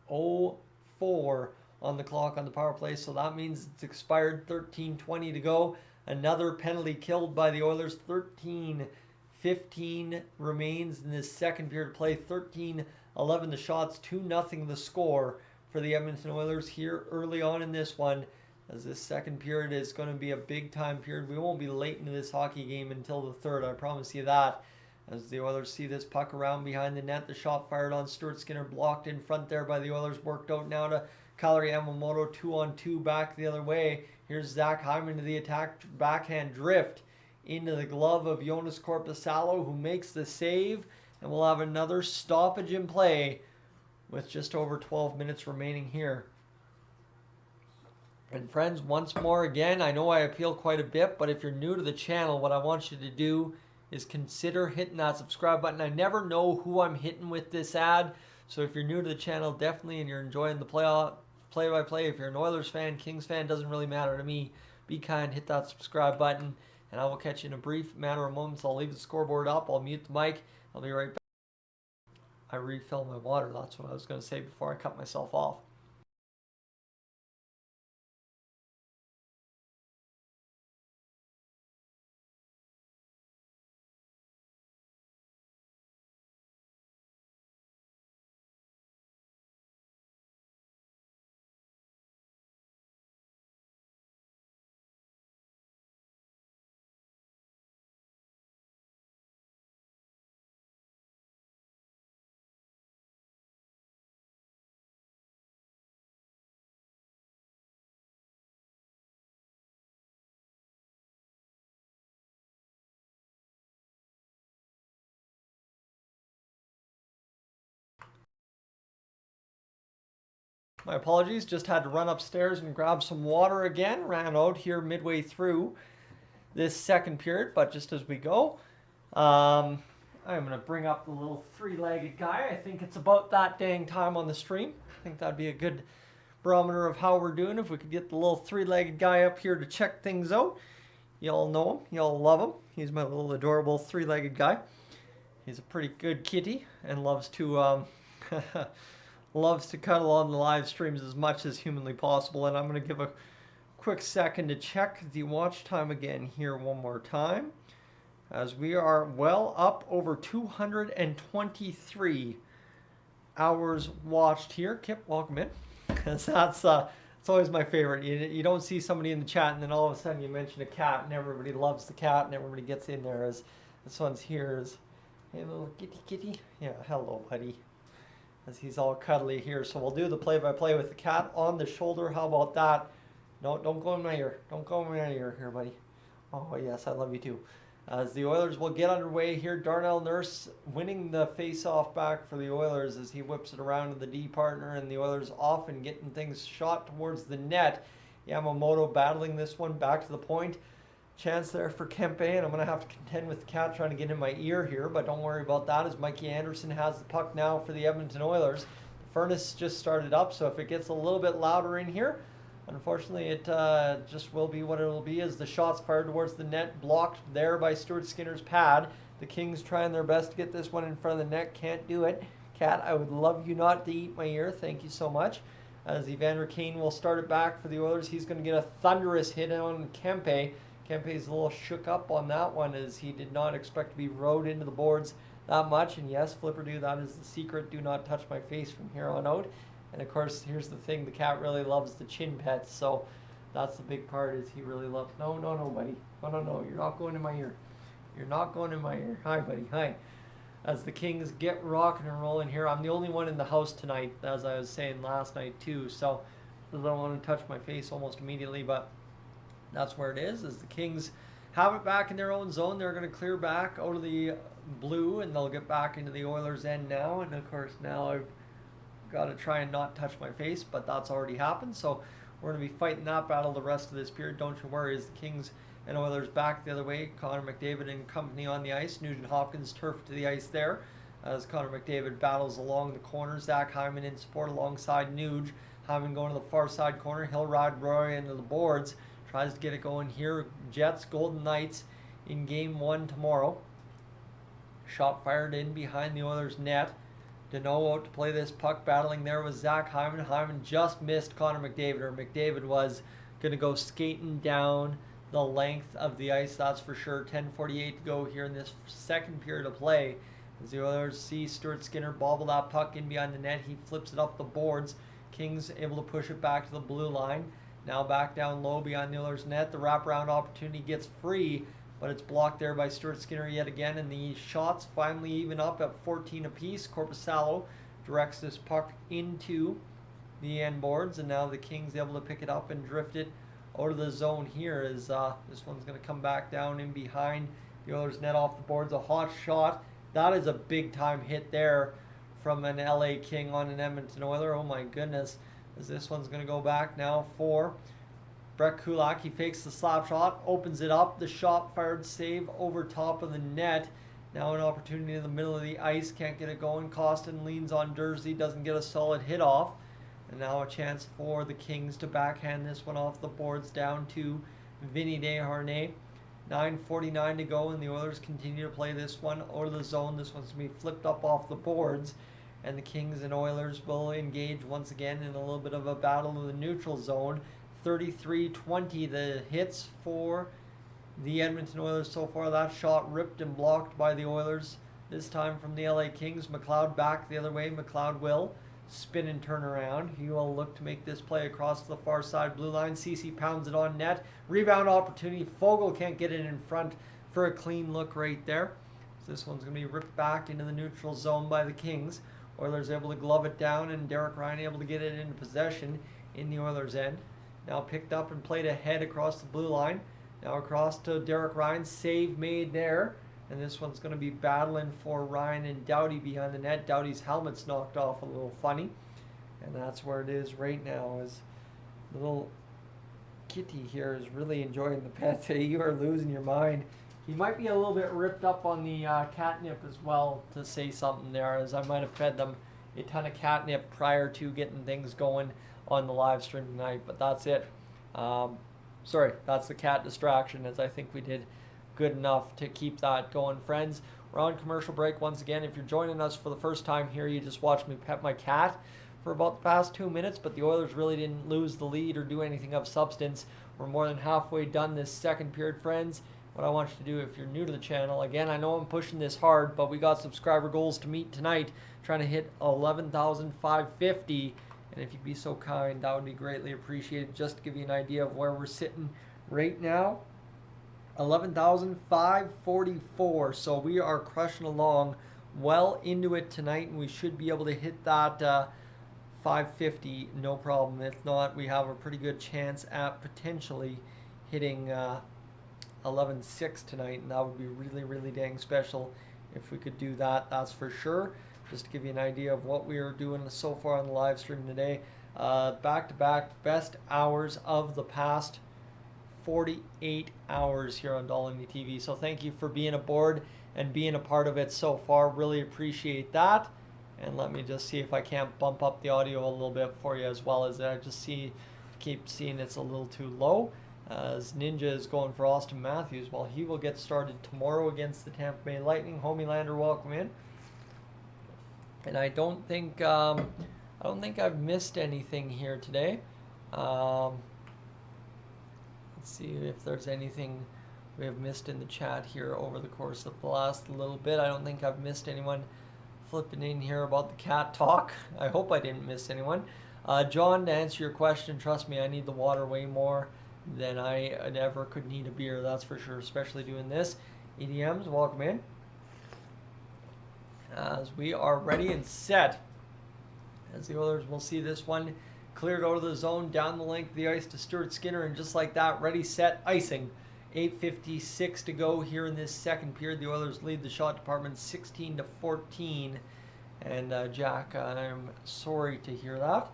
0-4 on the clock on the power play, so that means it's expired. 13:20 to go. Another penalty killed by the Oilers. 13:15 remains in this second period of play. 13-11 the shots, 2-0 the score for the Edmonton Oilers here early on in this one, as this second period is going to be a big time period. We won't be late into this hockey game until the third, I promise you that. As the Oilers see this puck around behind the net, the shot fired on Stuart Skinner, blocked in front there by the Oilers, worked out now to Kaleri Yamamoto, 2-on-2 back the other way. Here's Zach Hyman to the attack, backhand drift into the glove of Jonas Korpisalo, who makes the save, and we'll have another stoppage in play with just over 12 minutes remaining here. And friends, once more again, I know I appeal quite a bit, but if you're new to the channel, what I want you to do is consider hitting that subscribe button. I never know who I'm hitting with this ad, so if you're new to the channel, definitely, and you're enjoying the play-by-play, if you're an Oilers fan, Kings fan, doesn't really matter to me. Be kind, hit that subscribe button, and I will catch you in a brief matter of moments. I'll leave the scoreboard up, I'll mute the mic, I'll be right back. I refill my water, that's what I was going to say before I cut myself off. My apologies, just had to run upstairs and grab some water again. Ran out here midway through this second period, but just as we go, I'm going to bring up the little three-legged guy. I think it's about that dang time on the stream. I think that'd be a good barometer of how we're doing if we could get the little three-legged guy up here to check things out. Y'all know him. Y'all love him. He's my little adorable three-legged guy. He's a pretty good kitty and loves to loves to cuddle on the live streams as much as humanly possible. And I'm going to give a quick second to check the watch time again here one more time, as we are well up over 223 hours watched here. Kip, welcome in, because that's it's always my favorite. You don't see somebody in the chat and then all of a sudden you mention a cat and everybody loves the cat and everybody gets in there. As this one's here is, hey little kitty, yeah, hello buddy, as he's all cuddly here. So we'll do the play-by-play with the cat on the shoulder. How about that? No, don't go in my ear. Don't go in my ear here, buddy. Oh, yes, I love you too. As the Oilers will get underway here, Darnell Nurse winning the face-off back for the Oilers as he whips it around to the D partner, and the Oilers often getting things shot towards the net. Yamamoto battling this one back to the point. Chance there for Kempe, and I'm going to have to contend with the cat trying to get in my ear here, but don't worry about that as Mikey Anderson has the puck now for the Edmonton Oilers. The furnace just started up, so if it gets a little bit louder in here, unfortunately it just will be what it will be as the shots fired towards the net, blocked there by Stuart Skinner's pad. The Kings trying their best to get this one in front of the net, can't do it. Cat, I would love you not to eat my ear, thank you so much. As Evander Kane will start it back for the Oilers, he's going to get a thunderous hit on Kempe. Kempe's a little shook up on that one as he did not expect to be rode into the boards that much. And yes, Flipperdo, that is the secret. Do not touch my face from here on out. And of course, here's the thing. The cat really loves the chin pets. So that's the big part is he really loves... No, buddy. No. You're not going in my ear. You're not going in my ear. Hi, buddy. Hi. As the Kings get rocking and rolling here. I'm the only one in the house tonight, as I was saying last night too. So I don't want to touch my face almost immediately, but... that's where it is, as the Kings have it back in their own zone. They're going to clear back out of the blue, and they'll get back into the Oilers' end now. And, of course, now I've got to try and not touch my face, but that's already happened. So we're going to be fighting that battle the rest of this period. Don't you worry, as the Kings and Oilers back the other way. Connor McDavid and company on the ice. Nugent Hopkins turf to the ice there, as Connor McDavid battles along the corner. Zach Hyman in support alongside Nuge. Hyman going to the far side corner. He'll ride Roy into the boards. Tries to get it going here. Jets, Golden Knights in game one tomorrow. Shot fired in behind the Oilers' net. Deneau out to play this puck, battling there with Zach Hyman. Hyman just missed Connor McDavid, or McDavid was going to go skating down the length of the ice, that's for sure. 10:48 to go here in this second period of play. As the Oilers see Stuart Skinner bobble that puck in behind the net, he flips it up the boards. Kings able to push it back to the blue line. Now back down low behind the Oilers' net. The wraparound opportunity gets free, but it's blocked there by Stuart Skinner yet again. And the shots finally even up at 14 apiece. Korpisalo directs this puck into the end boards, and now the Kings able to pick it up and drift it out of the zone here is this one's going to come back down in behind the Oilers net off the boards. A hot shot. That is a big time hit there from an LA King on an Edmonton Oiler. Oh my goodness. As this one's going to go back now for Brett Kulak. He fakes the slap shot, opens it up. The shot fired save over top of the net. Now an opportunity in the middle of the ice. Can't get it going. Costin leans on Dursley. Doesn't get a solid hit off. And now a chance for the Kings to backhand this one off the boards down to Vinny Desharnais. 9:49 to go, and the Oilers continue to play this one out of the zone. This one's going to be flipped up off the boards, and the Kings and Oilers will engage once again in a little bit of a battle in the neutral zone. 33-20 the hits for the Edmonton Oilers so far. That shot ripped and blocked by the Oilers, this time from the LA Kings. McLeod back the other way. McLeod will spin and turn around. He will look to make this play across the far side blue line. CC pounds it on net. Rebound opportunity. Fogle can't get it in front for a clean look right there. So this one's going to be ripped back into the neutral zone by the Kings. Oilers able to glove it down, and Derek Ryan able to get it into possession in the Oilers' end. Now picked up and played ahead across the blue line. Now across to Derek Ryan. Save made there. And this one's going to be battling for Ryan and Doughty behind the net. Doughty's helmet's knocked off a little funny. And that's where it is right now, as little kitty here is really enjoying the pet. You are losing your mind. He might be a little bit ripped up on the catnip as well, to say something there, as I might have fed them a ton of catnip prior to getting things going on the live stream tonight. But that's it. Sorry, that's the cat distraction, as I think we did good enough to keep that going. Friends, we're on commercial break once again. If you're joining us for the first time here, you just watched me pet my cat for about the past 2 minutes, but the Oilers really didn't lose the lead or do anything of substance. We're more than halfway done this second period, friends. What I want you to do, if you're new to the channel, again, I know I'm pushing this hard, but we got subscriber goals to meet tonight, trying to hit 11,550. And if you'd be so kind, that would be greatly appreciated. Just to give you an idea of where we're sitting right now, 11,544. So we are crushing along well into it tonight, and we should be able to hit that 550 no problem. If not, we have a pretty good chance at potentially hitting 11.6 tonight, and that would be really, really dang special if we could do that. That's for sure. Just to give you an idea of what we are doing so far on the live stream today, back-to-back best hours of the past 48 hours here on Dolynny TV. So thank you for being aboard and being a part of it so far. Really appreciate that. And let me just see if I can't bump up the audio a little bit for you as well, as I just keep seeing it's a little too low. As Ninja is going for Austin Matthews. Well, he will get started tomorrow against the Tampa Bay Lightning. Homielander, welcome in. And I don't think I've missed anything here today. Let's see if there's anything we have missed in the chat here over the course of the last little bit. I don't think I've missed anyone flipping in here about the cat talk. I hope I didn't miss anyone. John, to answer your question, trust me, I need the water way more than I ever could need a beer, that's for sure, especially doing this. EDMs, welcome in. As we are ready and set, as the Oilers will see this one cleared out of the zone, down the length of the ice to Stuart Skinner, and just like that, ready, set, icing. 8:56 to go here in this second period. The Oilers lead the shot department 16-14. And Jack, I'm sorry to hear that.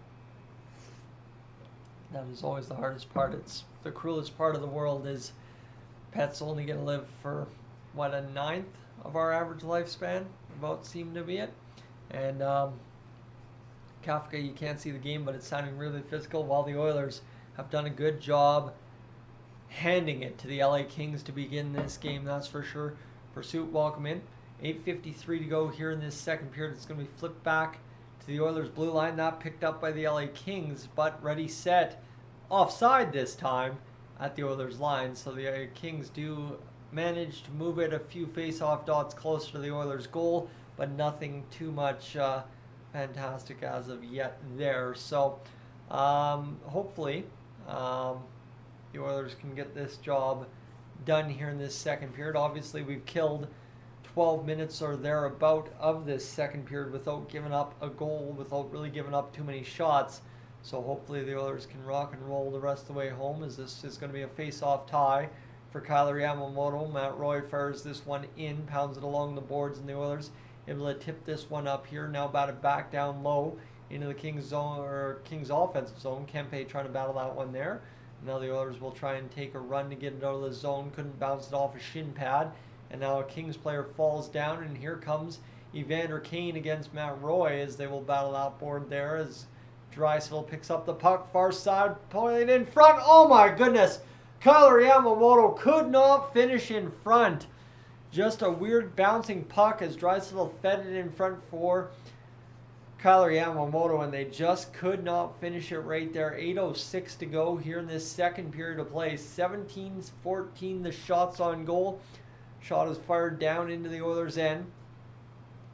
That is always the hardest part. It's the cruelest part of the world, is pets only going to live for, what, a ninth of our average lifespan? About seem to be it. And Kafka, you can't see the game, but it's sounding really physical, while the Oilers have done a good job handing it to the LA Kings to begin this game, that's for sure. Pursuit, welcome in. 8:53 to go here in this second period. It's going to be flipped back to the Oilers blue line. Not picked up by the LA Kings, but ready, set, offside this time at the Oilers line. So the Kings do manage to move it a few face-off dots closer to the Oilers goal, but nothing too much fantastic as of yet there. So hopefully the Oilers can get this job done here in this second period. Obviously, we've killed 12 minutes or thereabout of this second period without giving up a goal, without really giving up too many shots. So hopefully the Oilers can rock and roll the rest of the way home, as this is going to be a face-off tie for Kyler Yamamoto. Matt Roy fires this one in, pounds it along the boards, and the Oilers able to tip this one up here. Now batted back down low into the Kings zone, or Kings offensive zone. Kempe trying to battle that one there. Now the Oilers will try and take a run to get it out of the zone. Couldn't bounce it off a shin pad. And now a Kings player falls down, and here comes Evander Kane against Matt Roy as they will battle that board there as Draisaitl picks up the puck, far side, pulling it in front. Oh my goodness! Kyler Yamamoto could not finish in front. Just a weird bouncing puck as Draisaitl fed it in front for Kyler Yamamoto, and they just could not finish it right there. 8:06 to go here in this second period of play. 17-14 the shots on goal. Shot is fired down into the Oilers' end.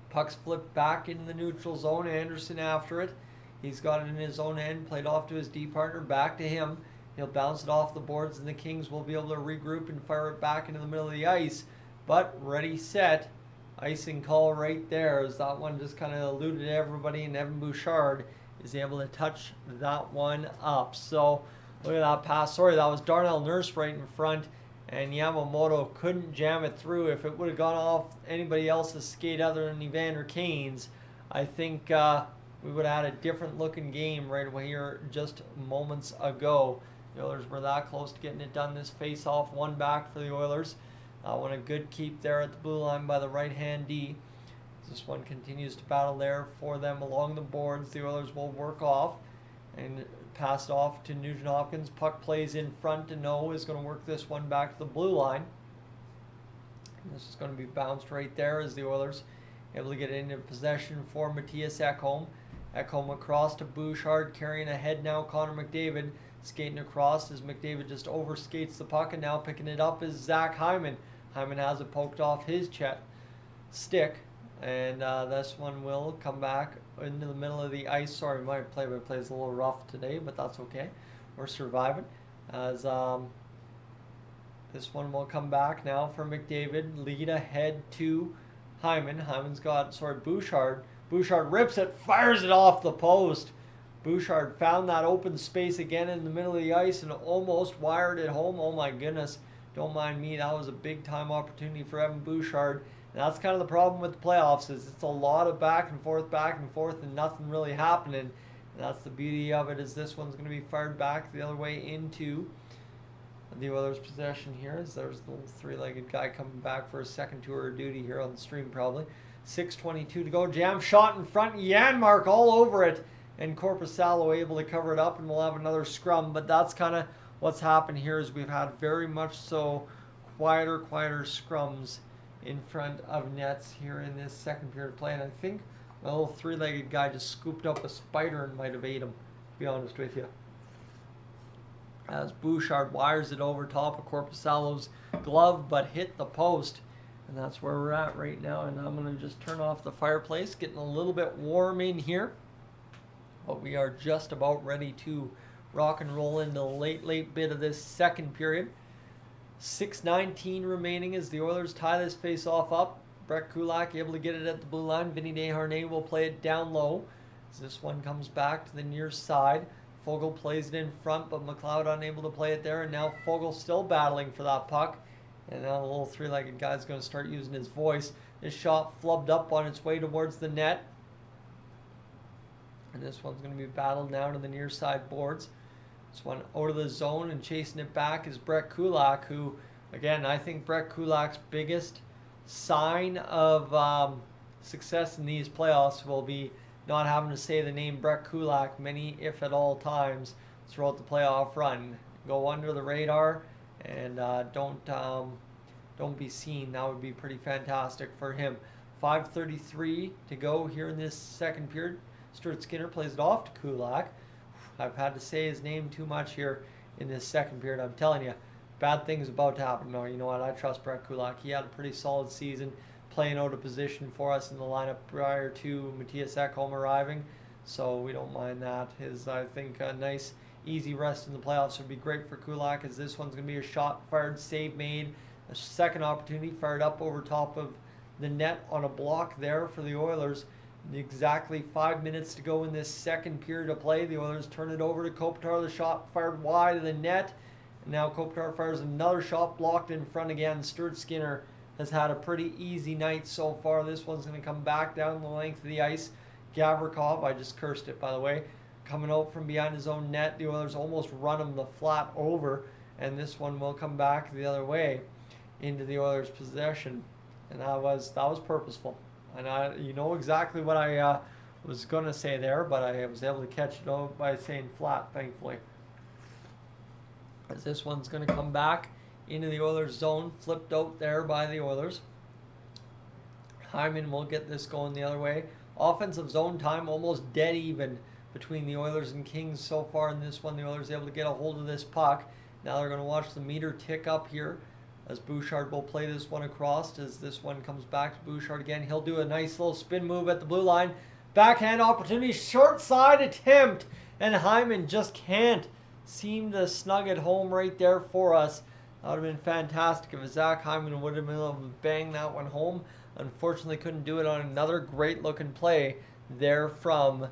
Puck's flipped back into the neutral zone. Anderson after it. He's got it in his own end, played off to his D partner, back to him. He'll bounce it off the boards, and the Kings will be able to regroup and fire it back into the middle of the ice. But ready, set, icing call right there, as that one just kind of eluded everybody, and Evan Bouchard is able to touch that one up. So look at that pass. Sorry, that was Darnell Nurse right in front, and Yamamoto couldn't jam it through. If it would have gone off anybody else's skate other than Evander Kane's, I think we would have had a different looking game right away here just moments ago. The Oilers were that close to getting it done. This face-off, one back for the Oilers. When a good keep there at the blue line by the right-hand D. This one continues to battle there for them along the boards. The Oilers will work off and pass it off to Nugent Hopkins. Puck plays in front to No is going to work this one back to the blue line. And this is going to be bounced right there as the Oilers able to get it into possession for Matthias Ekholm. Ekholm across to Bouchard, carrying ahead now Connor McDavid. Skating across as McDavid just overskates the puck, and now picking it up is Zach Hyman. Hyman has it poked off his stick, and this one will come back into the middle of the ice. Sorry, my play-by-play is a little rough today, but that's okay. We're surviving. As this one will come back now for McDavid. Lead ahead to Hyman. Hyman's got, Bouchard. Bouchard rips it, fires it off the post. Bouchard found that open space again in the middle of the ice and almost wired it home. Oh my goodness, don't mind me. That was a big time opportunity for Evan Bouchard. And that's kind of the problem with the playoffs, is it's a lot of back and forth, and nothing really happening. And that's the beauty of it, is this one's going to be fired back the other way into the Oilers' possession here. As there's the little three-legged guy coming back for a second tour of duty here on the stream probably. 6:22 to go. Jam shot in front. Janmark all over it. And Korpisalo able to cover it up, and we'll have another scrum. But that's kind of what's happened here, is we've had very much so quieter scrums in front of nets here in this second period of play. And I think the little three-legged guy just scooped up a spider and might have ate him, to be honest with you. As Bouchard wires it over top of Korpisalo's glove, but hit the post. And that's where we're at right now. And I'm going to just turn off the fireplace, getting a little bit warm in here. But we are just about ready to rock and roll in the late bit of this second period. 6:19 remaining as the Oilers tie this face-off up. Brett Kulak able to get it at the blue line. Vinny Desharnais will play it down low. As this one comes back to the near side. Fogle plays it in front, but McLeod unable to play it there. And now Fogle still battling for that puck. And now the little three-legged guy is going to start using his voice. This shot flubbed up on its way towards the net. And this one's going to be battled now to the near side boards. This one out of the zone, and chasing it back is Brett Kulak, who, again, I think Brett Kulak's biggest sign of success in these playoffs will be not having to say the name Brett Kulak many, if at all, times throughout the playoff run. Go under the radar and don't be seen. That would be pretty fantastic for him. 5:33 to go here in this second period. Stuart Skinner plays it off to Kulak. I've had to say his name too much here in this second period. I'm telling you, bad things about to happen. No, you know what? I trust Brett Kulak. He had a pretty solid season playing out of position for us in the lineup prior to Matthias Ekholm arriving. So we don't mind that. I think, a nice, easy rest in the playoffs would be great for Kulak, as this one's going to be a shot fired, save made. A second opportunity fired up over top of the net on a block there for the Oilers. Exactly 5 minutes to go in this second period of play. The Oilers turn it over to Kopitar. The shot fired wide of the net. And now Kopitar fires another shot blocked in front again. Stuart Skinner has had a pretty easy night so far. This one's going to come back down the length of the ice. Gavrikov, I just cursed it by the way, coming out from behind his own net. The Oilers almost run him the flat over. And this one will come back the other way into the Oilers' possession. And that was purposeful. And you know exactly what I was going to say there, but I was able to catch it out by saying flat, thankfully. As this one's going to come back into the Oilers zone, flipped out there by the Oilers. Hyman will get this going the other way. Offensive zone time almost dead even between the Oilers and Kings so far in this one. The Oilers able to get a hold of this puck. Now they're going to watch the meter tick up here, as Bouchard will play this one across. As this one comes back to Bouchard again, he'll do a nice little spin move at the blue line. Backhand opportunity, short side attempt, and Hyman just can't seem to snug it home right there for us. That would have been fantastic if Zach Hyman would have been able to bang that one home. Unfortunately, couldn't do it on another great looking play there from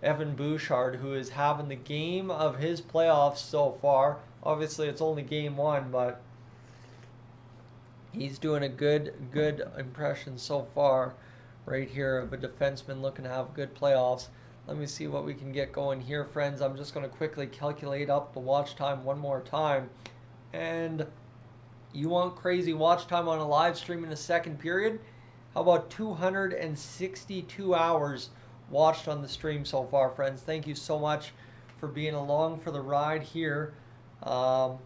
Evan Bouchard, who is having the game of his playoffs so far. Obviously, it's only game one, but he's doing a good impression so far right here of a defenseman looking to have good playoffs. Let me see what we can get going here, friends. I'm just going to quickly calculate up the watch time one more time. And you want crazy watch time on a live stream in the second period? How about 262 hours watched on the stream so far, friends? Thank you so much for being along for the ride here. Let's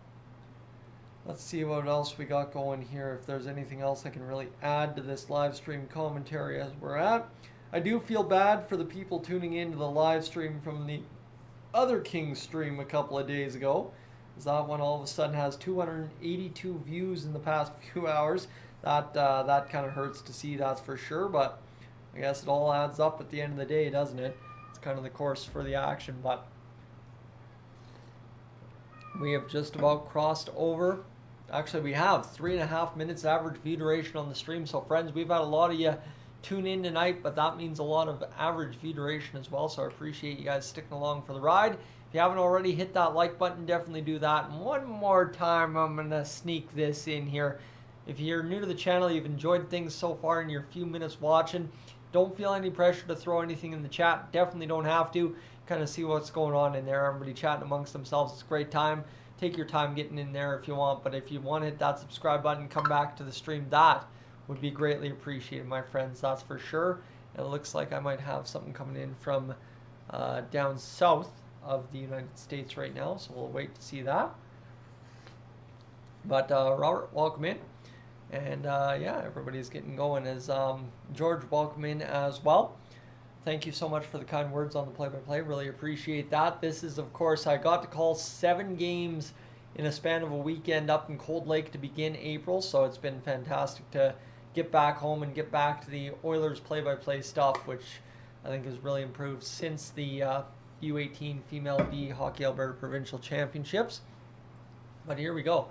see what else we got going here, if there's anything else I can really add to this live stream commentary as we're at. I do feel bad for the people tuning into the live stream from the other Kings stream a couple of days ago, as that one all of a sudden has 282 views in the past few hours. That kind of hurts to see, that's for sure, but I guess it all adds up at the end of the day, doesn't it? It's kind of the course for the action, but we have just about crossed over. Actually, we have 3.5 minutes average view duration on the stream. So, friends, we've had a lot of you tune in tonight, but that means a lot of average view duration as well. So, I appreciate you guys sticking along for the ride. If you haven't already, hit that like button. Definitely do that. And one more time, I'm going to sneak this in here. If you're new to the channel, you've enjoyed things so far in your few minutes watching, don't feel any pressure to throw anything in the chat. Definitely don't have to. Kind of see what's going on in there. Everybody chatting amongst themselves. It's a great time. Take your time getting in there if you want, but if you want to hit that subscribe button, come back to the stream, that would be greatly appreciated, my friends, that's for sure. And it looks like I might have something coming in from down south of the United States right now, so we'll wait to see that. But Robert, welcome in. And yeah, everybody's getting going. As George, welcome in as well. Thank you so much for the kind words on the play-by-play. Really appreciate that. This is, of course, I got to call 7 games in a span of a weekend up in Cold Lake to begin April, so it's been fantastic to get back home and get back to the Oilers play-by-play stuff, which I think has really improved since the U18 Female D Hockey Alberta Provincial Championships. But here we go.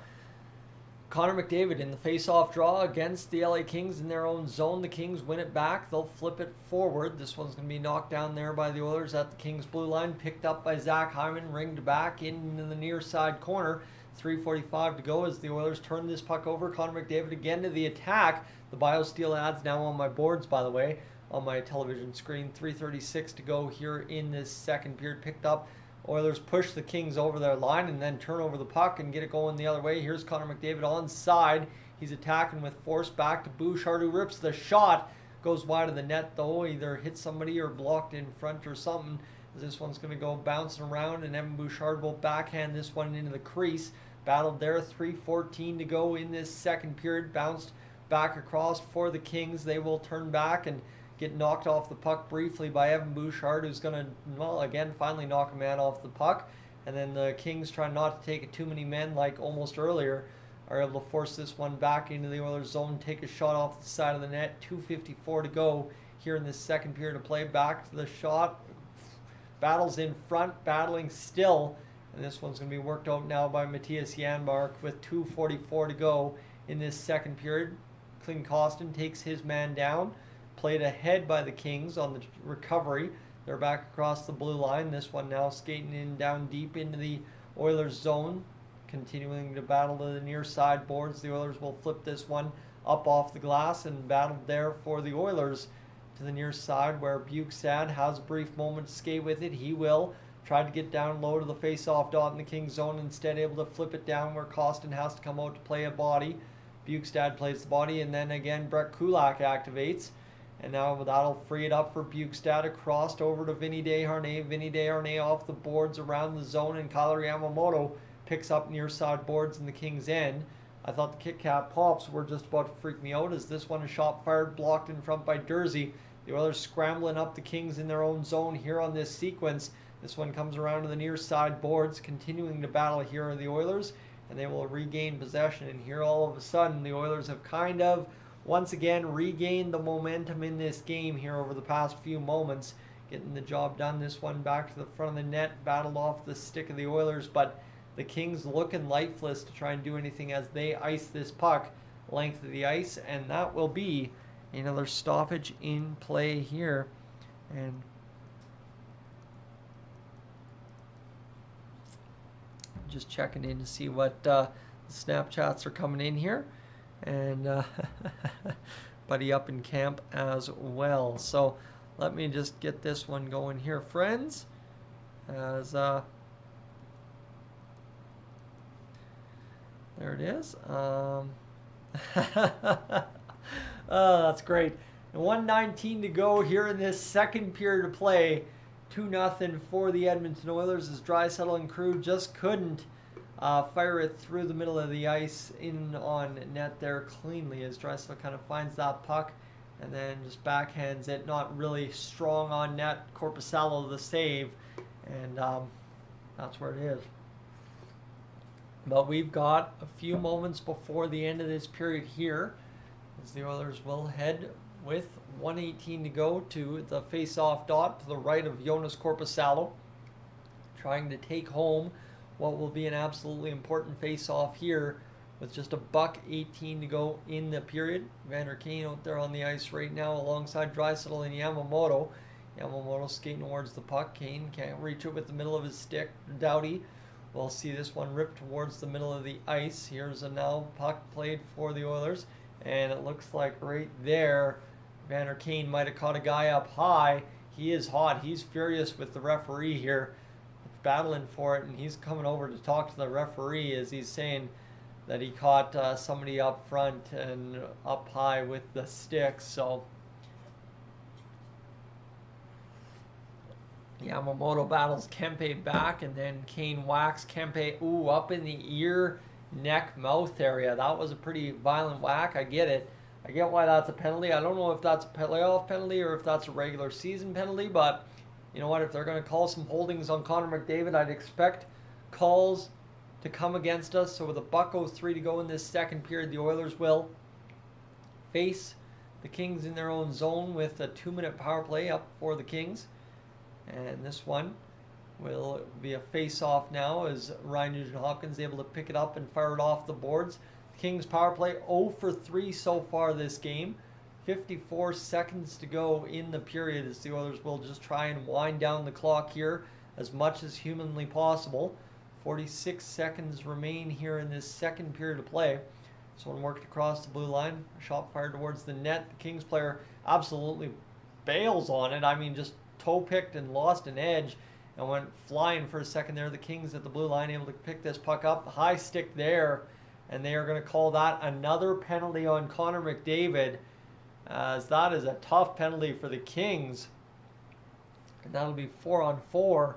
Connor McDavid in the face-off draw against the LA Kings in their own zone. The Kings win it back. They'll flip it forward. This one's going to be knocked down there by the Oilers at the Kings blue line. Picked up by Zach Hyman. Ringed back into the near side corner. 3:45 to go as the Oilers turn this puck over. Connor McDavid again to the attack. The BioSteel ads now on my boards, by the way, on my television screen. 3:36 to go here in this second period. Picked up. Oilers push the Kings over their line and then turn over the puck and get it going the other way. Here's Connor McDavid onside. He's attacking with force back to Bouchard, who rips the shot. Goes wide of the net, though. Either hit somebody or blocked in front or something. This one's going to go bouncing around, and Evan Bouchard will backhand this one into the crease. Battled there, 3:14 to go in this second period. Bounced back across for the Kings. They will turn back and get knocked off the puck briefly by Evan Bouchard, who's going to, well, again, finally knock a man off the puck. And then the Kings, trying not to take it too many men like almost earlier, are able to force this one back into the Oilers zone, take a shot off the side of the net. 2:54 to go here in this second period of play. Back to the shot. Battles in front, battling still. And this one's going to be worked out now by Matthias Janmark with 2:44 to go in this second period. Clint Costin takes his man down. played ahead by the Kings on the recovery. They're back across the blue line. This one now skating in down deep into the Oilers zone, continuing to battle to the near side boards. The Oilers will flip this one up off the glass and battle there for the Oilers to the near side, where Bukestad has a brief moment to skate with it. He will try to get down low to the face-off dot in the Kings zone, instead able to flip it down where Costin has to come out to play a body. Bukestad plays the body, and then again Brett Kulak activates. And now that'll free it up for Bukestad, across over to Vinny Desharnais. Vinny Desharnais off the boards around the zone, and Kyler Yamamoto picks up near side boards in the Kings end. I thought the Kit Kat Pops were just about to freak me out, as this one is shot fired, blocked in front by Dursey. The Oilers scrambling up the Kings in their own zone here on this sequence. This one comes around to the near side boards, continuing to battle here are the Oilers, and they will regain possession. And here all of a sudden the Oilers have kind of once again regained the momentum in this game here over the past few moments, getting the job done. This one back to the front of the net, battled off the stick of the Oilers, but the Kings looking lifeless to try and do anything as they ice this puck length of the ice, and that will be another stoppage in play here. And just checking in to see what the Snapchats are coming in here, and Buddy up in camp as well. So let me just get this one going here, friends, as there it is. Oh, that's great. And 1:19 to go here in this second period of play. 2-0 for the Edmonton Oilers, as Draisaitl and crew just couldn't fire it through the middle of the ice in on net there cleanly, as Draisaitl kind of finds that puck and then just backhands it, not really strong on net. Korpisalo the save, and that's where it is. But we've got a few moments before the end of this period here, as the Oilers will head with 1:18 to go to the face-off dot to the right of Joonas Korpisalo, trying to take home what will be an absolutely important face-off here with just $1:18 to go in the period. Vander Kane out there on the ice right now alongside Draisaitl and Yamamoto. Yamamoto skating towards the puck. Kane can't reach it with the middle of his stick. Doughty will see this one ripped towards the middle of the ice. Here's a now puck played for the Oilers, and it looks like right there Vander Kane might have caught a guy up high. He is hot. He's furious with the referee here, battling for it, and he's coming over to talk to the referee as he's saying that he caught somebody up front and up high with the stick. So Yamamoto battles Kempe back, and then Kane whacks Kempe up in the ear, neck, mouth area. That was a pretty violent whack. I get it. I get why that's a penalty. I don't know if that's a playoff penalty or if that's a regular season penalty, but you know what? If they're going to call some holdings on Connor McDavid, I'd expect calls to come against us. So with $1:03 to go in this second period, the Oilers will face the Kings in their own zone with a 2-minute power play up for the Kings. And this one will be a face-off now, as Ryan Nugent-Hopkins able to pick it up and fire it off the boards. Kings power play 0 for 3 so far this game. 54 seconds to go in the period, as the Oilers will just try and wind down the clock here as much as humanly possible. 46 seconds remain here in this second period of play. This one worked across the blue line. A shot fired towards the net. The Kings player absolutely bails on it. I mean, just toe-picked and lost an edge and went flying for a second there. The Kings at the blue line able to pick this puck up. High stick there, and they are going to call that another penalty on Connor McDavid, as that is a tough penalty for the Kings. And that'll be 4-on-4 for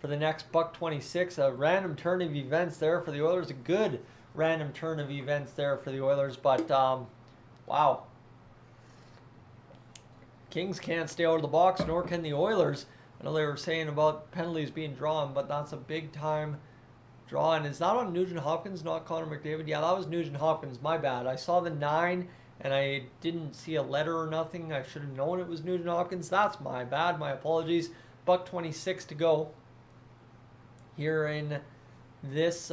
the next $1:26. A random turn of events there for the Oilers. A good random turn of events there for the Oilers, but wow. Kings can't stay out of the box, nor can the Oilers. I know they were saying about penalties being drawn, but that's a big time draw. And is that on Nugent-Hopkins, not Connor McDavid? Yeah, that was Nugent-Hopkins. My bad. I saw the 9 and I didn't see a letter or nothing. I should have known it was Nugent-Hopkins. That's my bad. My apologies. $1:26 to go here in this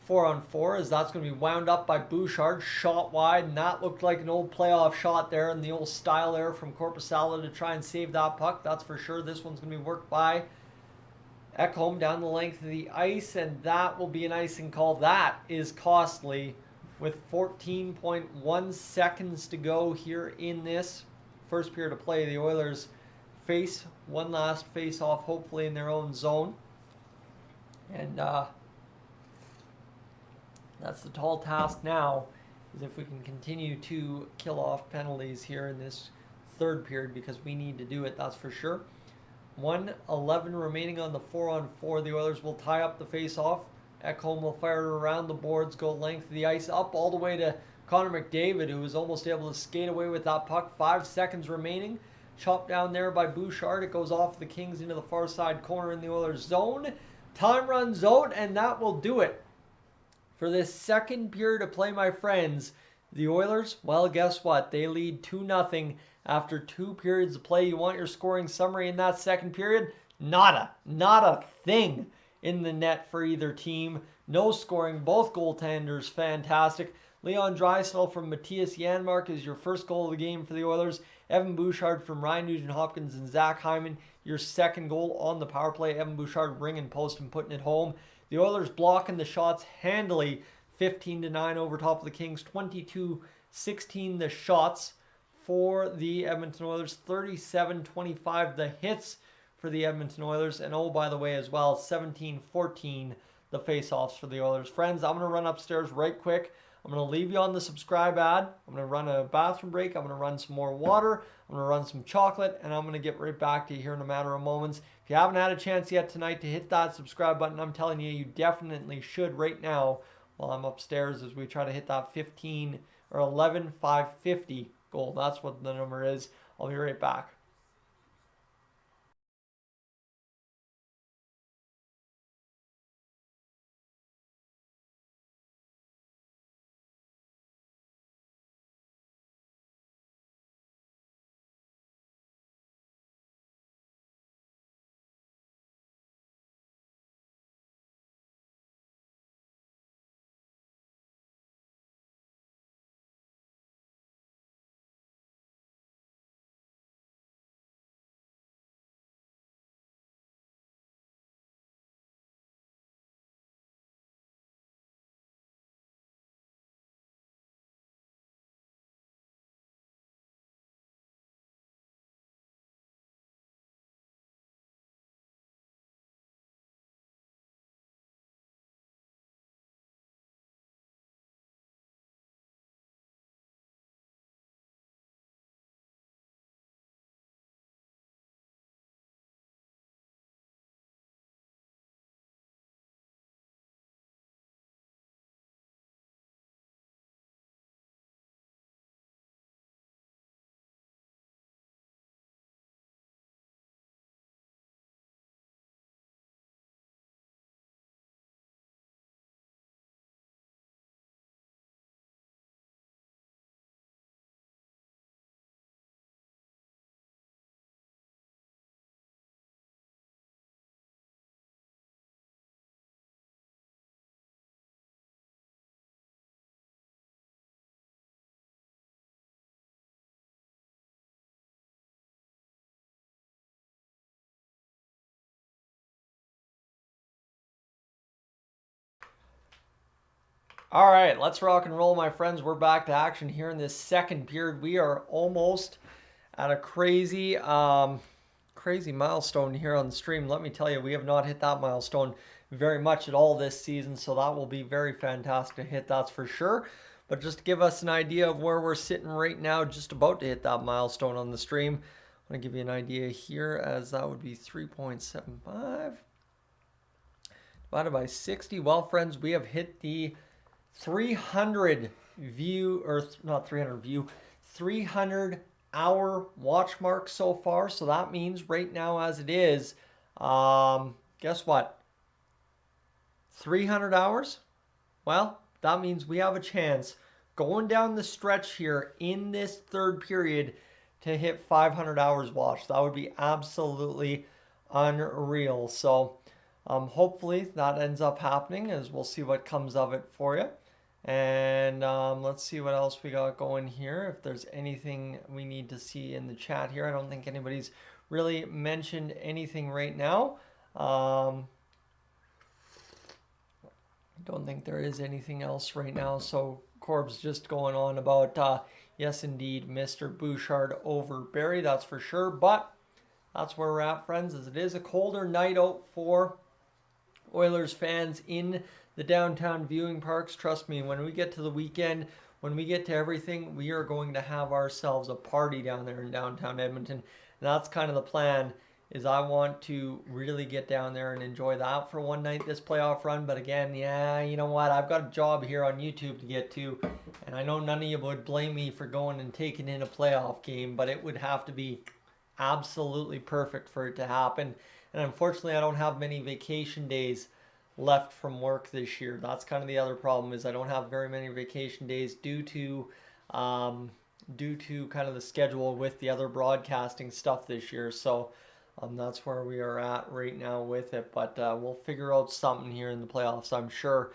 4-on-4, as that's going to be wound up by Bouchard, shot wide, and that looked like an old playoff shot there, and the old style there from Korpisalo to try and save that puck, that's for sure. This one's going to be worked by Ekholm down the length of the ice, and that will be an icing call. That is costly with 14.1 seconds to go here in this first period of play. The Oilers face one last face-off, hopefully in their own zone. And that's the tall task now, is if we can continue to kill off penalties here in this third period, because we need to do it, that's for sure. 1:11 remaining on the 4-on-4. The Oilers will tie up the face-off. Ekholm will fire it around the boards, go length of the ice, up all the way to Connor McDavid, who was almost able to skate away with that puck. 5 seconds remaining. Chopped down there by Bouchard. It goes off the Kings into the far side corner in the Oilers zone. Time runs out, and that will do it for this second period of play, my friends. The Oilers, well, guess what? They lead 2-0 after 2 periods of play. You want your scoring summary in that second period? Not a thing in the net for either team. No scoring. Both goaltenders fantastic. Leon Draisaitl from Matthias Janmark is your first goal of the game for the Oilers. Evan Bouchard from Ryan Nugent-Hopkins and Zach Hyman, your second goal on the power play. Evan Bouchard ringing post and putting it home. The Oilers blocking the shots handily. 15-9 over top of the Kings. 22-16 the shots for the Edmonton Oilers. 37-25 the hits for the Edmonton Oilers. And oh, by the way, as well, 17-14 the face-offs for the Oilers. Friends, I'm going to run upstairs right quick. I'm going to leave you on the subscribe ad. I'm going to run a bathroom break. I'm going to run some more water. I'm going to run some chocolate. And I'm going to get right back to you here in a matter of moments. If you haven't had a chance yet tonight to hit that subscribe button, I'm telling you, you definitely should right now while I'm upstairs as we try to hit that 15 or 11,550 goal. That's what the number is. I'll be right back. All right, let's rock and roll, my friends. We're back to action here in this second period. We are almost at a crazy milestone here on the stream. Let me tell you, we have not hit that milestone very much at all this season, so that will be very fantastic to hit, that's for sure. But just to give us an idea of where we're sitting right now, just about to hit that milestone on the stream, I'm going to give you an idea here, as that would be 3.75 divided by 60. Well, friends, we have hit the 300 hour watch mark so far. So that means right now, as it is, guess what? 300 hours? Well, that means we have a chance going down the stretch here in this third period to hit 500 hours watched. That would be absolutely unreal. So Hopefully that ends up happening, as we'll see what comes of it for you. And let's see what else we got going here. If there's anything we need to see in the chat here, I don't think anybody's really mentioned anything right now. Don't think there is anything else right now. So Corb's just going on about, yes, indeed, Mr. Bouchard over Barry, that's for sure. But that's where we're at, friends, as it is a colder night out for Oilers fans in the downtown viewing parks. Trust me, when we get to the weekend, when we get to everything, we are going to have ourselves a party down there in downtown Edmonton. And that's kind of the plan, is I want to really get down there and enjoy that for one night this playoff run. But again, yeah, you know what? I've got a job here on YouTube to get to, and I know none of you would blame me for going and taking in a playoff game, but it would have to be absolutely perfect for it to happen. And unfortunately, I don't have many vacation days left from work this year. That's kind of the other problem, is I don't have very many vacation days due to kind of the schedule with the other broadcasting stuff this year. So that's where we are at right now with it. But we'll figure out something here in the playoffs, I'm sure,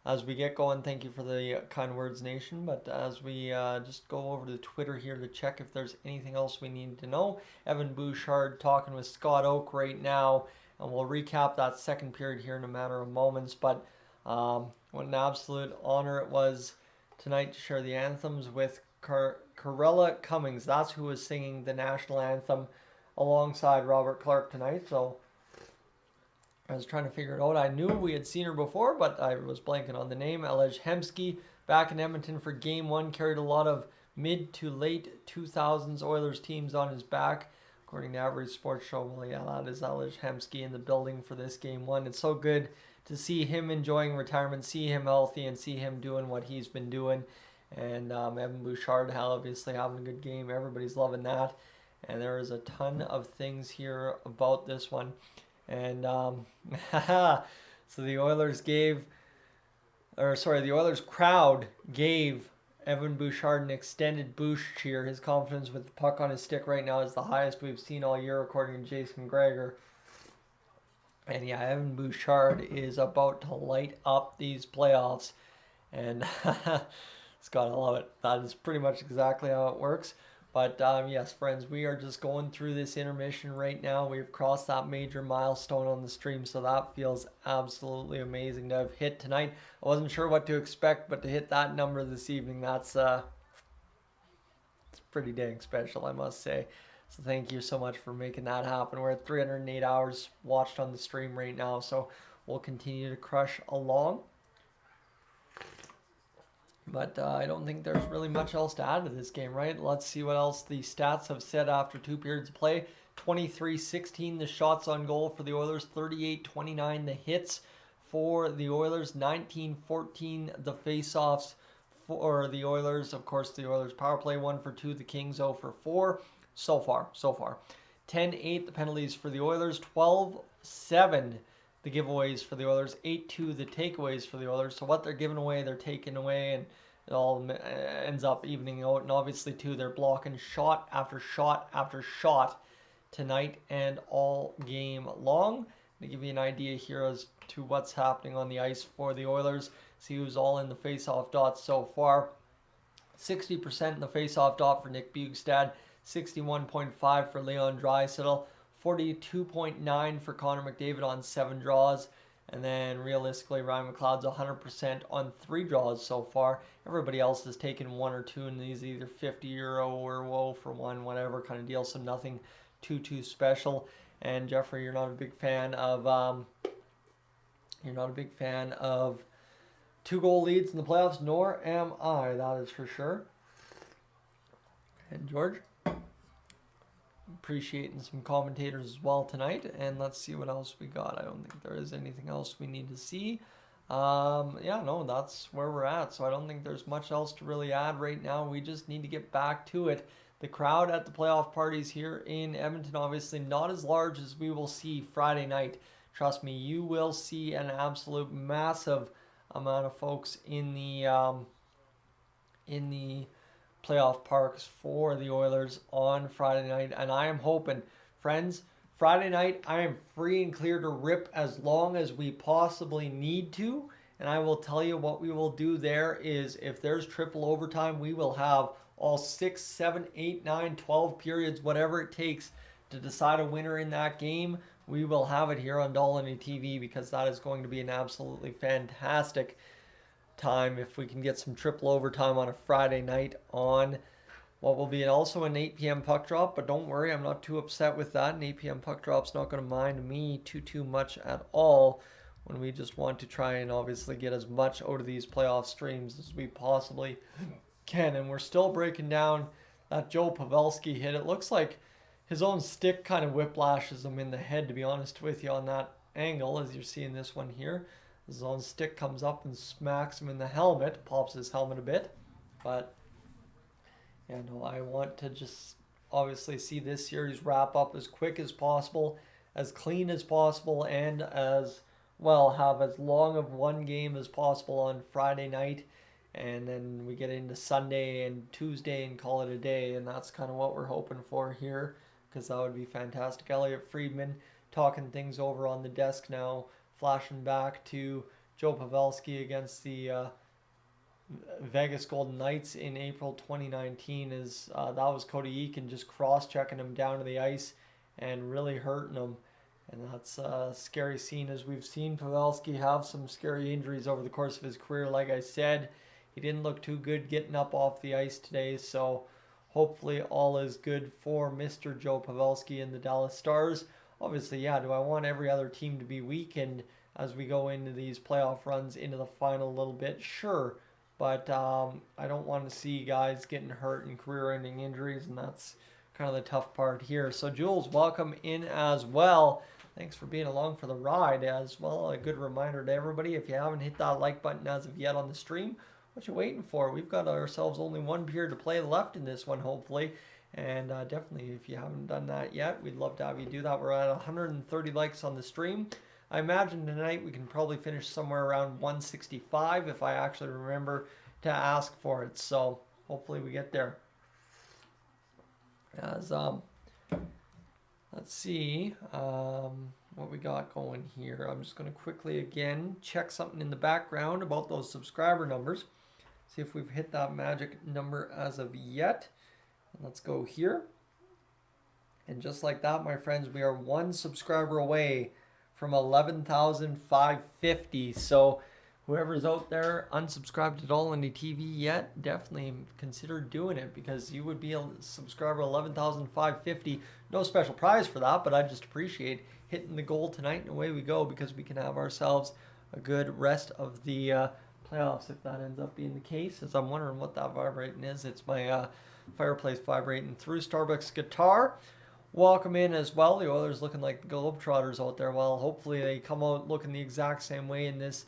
as we get going. Thank you for the kind words, Nation. But as we just go over to Twitter here to check if there's anything else we need to know. Evan Bouchard talking with Scott Oak right now, and we'll recap that second period here in a matter of moments. But what an absolute honor it was tonight to share the anthems with Corella Cummings. That's who was singing the national anthem alongside Robert Clark tonight. So I was trying to figure it out. I knew we had seen her before, but I was blanking on the name. Alej Hemsky, back in Edmonton for Game 1, carried a lot of mid to late 2000s Oilers teams on his back, according to Average Sports Show. Well, yeah, that is Alej Hemsky in the building for this Game 1. It's so good to see him enjoying retirement, see him healthy, and see him doing what he's been doing. And Evan Bouchard obviously having a good game. Everybody's loving that. And there is a ton of things here about this one. And so the Oilers crowd gave Evan Bouchard an extended Bouch cheer. His confidence with the puck on his stick right now is the highest we've seen all year, according to Jason Greger. And yeah, Evan Bouchard is about to light up these playoffs. And it's gotta love it. That is pretty much exactly how it works. But yes, friends, we are just going through this intermission right now. We've crossed that major milestone on the stream, so that feels absolutely amazing to have hit tonight. I wasn't sure what to expect, but to hit that number this evening, that's it's pretty dang special, I must say. So thank you so much for making that happen. We're at 308 hours watched on the stream right now, so we'll continue to crush along. But I don't think there's really much else to add to this game, right? Let's see what else the stats have said after 2 periods of play. 23-16 the shots on goal for the Oilers. 38-29 the hits for the Oilers. 19-14 the face-offs for the Oilers. Of course, the Oilers power play 1 for 2. The Kings 0 for 4 so far. 10-8 the penalties for the Oilers. 12-7 the giveaways for the Oilers, 8-2 the takeaways for the Oilers. So what they're giving away, they're taking away, and it all ends up evening out. And obviously, too, they're blocking shot after shot after shot tonight and all game long. To give you an idea here as to what's happening on the ice for the Oilers, see who's all in the face-off dots so far. 60% in the face-off dot for Nick Bjugstad, 61.5 for Leon Draisaitl, 42.9 for Connor McDavid on 7 draws. And then realistically, Ryan McLeod's 100% on 3 draws so far. Everybody else has taken 1 or 2, and these either €50 or whoa for 1, whatever kind of deal. So nothing too special. And Jeffrey, you're not a big fan of 2-goal leads in the playoffs, nor am I. That is for sure. And George, appreciating some commentators as well tonight. And let's see what else we got. I don't think there is anything else we need to see. That's where we're at. So I don't think there's much else to really add right now. We just need to get back to it. The crowd at the playoff parties here in Edmonton, obviously not as large as we will see Friday night. Trust me, you will see an absolute massive amount of folks in the playoff parks for the Oilers on Friday night. And I am hoping, friends, Friday night, I am free and clear to rip as long as we possibly need to. And I will tell you what we will do there is if there's triple overtime, we will have all 6, 7, 8, 9, 12 periods, whatever it takes to decide a winner in that game. We will have it here on Dolynny TV because that is going to be an absolutely fantastic time if we can get some triple overtime on a Friday night on what will be also an 8 p.m. puck drop. But don't worry, I'm not too upset with that. An 8 p.m. puck drop's not going to mind me too much at all when we just want to try and obviously get as much out of these playoff streams as we possibly can. And we're still breaking down that Joe Pavelski hit. It looks like his own stick kind of whiplashes him in the head, to be honest with you, on that angle, as you're seeing this one here. His own stick comes up and smacks him in the helmet, pops his helmet a bit. But, yeah, no, I want to just obviously see this series wrap up as quick as possible, as clean as possible, and as well have as long of one game as possible on Friday night. And then we get into Sunday and Tuesday and call it a day. And that's kind of what we're hoping for here, because that would be fantastic. Elliot Friedman talking things over on the desk now, flashing back to Joe Pavelski against the Vegas Golden Knights in April 2019. That was Cody Eakin just cross-checking him down to the ice and really hurting him. And that's a scary scene, as we've seen Pavelski have some scary injuries over the course of his career. Like I said, he didn't look too good getting up off the ice today, so hopefully all is good for Mr. Joe Pavelski and the Dallas Stars. Obviously, yeah, do I want every other team to be weakened as we go into these playoff runs into the final a little bit? Sure, but I don't want to see guys getting hurt and career-ending injuries, and that's kind of the tough part here. So, Jules, welcome in as well. Thanks for being along for the ride as well. A good reminder to everybody, if you haven't hit that like button as of yet on the stream, what you waiting for? We've got ourselves only one period to play left in this one, hopefully. And definitely, if you haven't done that yet, we'd love to have you do that. We're at 130 likes on the stream. I imagine tonight we can probably finish somewhere around 165 if I actually remember to ask for it. So hopefully we get there. As let's see what we got going here. I'm just going to quickly again check something in the background about those subscriber numbers. See if we've hit that magic number as of yet. Let's go here. And just like that, my friends, we are one subscriber away from 11,550. So whoever's out there unsubscribed to Dolynny TV yet, definitely consider doing it, because you would be a subscriber 11,550. No special prize for that, but I just appreciate hitting the goal tonight, and away we go, because we can have ourselves a good rest of the playoffs if that ends up being the case. As I'm wondering what that vibrating is. It's my fireplace vibrating through Starbucks guitar. Welcome in as well. The Oilers looking like the Globetrotters out there. Well, hopefully they come out looking the exact same way in this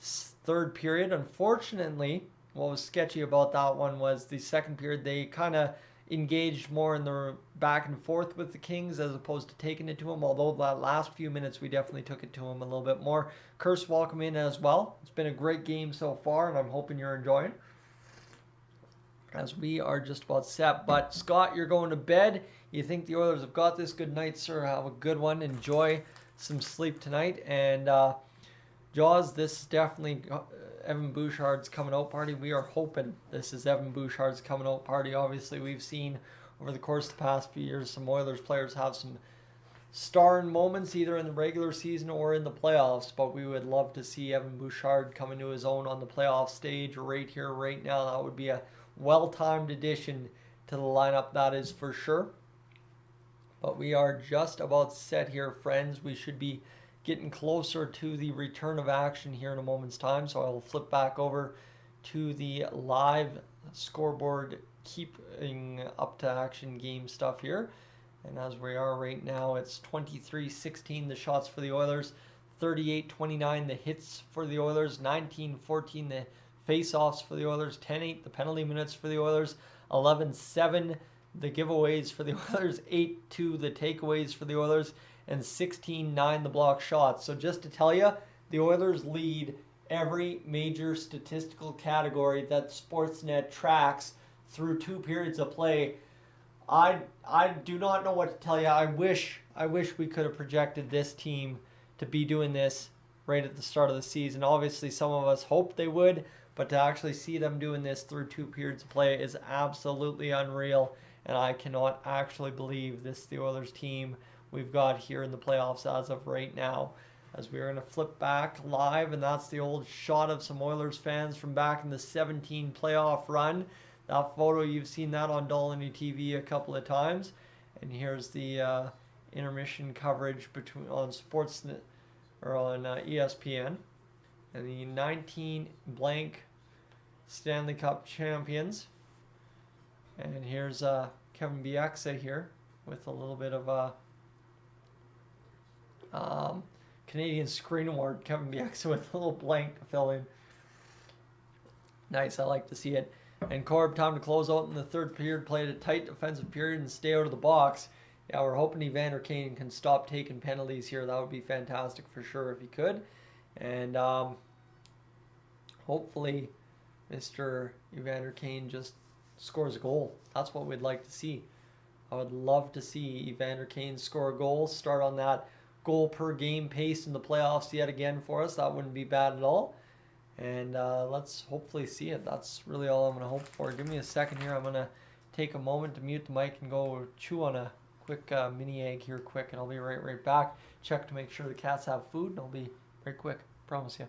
third period. Unfortunately, what was sketchy about that one was the second period, they kind of engaged more in the back and forth with the Kings as opposed to taking it to them, although that last few minutes we definitely took it to them a little bit more. Curse, welcome in as well. It's been a great game so far, and I'm hoping you're enjoying, as we are just about set. But Scott, you're going to bed. You think the Oilers have got this? Good night, sir. Have a good one. Enjoy some sleep tonight. And Jaws, this is definitely Evan Bouchard's coming out party. We are hoping this is Evan Bouchard's coming out party. Obviously, we've seen over the course of the past few years some Oilers players have some starring moments either in the regular season or in the playoffs, but we would love to see Evan Bouchard come into his own on the playoff stage right here, right now. That would be a well-timed addition to the lineup, that is for sure. But we are just about set here, friends. We should be getting closer to the return of action here in a moment's time. So I will flip back over to the live scoreboard, keeping up to action game stuff here. And as we are right now, it's 23-16 the shots for the Oilers, 38-29 the hits for the Oilers, 19-14 the face-offs for the Oilers, 10-8 the penalty minutes for the Oilers, 11-7 the giveaways for the Oilers, 8-2 the takeaways for the Oilers, and 16-9 the block shots. So just to tell you, the Oilers lead every major statistical category that Sportsnet tracks through 2 periods of play I do not know what to tell you. I wish we could have projected this team to be doing this right at the start of the season. Obviously, some of us hoped they would, but to actually see them doing this through 2 periods of play is absolutely unreal. And I cannot actually believe this is the Oilers team we've got here in the playoffs as of right now. As we're going to flip back live, and that's the old shot of some Oilers fans from back in the 17 playoff run. That photo, you've seen that on Dolynny TV a couple of times. And here's the intermission coverage between on Sportsnet or on ESPN. And the 19 blank Stanley Cup champions. And here's Kevin Bieksa here with a little bit of Canadian Screen Award. Kevin Bieksa with a little blank to fill in. Nice, I like to see it. And Corb, time to close out in the third period. Played a tight defensive period and stay out of the box. Yeah, we're hoping Evander Kane can stop taking penalties here. That would be fantastic for sure if he could. And hopefully Mr. Evander Kane just scores a goal. That's what we'd like to see. I would love to see Evander Kane score a goal, start on that goal per game pace in the playoffs yet again for us. That wouldn't be bad at all. And let's hopefully see it. That's really all I'm going to hope for. Give me a second here. I'm going to take a moment to mute the mic and go chew on a quick mini egg here quick, and I'll be right back. Check to make sure the cats have food, and I'll be right quick. Promise you.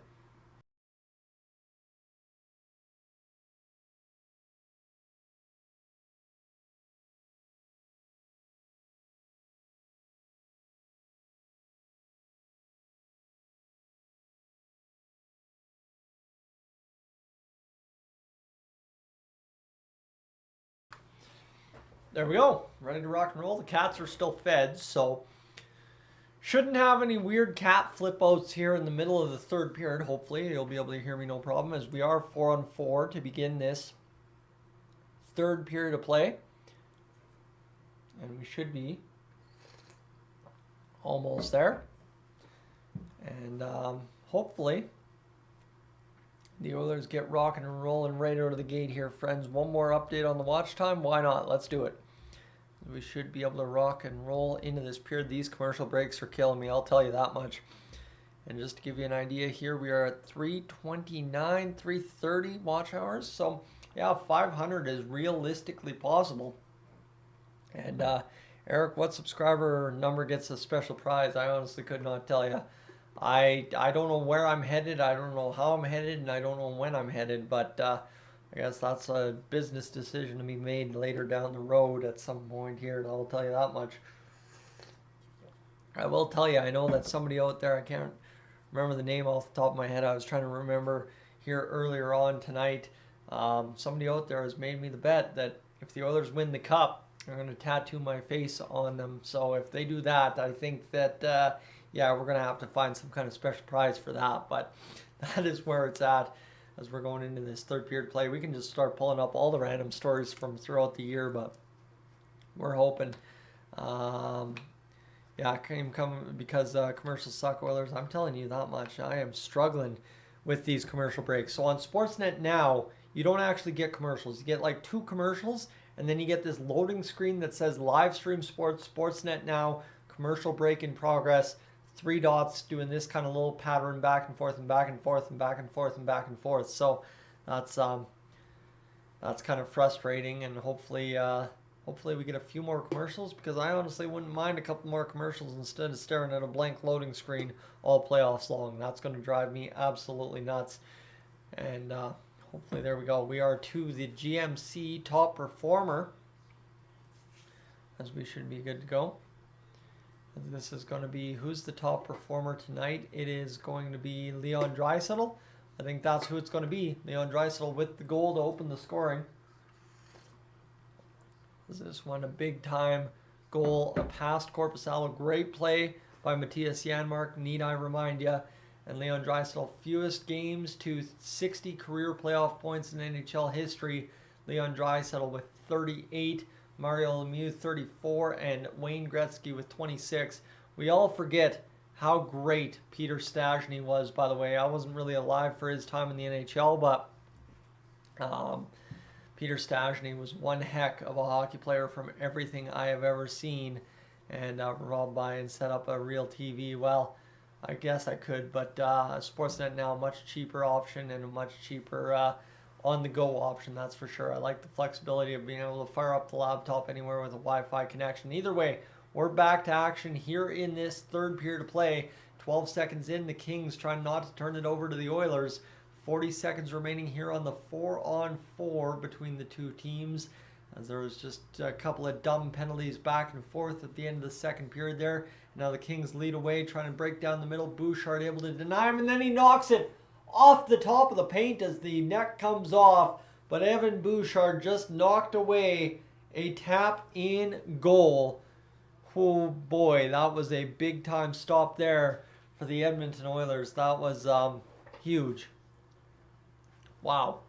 There we go. Ready to rock and roll. The cats are still fed, so shouldn't have any weird cat flip outs here in the middle of the third period. Hopefully you'll be able to hear me no problem, as we are 4-on-4 to begin this third period of play. And we should be almost there. And hopefully the Oilers get rocking and rolling right out of the gate here, friends. One more update on the watch time. Why not? Let's do it. We should be able to rock and roll into this period. These commercial breaks are killing me, I'll tell you that much. And just to give you an idea here, we are at 329, 330 watch hours. So, yeah, 500 is realistically possible. And Eric, what subscriber number gets a special prize? I honestly could not tell you. I don't know where I'm headed. I don't know how I'm headed, and I don't know when I'm headed. But I guess that's a business decision to be made later down the road at some point here. I'll tell you that much. I will tell you, I know that somebody out there, I can't remember the name off the top of my head. I was trying to remember here earlier on tonight. Somebody out there has made me the bet that if the Oilers win the cup, they're going to tattoo my face on them. So if they do that, I think that, yeah, we're going to have to find some kind of special prize for that. But that is where it's at as we're going into this third period play. We can just start pulling up all the random stories from throughout the year, but we're hoping. Yeah, come because commercials suck, Oilers. I'm telling you that much. I am struggling with these commercial breaks. So on Sportsnet now, you don't actually get commercials. You get like 2 commercials, and then you get this loading screen that says live stream sports, Sportsnet now, commercial break in progress. 3 dots doing this kind of little pattern back and forth and back and forth and back and forth and back and forth. So that's kind of frustrating, and hopefully we get a few more commercials, because I honestly wouldn't mind a couple more commercials instead of staring at a blank loading screen all playoffs long. That's going to drive me absolutely nuts. And hopefully there we go. We are to the GMC top performer, as we should be good to go. This is going to be, who's the top performer tonight? It is going to be Leon Draisaitl. I think that's who it's going to be. Leon Draisaitl with the goal to open the scoring. This one a big time goal, a past Korpisalo. Great play by Matthias Janmark, need I remind you. And Leon Draisaitl, fewest games to 60 career playoff points in NHL history. Leon Draisaitl with 38. Mario Lemieux 34, and Wayne Gretzky with 26. We all forget how great Peter Stastny was, by the way. I wasn't really alive for his time in the NHL, but Peter Stastny was one heck of a hockey player from everything I have ever seen. And Rob Byan set up a real TV. Well, I guess I could, but Sportsnet now a much cheaper option and a much cheaper on-the-go option, that's for sure. I like the flexibility of being able to fire up the laptop anywhere with a Wi-Fi connection. Either way, we're back to action here in this third period of play. 12 seconds in, the Kings trying not to turn it over to the Oilers. 40 seconds remaining here on the 4-on-4 between the two teams, as there was just a couple of dumb penalties back and forth at the end of the second period there. Now the Kings lead away, trying to break down the middle. Bouchard able to deny him, and then he knocks it off the top of the paint as the net comes off. But Evan Bouchard just knocked away a tap-in goal. Oh boy, that was a big-time stop there for the Edmonton Oilers. That was huge. Wow.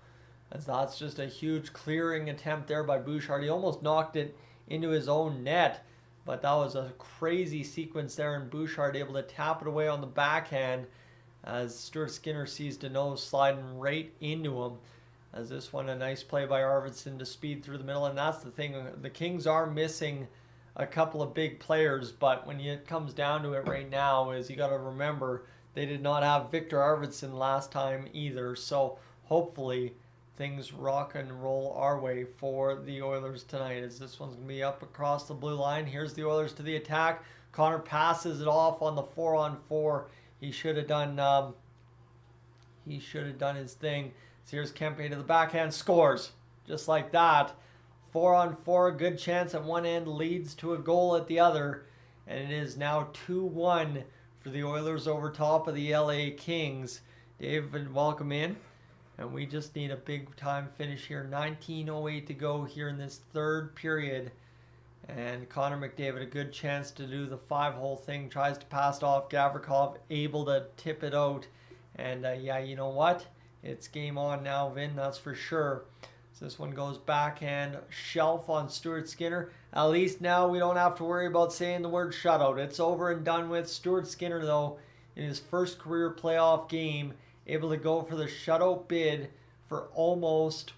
As that's just a huge clearing attempt there by Bouchard. He almost knocked it into his own net, but that was a crazy sequence there, and Bouchard able to tap it away on the backhand as Stuart Skinner sees Deneau sliding right into him. As this one, a nice play by Arvidsson to speed through the middle, and that's the thing. The Kings are missing a couple of big players, but when it comes down to it right now, is you got to remember they did not have Victor Arvidsson last time either, so hopefully things rock and roll our way for the Oilers tonight, as this one's going to be up across the blue line. Here's the Oilers to the attack. Connor passes it off on the 4-on-4. He should have done his thing. So here's Kempe to the backhand, scores just like that. 4-on-4, good chance at one end, leads to a goal at the other, and it is now 2-1 for the Oilers over top of the LA Kings. David, welcome in. And we just need a big-time finish here. 19:08 to go here in this third period. And Connor McDavid, a good chance to do the 5-hole thing. Tries to pass it off. Gavrikov able to tip it out. And yeah, you know what? It's game on now, Vin, that's for sure. So this one goes backhand shelf on Stuart Skinner. At least now we don't have to worry about saying the word shutout. It's over and done with. Stuart Skinner, though, in his first career playoff game, able to go for the shutout bid for almost,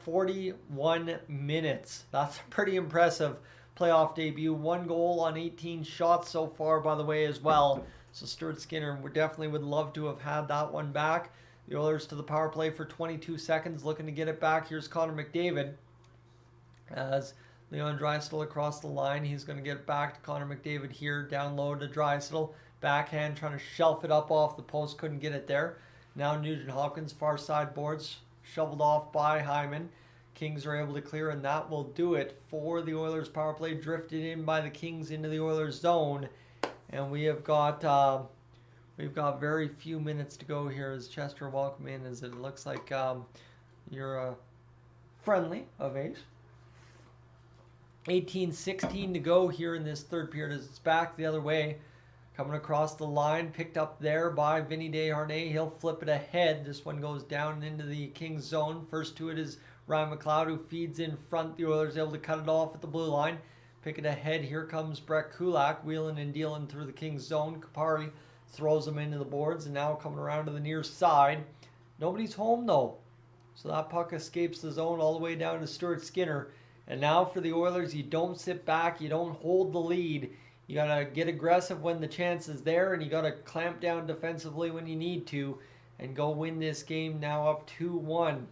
41 minutes. That's a pretty impressive playoff debut. 1 goal on 18 shots so far, by the way, as well. So Stuart Skinner definitely would love to have had that one back. The Oilers to the power play for 22 seconds, looking to get it back. Here's Connor McDavid as Leon Draisaitl across the line. He's going to get it back to Connor McDavid here, down low to Draisaitl. Backhand trying to shelf it up off the post, couldn't get it there. Now Nugent Hopkins, far side boards, shoveled off by Hyman. Kings are able to clear, and that will do it for the Oilers power play. Drifted in by the Kings into the Oilers zone, and we've got very few minutes to go here as Chester welcome in, as it looks like you're friendly of age. 18:16 to go here in this third period as it's back the other way. Coming across the line, picked up there by Vinny Desharnais. He'll flip it ahead. This one goes down into the Kings zone. First to it is Ryan McLeod, who feeds in front. The Oilers able to cut it off at the blue line. Pick it ahead. Here comes Brett Kulak, wheeling and dealing through the Kings zone. Kupari throws him into the boards, and now coming around to the near side. Nobody's home, though. So that puck escapes the zone all the way down to Stuart Skinner. And now for the Oilers, you don't sit back. You don't hold the lead. You got to get aggressive when the chance is there, and you got to clamp down defensively when you need to and go win this game now up 2-1.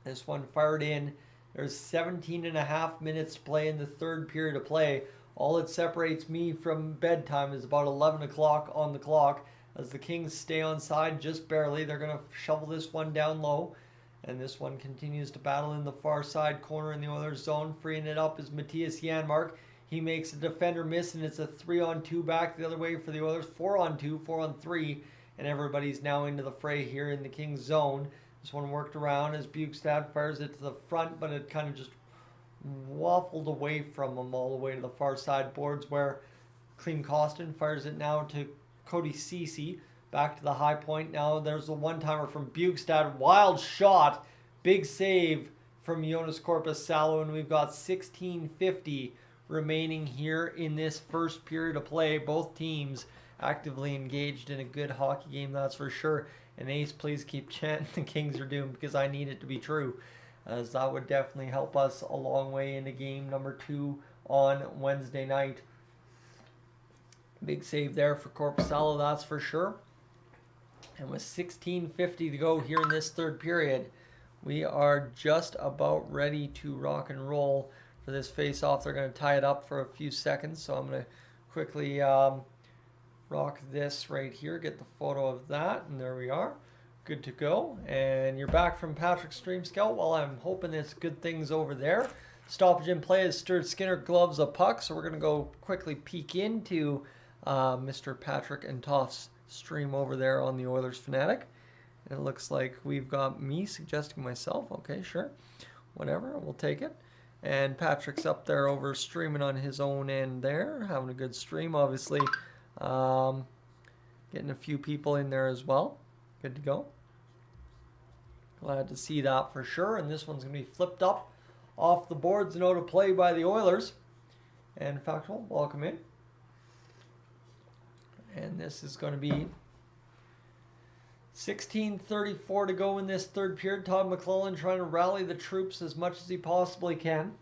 This one fired in. There's 17 and a half minutes to play in the third period of play. All that separates me from bedtime is about 11 o'clock on the clock as the Kings stay on side just barely. They're going to shovel this one down low, and this one continues to battle in the far side corner in the Oilers zone. Freeing it up is Matthias Janmark. He makes a defender miss, and it's a 3-on-2 back the other way for the Oilers. 4-on-2, 4-on-3, and everybody's now into the fray here in the Kings zone. This one worked around as Bukestad fires it to the front, but it kind of just waffled away from him all the way to the far side boards, where Klim Kostin fires it now to Cody Ceci. Back to the high point now. There's the one-timer from Bukestad. Wild shot. Big save from Jonas Korpisalo, and we've got 16:50 remaining here in this first period of play. Both teams actively engaged in a good hockey game, that's for sure. And Ace, please keep chanting the Kings are doomed, because I need it to be true. as that would definitely help us a long way into game number 2 on Wednesday night. Big save there for Korpisalo, that's for sure. And with 16:50 to go here in this third period, we are just about ready to rock and roll for this face-off. They're going to tie it up for a few seconds, so I'm going to quickly rock this right here, get the photo of that, and there we are. Good to go. And you're back from Patrick's Stream Scout. Well, I'm hoping it's good things over there. Stoppage in play as Stuart Skinner gloves a puck, so we're going to go quickly peek into Mr. Patrick and Toff's stream over there on the Oilers Fanatic. And it looks like we've got me suggesting myself. Okay, sure. Whatever, we'll take it. And Patrick's up there over streaming on his own end there, having a good stream, obviously. Getting a few people in there as well. Good to go. Glad to see that for sure. And this one's going to be flipped up off the boards and out of play by the Oilers. And Factual, welcome in. And this is going to be 16:34 to go in this third period. Todd McClellan trying to rally the troops as much as he possibly can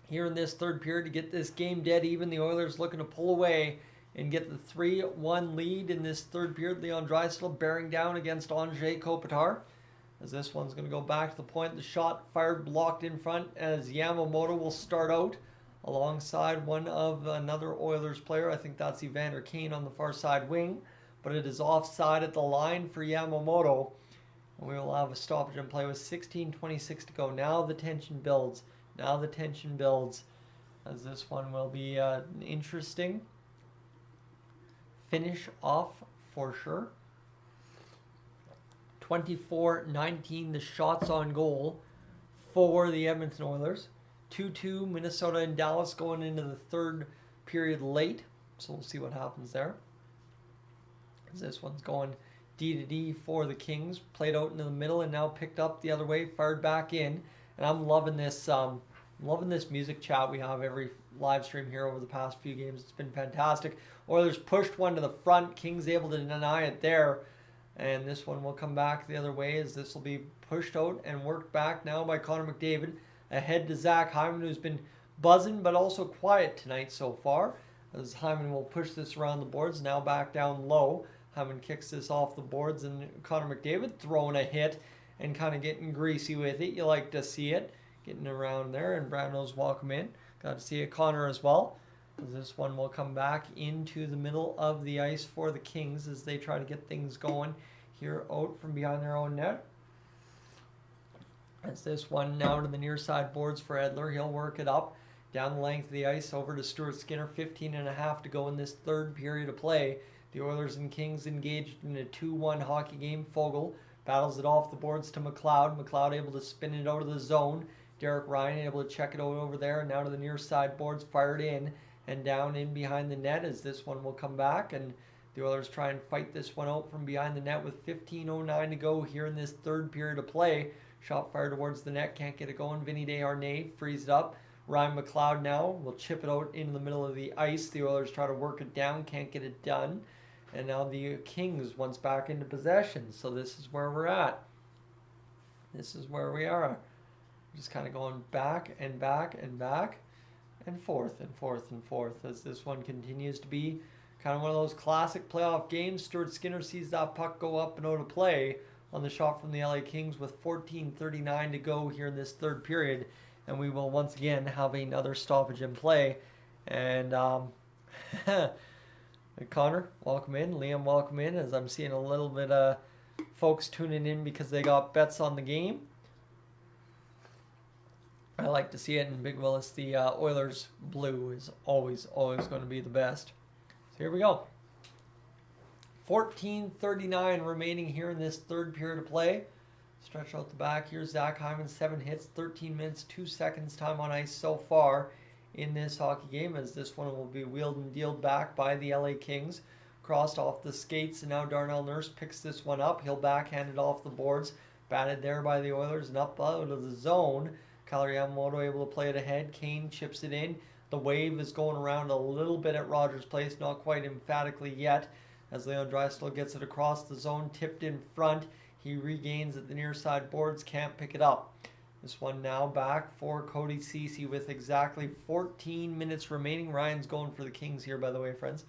here in this third period to get this game dead even. The Oilers looking to pull away and get the 3-1 lead in this third period. Leon Draisaitl bearing down against Andrei Kopitar, as this one's going to go back to the point. The shot fired, blocked in front, as Yamamoto will start out alongside another Oilers player. I think that's Evander Kane on the far side wing, but it is offside at the line for Yamamoto. And we will have a stoppage in play with 16:26 to go. Now the tension builds. As this one will be an interesting finish off for sure. 24-19 the shots on goal for the Edmonton Oilers. 2-2 Minnesota and Dallas going into the third period late. So we'll see what happens there. As this one's going D to D for the Kings. Played out into the middle and now picked up the other way, fired back in. And I'm loving this music chat we have every live stream here over the past few games. It's been fantastic. Oilers pushed one to the front. Kings able to deny it there. And this one will come back the other way as this will be pushed out and worked back now by Connor McDavid. Ahead to Zach Hyman, who's been buzzing but also quiet tonight so far. As Hyman will push this around the boards. Now back down low. Hyman kicks this off the boards and Connor McDavid throwing a hit and kind of getting greasy with it. You like to see it. Getting around there, and Brando's welcome in. Got to see it, Connor, as well. This one will come back into the middle of the ice for the Kings as they try to get things going here out from behind their own net. As this one now to the near side boards for Edler. He'll work it up down the length of the ice over to Stuart Skinner. 15.5 to go in this third period of play. The Oilers and Kings engaged in a 2-1 hockey game. Fogle battles it off the boards to McLeod. McLeod able to spin it out of the zone. Derek Ryan able to check it out over there. Now to the near side boards, fired in and down in behind the net as this one will come back. And the Oilers try and fight this one out from behind the net with 15:09 to go here in this third period of play. Shot fired towards the net, can't get it going. Vinny Desharnais frees it up. Ryan McLeod now will chip it out into the middle of the ice. The Oilers try to work it down, can't get it done. And now the Kings once back into possession. So this is where we're at. This is where we are. Just kind of going back and back and back and forth and forth and forth as this one continues to be kind of one of those classic playoff games. Stuart Skinner sees that puck go up and out of play on the shot from the LA Kings with 14:39 to go here in this third period. And we will once again have another stoppage in play. And Connor, welcome in. Liam, welcome in, as I'm seeing a little bit of folks tuning in because they got bets on the game. I like to see it, and Big Willis, the Oilers blue is always going to be the best. So here we go. 14:39 remaining here in this third period of play. Stretch out the back here. Zach Hyman, 7 hits, 13 minutes, 2 seconds time on ice so far in this hockey game, as this one will be wheeled and dealed back by the LA Kings. Crossed off the skates, and now Darnell Nurse picks this one up. He'll backhand it off the boards. Batted there by the Oilers and up out of the zone. Kailer Yamamoto able to play it ahead. Kane chips it in. The wave is going around a little bit at Rogers Place, not quite emphatically yet, as Leon Draisaitl gets it across the zone, tipped in front. He regains at the near side boards, can't pick it up. This one now back for Cody Ceci with exactly 14 minutes remaining. Ryan's going for the Kings here, by the way, friends.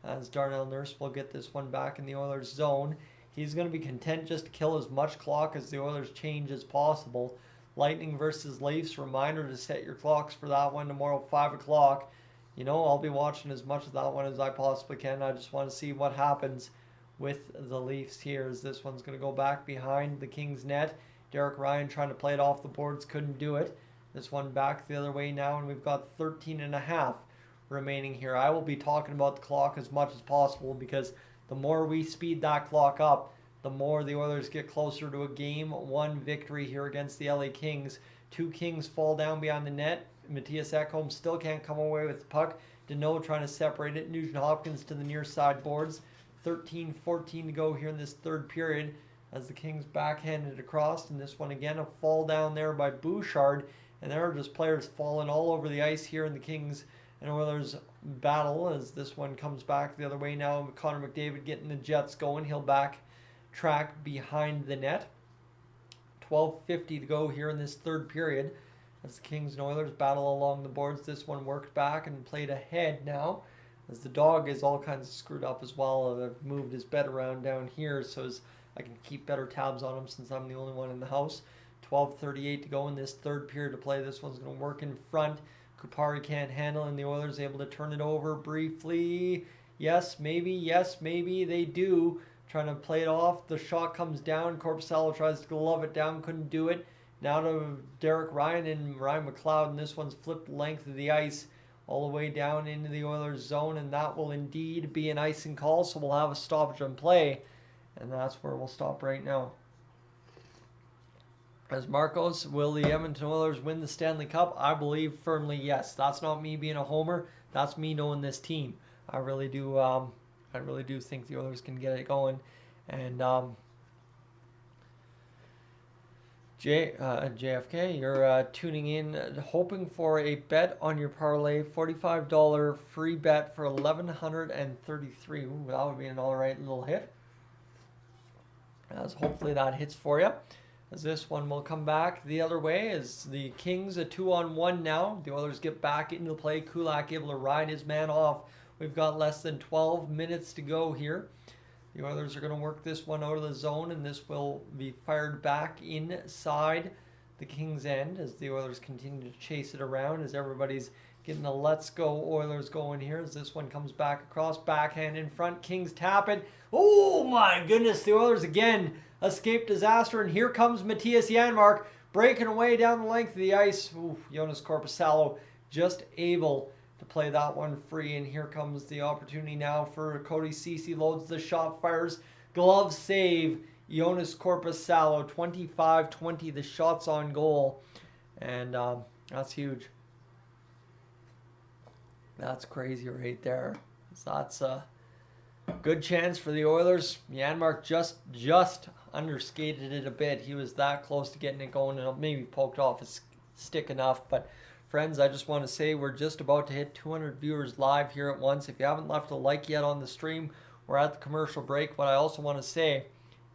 As Darnell Nurse will get this one back in the Oilers zone. He's going to be content just to kill as much clock as the Oilers change as possible. Lightning versus Leafs. Reminder to set your clocks for that one tomorrow, 5 o'clock. You know, I'll be watching as much of that one as I possibly can. I just want to see what happens with the Leafs here, as this one's going to go back behind the Kings net. Derek Ryan trying to play it off the boards, couldn't do it. This one back the other way now, and we've got 13 and a half remaining here. I will be talking about the clock as much as possible, because the more we speed that clock up, the more the Oilers get closer to a Game 1 victory here against the LA Kings. 2 Kings fall down behind the net. Matthias Ekholm still can't come away with the puck. Deneau trying to separate it. Nugent Hopkins to the near side boards. 13-14 to go here in this third period, as the Kings backhanded across. And this one again, a fall down there by Bouchard. And there are just players falling all over the ice here in the Kings and Oilers battle, as this one comes back the other way now. Connor McDavid getting the Jets going. He'll backtrack behind the net. 12:50 to go here in this third period, as the Kings and Oilers battle along the boards. This one worked back and played ahead now, as the dog is all kinds of screwed up as well. I've moved his bed around down here so as I can keep better tabs on him, since I'm the only one in the house. 12:38 to go in this third period to play. This one's going to work in front. Kupari can't handle, and the Oilers able to turn it over briefly. Yes, maybe they do. Trying to play it off. The shot comes down. Korpisalo tries to glove it down, couldn't do it. Now to Derek Ryan and Ryan McLeod, and this one's flipped length of the ice all the way down into the Oilers zone, and that will indeed be an icing call, so we'll have a stoppage on play, and that's where we'll stop right now. As Marcos, will the Edmonton Oilers win the Stanley Cup? I believe firmly yes. That's not me being a homer. That's me knowing this team. I really do. I really do think the Oilers can get it going. And JFK, you're tuning in, hoping for a bet on your parlay. $45 free bet for 1,133. Ooh, that would be an all right little hit. As hopefully that hits for you. As this one will come back the other way, as the Kings a 2-on-1 now. The Oilers get back into play. Kulak able to ride his man off. We've got less than 12 minutes to go here. The Oilers are going to work this one out of the zone, and this will be fired back inside the Kings' end, as the Oilers continue to chase it around, as everybody's getting a let's go Oilers going here, as this one comes back across, backhand in front. Kings tap it. Oh my goodness, the Oilers again escape disaster, and here comes Matthias Janmark breaking away down the length of the ice. Ooh, Jonas Korpisalo just able to play that one free, and here comes the opportunity now for Cody Ceci. Loads the shot, fires, glove save. Jonas Korpisalo, 25-20, the shots on goal, and that's huge. That's crazy right there. So that's a good chance for the Oilers. Janmark just underskated it a bit. He was that close to getting it going, and maybe poked off his stick enough. But friends, I just want to say we're just about to hit 200 viewers live here at once. If you haven't left a like yet on the stream, we're at the commercial break. What I also want to say is,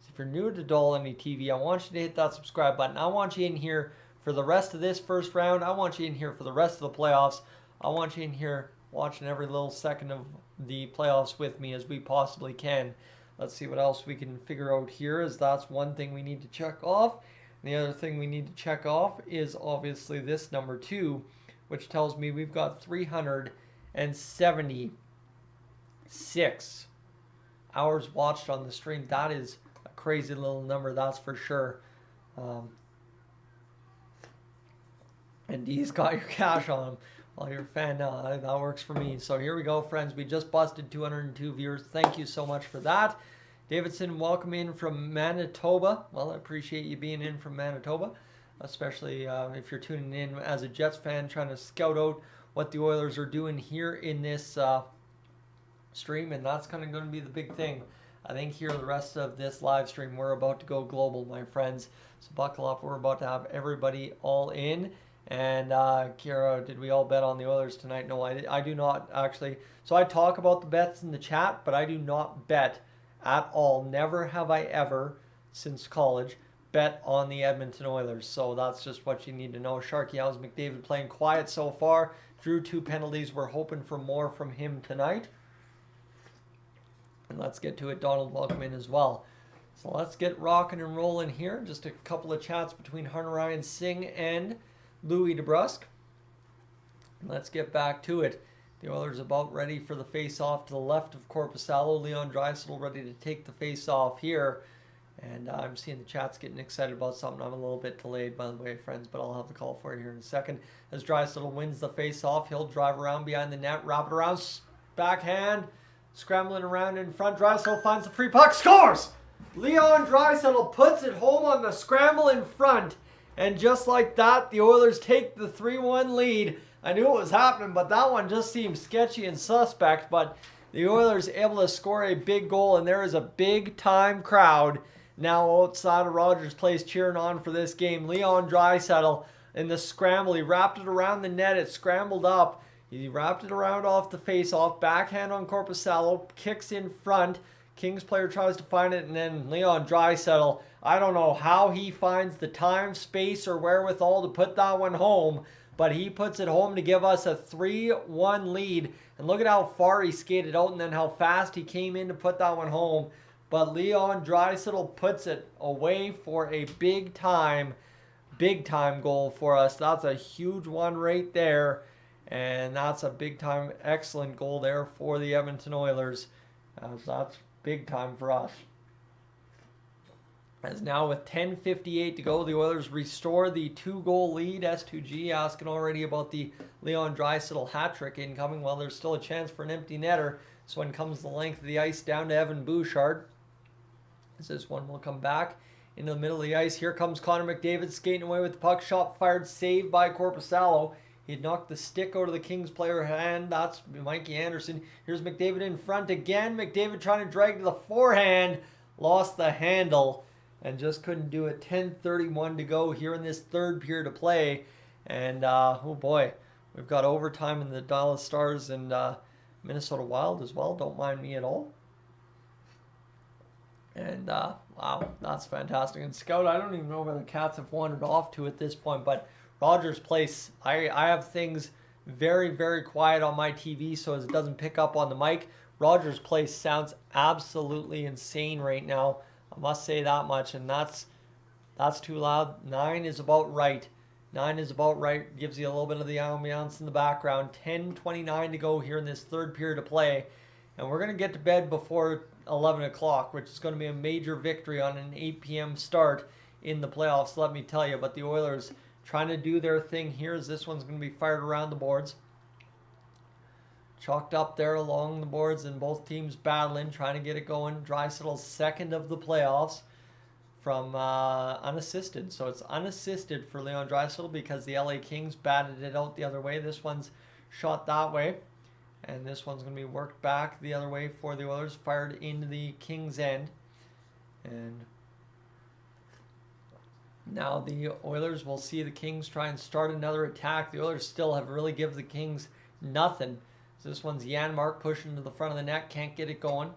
if you're new to Dolynny TV, I want you to hit that subscribe button. I want you in here for the rest of this first round. I want you in here for the rest of the playoffs. I want you in here watching every little second of the playoffs with me as we possibly can. Let's see what else we can figure out here, as that's one thing we need to check off. And the other thing we need to check off is obviously this number 2, which tells me we've got 376 hours watched on the stream. That is a crazy little number, that's for sure. And D's got your cash on him. Well, you're a fan now. That works for me. So here we go, friends. We just busted 202 viewers. Thank you so much for that. Davidson, welcome in from Manitoba. Well, I appreciate you being in from Manitoba, especially if you're tuning in as a Jets fan, trying to scout out what the Oilers are doing here in this stream, and that's kind of going to be the big thing. I think here the rest of this live stream, we're about to go global, my friends. So buckle up. We're about to have everybody all in. And Kira, did we all bet on the Oilers tonight? No, I do not actually. So I talk about the bets in the chat, but I do not bet at all. Never have I ever, since college, bet on the Edmonton Oilers. So that's just what you need to know. Sharky, how's McDavid playing quiet so far? Drew 2 penalties. We're hoping for more from him tonight. And let's get to it. Donald, welcome in as well. So let's get rocking and rolling here. Just a couple of chats between Hunter Ryan Singh and Louis DeBrusque. Let's get back to it. The Oilers about ready for the face-off to the left of Korpisalo. Leon Draisaitl ready to take the face-off here. And I'm seeing the chat's getting excited about something. I'm a little bit delayed, by the way, friends, but I'll have the call for you here in a second. As Draisaitl wins the face-off, he'll drive around behind the net, wrap it around, backhand, scrambling around in front. Draisaitl finds the free puck, scores! Leon Draisaitl puts it home on the scramble in front. And just like that, the Oilers take the 3-1 lead. I knew it was happening, but that one just seemed sketchy and suspect. But the Oilers able to score a big goal, and there is a big-time crowd now outside of Rogers Place cheering on for this game. Leon Draisaitl in the scramble. He wrapped it around the net. It scrambled up. He wrapped it around off the face-off. Backhand on Korpisalo. Kicks in front. Kings player tries to find it, and then Leon Draisaitl, I don't know how he finds the time, space, or wherewithal to put that one home, but he puts it home to give us a 3-1 lead. And look at how far he skated out and then how fast he came in to put that one home. But Leon Draisaitl puts it away for a big-time goal for us. That's a huge one right there. And that's a big-time, excellent goal there for the Edmonton Oilers. That's big time for us. As now with 10:58 to go, the Oilers restore the 2-goal lead. S2G asking already about the Leon Draisaitl hat trick incoming. Well, there's still a chance for an empty netter. This one comes the length of the ice down to Evan Bouchard. As this one will come back into the middle of the ice. Here comes Connor McDavid skating away with the puck. Shot fired, saved by Korpisalo. He knocked the stick out of the Kings player hand. That's Mikey Anderson. Here's McDavid in front again. McDavid trying to drag to the forehand. Lost the handle and just couldn't do it. 10:31 to go here in this third period of play. And, oh boy, we've got overtime in the Dallas Stars and Minnesota Wild as well. Don't mind me at all. And, wow, that's fantastic. And Scout, I don't even know where the Cats have wandered off to at this point, but Rogers Place, I have things very, very quiet on my TV so as it doesn't pick up on the mic. Rogers Place sounds absolutely insane right now. I must say that much, and that's too loud. 9 is about right. 9 is about right. Gives you a little bit of the ambiance in the background. 10:29 to go here in this third period of play. And we're going to get to bed before 11 o'clock, which is going to be a major victory on an 8 p.m. start in the playoffs, let me tell you. But the Oilers trying to do their thing here as this one's going to be fired around the boards. Chalked up there along the boards and both teams battling, trying to get it going. Draisaitl's second of the playoffs from unassisted. So it's unassisted for Leon Draisaitl because the LA Kings batted it out the other way. This one's shot that way. And this one's going to be worked back the other way for the Oilers. Fired into the Kings' end. And now the Oilers will see the Kings try and start another attack. The Oilers still have really given the Kings nothing. So this one's Janmark pushing to the front of the net. Can't get it going.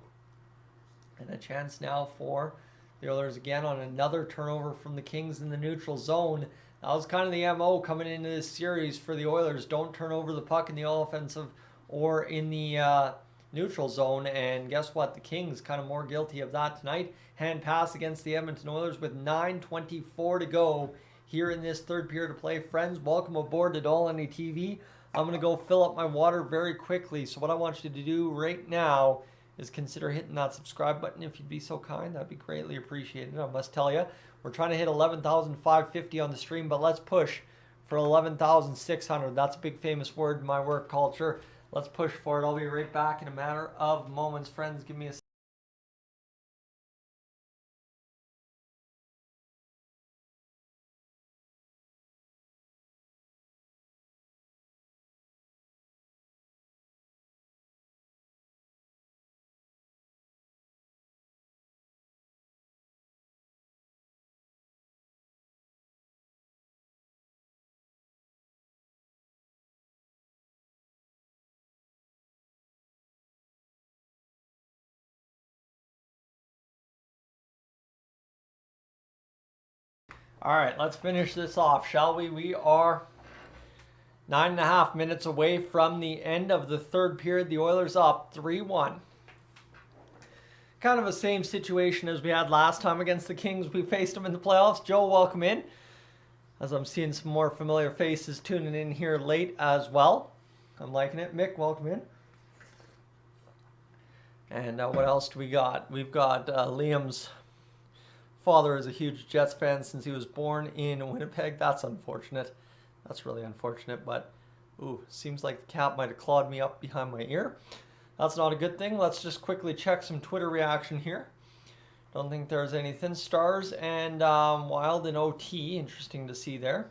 And a chance now for the Oilers again on another turnover from the Kings in the neutral zone. That was kind of the MO coming into this series for the Oilers. Don't turn over the puck in the offensive or in the neutral zone. And guess what? The Kings kind of more guilty of that tonight. Hand pass against the Edmonton Oilers with 9:24 to go here in this third period of play. Friends, welcome aboard to Dolynny TV. I'm going to go fill up my water very quickly. So what I want you to do right now is consider hitting that subscribe button if you'd be so kind. That'd be greatly appreciated. I must tell you, we're trying to hit 11,550 on the stream, but let's push for 11,600. That's a big famous word in my work culture. Let's push for it. I'll be right back in a matter of moments. Friends, give me a All right, let's finish this off, shall we? We are 9.5 minutes away from the end of the third period. The Oilers up 3-1. Kind of the same situation as we had last time against the Kings. We faced them in the playoffs. Joe, welcome in. As I'm seeing some more familiar faces tuning in here late as well. I'm liking it. Mick, welcome in. And what else do we got? We've got Liam's father is a huge Jets fan since he was born in Winnipeg. That's unfortunate. That's really unfortunate, but seems like the cap might have clawed me up behind my ear. That's not a good thing. Let's just quickly check some Twitter reaction here. Don't think there's anything. Stars and Wild in OT. Interesting to see there.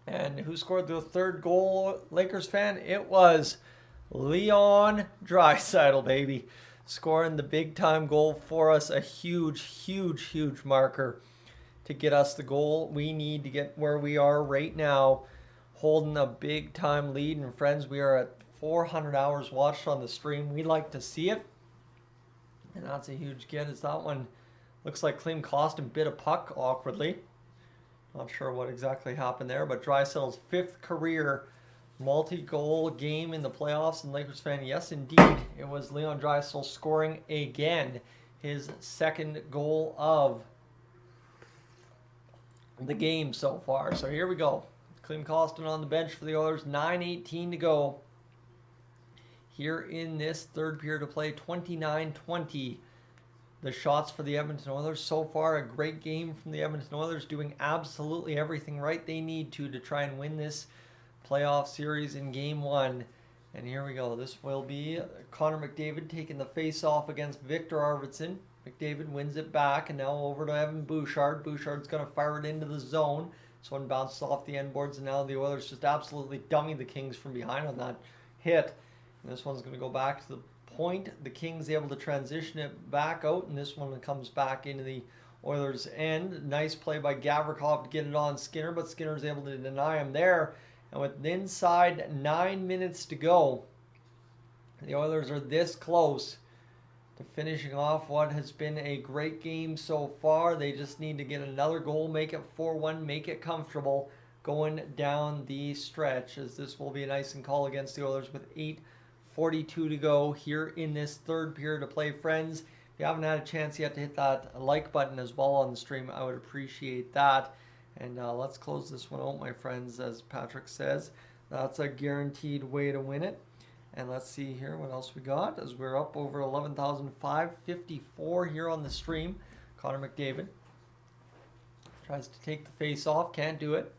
And who scored the third goal, Lakers fan? It was Leon Draisaitl, baby. Scoring the big-time goal for us. A huge, huge, huge marker to get us the goal we need to get where we are right now, holding a big-time lead. And friends, we are at 400 hours watched on the stream. We'd like to see it. And that's a huge get, as that one looks like Klim Kostin bit a puck awkwardly. Not sure what exactly happened there, but Draisaitl's 5th career multi-goal game in the playoffs. And Lakers fan, yes, indeed, it was Leon Draisaitl scoring again his 2nd goal of the game so far. So here we go. Klim Kostin on the bench for the Oilers. 9:18 to go here in this third period of play. 29-20. The shots for the Edmonton Oilers. So far, a great game from the Edmonton Oilers, doing absolutely everything right they need to try and win this playoff series in game 1. And here we go. This will be Connor McDavid taking the face-off against Victor Arvidsson. McDavid wins it back, and now over to Evan Bouchard. Bouchard's going to fire it into the zone. This one bounces off the end boards, and now the Oilers just absolutely dummy the Kings from behind on that hit. And this one's going to go back to the point. The Kings able to transition it back out, and this one comes back into the Oilers' end. Nice play by Gavrikov to get it on Skinner, but Skinner's able to deny him there. And with inside 9 minutes to go, the Oilers are this close to finishing off what has been a great game so far. They just need to get another goal, make it 4-1, make it comfortable going down the stretch, as this will be a nice and call against the Oilers with 8:42 to go here in this third period of play. Friends, if you haven't had a chance yet to hit that like button as well on the stream, I would appreciate that. And let's close this one out, my friends. As Patrick says, that's a guaranteed way to win it. And let's see here what else we got, as we're up over 11,554 here on the stream. Connor McDavid tries to take the face off, can't do it.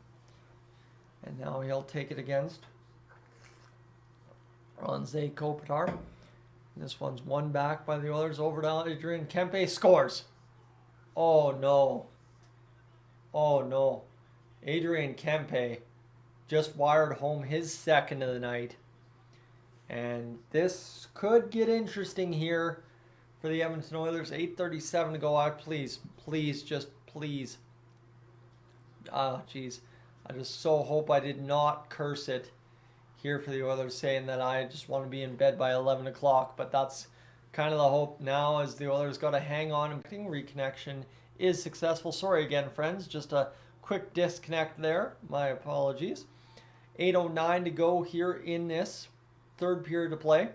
And now he'll take it against Ranzai Kopitar. This one's won back by the Oilers. Over to Adrian Kempe, scores. Oh no. Oh no. Adrian Kempe just wired home his 2nd of the night. And this could get interesting here for the Edmonton Oilers. 8:37 to go. Please. Jeez. I just so hope I did not curse it here for the Oilers, saying that I just want to be in bed by 11 o'clock. But that's kind of the hope now, as the Oilers got to hang on. And reconnection is successful. Sorry again, friends. Just a quick disconnect there. My apologies. 8:09 to go here in this third period of play.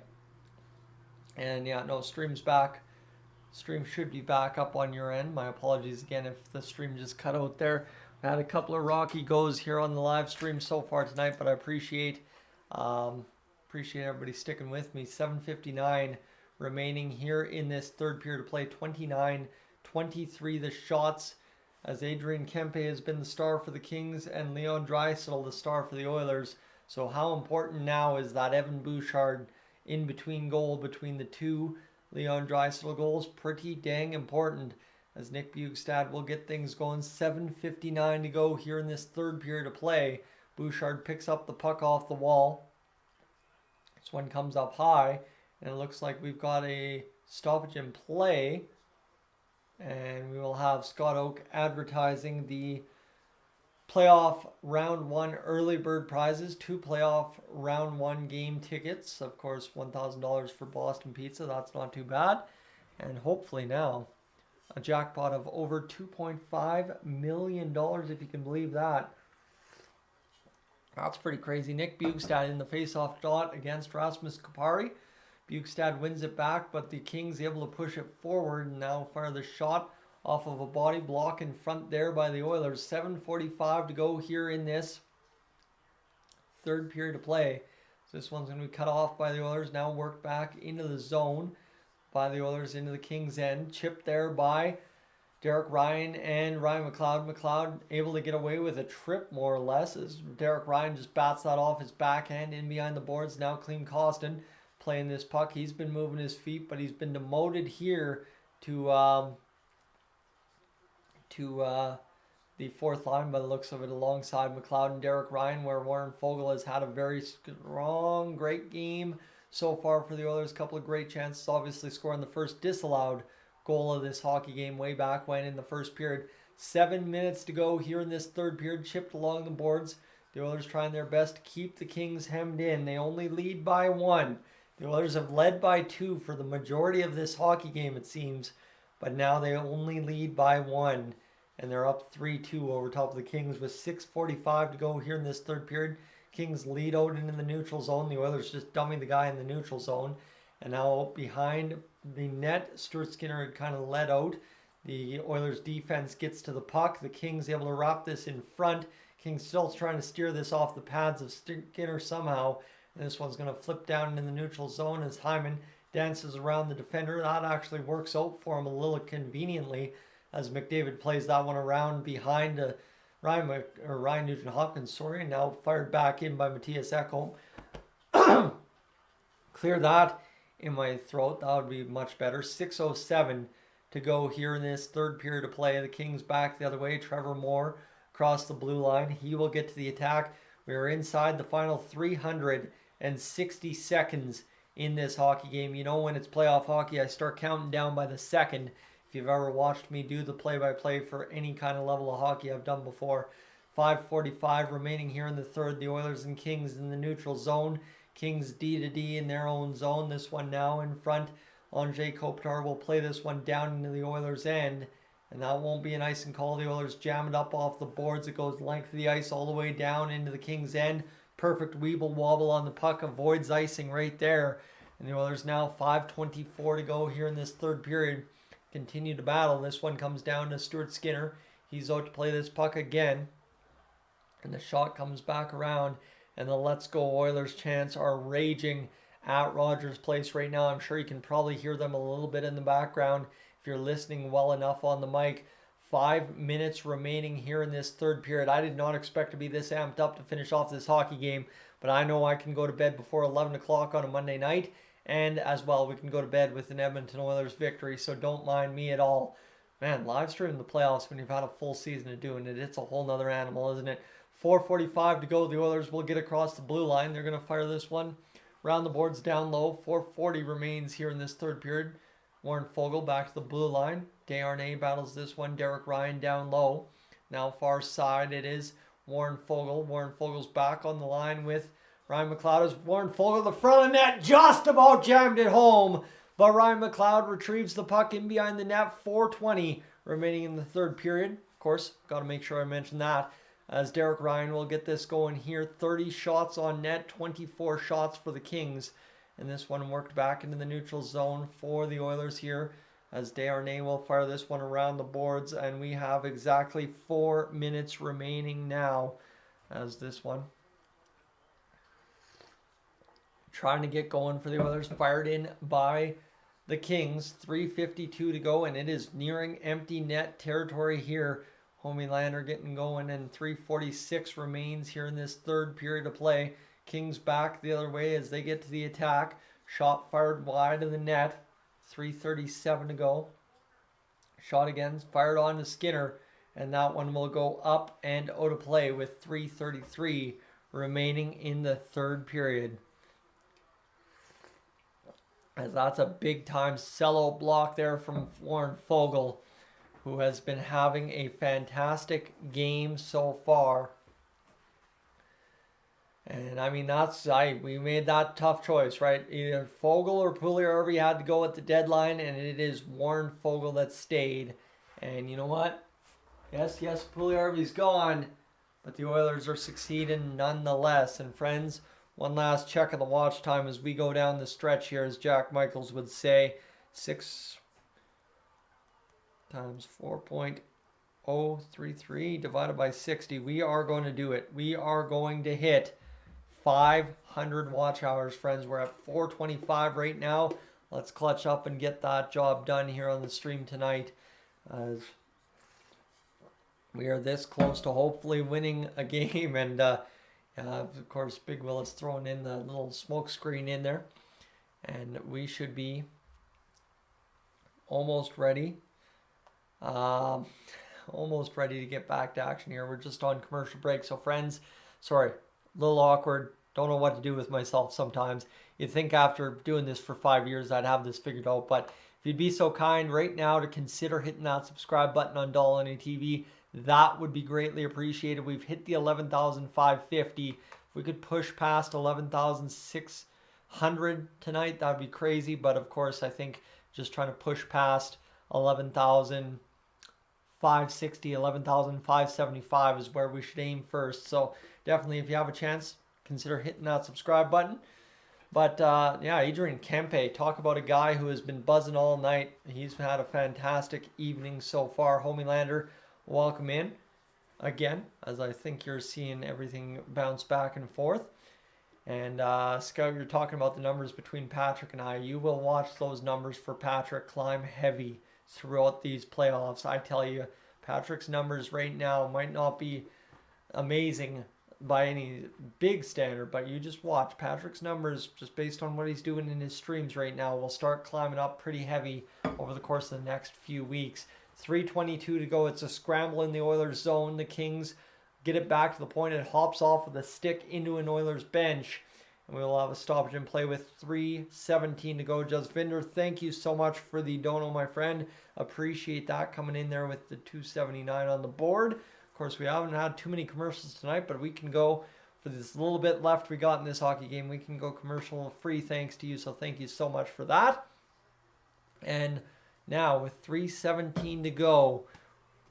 And yeah, no, stream's back. Stream should be back up on your end. My apologies again if the stream just cut out there. I had a couple of rocky goes here on the live stream so far tonight, but I appreciate everybody sticking with me. 7:59 remaining here in this third period of play. 29-23 the shots, as Adrian Kempe has been the star for the Kings and Leon Draisaitl the star for the Oilers. So how important now is that Evan Bouchard in between goal between the two Leon Draisaitl goals? Pretty dang important, as Nick Bugstad will get things going. 7:59 to go here in this third period of play. Bouchard picks up the puck off the wall. This one comes up high, and it looks like we've got a stoppage in play. And we will have Scott Oak advertising the playoff round 1 early bird prizes. 2 playoff round 1 game tickets. Of course, $1,000 for Boston Pizza. That's not too bad. And hopefully now A jackpot of over $2.5 million, if you can believe that. That's pretty crazy. Nick Bjugstad in the face-off dot against Rasmus Kupari. Bjugstad wins it back, but the Kings able to push it forward and now fire the shot off of a body block in front there by the Oilers. 7:45 to go here in this third period of play. So this one's going to be cut off by the Oilers. Now worked back into the zone by the Oilers into the Kings' end. Chipped there by Derek Ryan and Ryan McLeod. McLeod able to get away with a trip more or less as Derek Ryan just bats that off his backhand in behind the boards. Now Klim Kostin playing this puck. He's been moving his feet, but he's been demoted here to the fourth line by the looks of it, alongside McLeod and Derek Ryan, where Warren Foegele has had a very strong, great game so far for the Oilers. A couple of great chances, obviously scoring the first disallowed goal of this hockey game way back when in the first period. 7 minutes to go here in this third period, chipped along the boards. The Oilers trying their best to keep the Kings hemmed in. They only lead by 1. The Oilers have led by 2 for the majority of this hockey game, it seems, but now they only lead by 1. And they're up 3-2 over top of the Kings with 6:45 to go here in this third period. Kings lead out into the neutral zone. The Oilers just dummy the guy in the neutral zone. And now behind the net, Stuart Skinner had kind of led out. The Oilers defense gets to the puck. The Kings able to wrap this in front. Kings still trying to steer this off the pads of Skinner somehow. And this one's going to flip down in the neutral zone as Hyman dances around the defender. That actually works out for him a little conveniently, as McDavid plays that one around behind Ryan Nugent-Hopkins, and now fired back in by Matthias Ekholm. Clear that in my throat. That would be much better. 6:07 to go here in this third period of play. The Kings back the other way. Trevor Moore across the blue line. He will get to the attack. We are inside the final 360 seconds in this hockey game. You know, when it's playoff hockey, I start counting down by the second. If you've ever watched me do the play-by-play for any kind of level of hockey I've done before. 5:45 remaining here in the third. The Oilers and Kings in the neutral zone. Kings D-to-D in their own zone. This one now in front. Andrei Kopitar will play this one down into the Oilers' end. And that won't be an icing call. The Oilers jam it up off the boards. It goes length of the ice all the way down into the Kings' end. Perfect weeble wobble on the puck. Avoids icing right there. And the Oilers now 5:24 to go here in this third period. Continue to battle. This one comes down to Stuart Skinner. He's out to play this puck again. And the shot comes back around. And the Let's Go Oilers chants are raging at Rogers Place right now. I'm sure you can probably hear them a little bit in the background if you're listening well enough on the mic. 5 minutes remaining here in this third period. I did not expect to be this amped up to finish off this hockey game. But I know I can go to bed before 11 o'clock on a Monday night. And as well, we can go to bed with an Edmonton Oilers victory, so don't mind me at all. Man, live streaming the playoffs when you've had a full season of doing it, it's a whole nother animal, isn't it? 4:45 to go. The Oilers will get across the blue line. They're going to fire this one around the boards down low. 4:40 remains here in this third period. Warren Foegele back to the blue line. Desharnais battles this one. Derek Ryan down low. Now far side it is Warren Foegele. Warren Fogel's back on the line with Ryan McLeod. As Warren Foegele, the front of the net, just about jammed it home. But Ryan McLeod retrieves the puck in behind the net. 4:20 remaining in the third period. Of course, got to make sure I mention that, as Derek Ryan will get this going here. 30 shots on net, 24 shots for the Kings. And this one worked back into the neutral zone for the Oilers here, as Desharnais will fire this one around the boards. And we have exactly 4 minutes remaining now, as this one trying to get going for the Oilers. Fired in by the Kings. 3:52 to go, and it is nearing empty net territory here. Homelander getting going, and 3:46 remains here in this third period of play. Kings back the other way as they get to the attack. Shot fired wide of the net. 3:37 to go. Shot again, fired on to Skinner, and that one will go up and out of play with 3:33 remaining in the third period. As that's a big-time sellout block there from Warren Foegele, who has been having a fantastic game so far. And I mean, we made that tough choice, right? Either Fogle or Puljujarvi had to go at the deadline, and it is Warren Fogle that stayed. And you know what? Yes, Puljujarvi's gone, but the Oilers are succeeding nonetheless. And friends, one last check of the watch time as we go down the stretch here, as Jack Michaels would say, 6 times 4.033 divided by 60. We are going to do it. We are going to hit 500 watch hours, friends. We're at 425 right now. Let's clutch up and get that job done here on the stream tonight, as we are this close to hopefully winning a game. And of course, Big Will is throwing in the little smoke screen in there, and we should be almost ready. Almost ready to get back to action here. We're just on commercial break, so friends, sorry, a little awkward. Don't know what to do with myself sometimes. You'd think after doing this for 5 years I'd have this figured out, but if you'd be so kind right now to consider hitting that subscribe button on Dolynny TV, that would be greatly appreciated. We've hit the 11,550. If we could push past 11,600 tonight, that would be crazy, but of course I think just trying to push past 11,560, 11,575 is where we should aim first. So definitely, if you have a chance, consider hitting that subscribe button. But yeah, Adrian Kempe, talk about a guy who has been buzzing all night. He's had a fantastic evening so far. Homelander, welcome in again, as I think you're seeing everything bounce back and forth. And Scout, you're talking about the numbers between Patrick and I. You will watch those numbers for Patrick climb heavy throughout these playoffs. I tell you, Patrick's numbers right now might not be amazing by any big standard, but you just watch. Patrick's numbers, just based on what he's doing in his streams right now, will start climbing up pretty heavy over the course of the next few weeks. 3:22 to go. It's a scramble in the Oilers zone. The Kings get it back to the point. It hops off with a stick into an Oilers bench, and we will have a stoppage in play with 3:17 to go. Jasvinder, thank you so much for the dono, my friend. Appreciate that, coming in there with the 279 on the board. Of course, we haven't had too many commercials tonight, but we can go, for this little bit left we got in this hockey game, we can go commercial free thanks to you, so thank you so much for that. And now with 3:17 to go,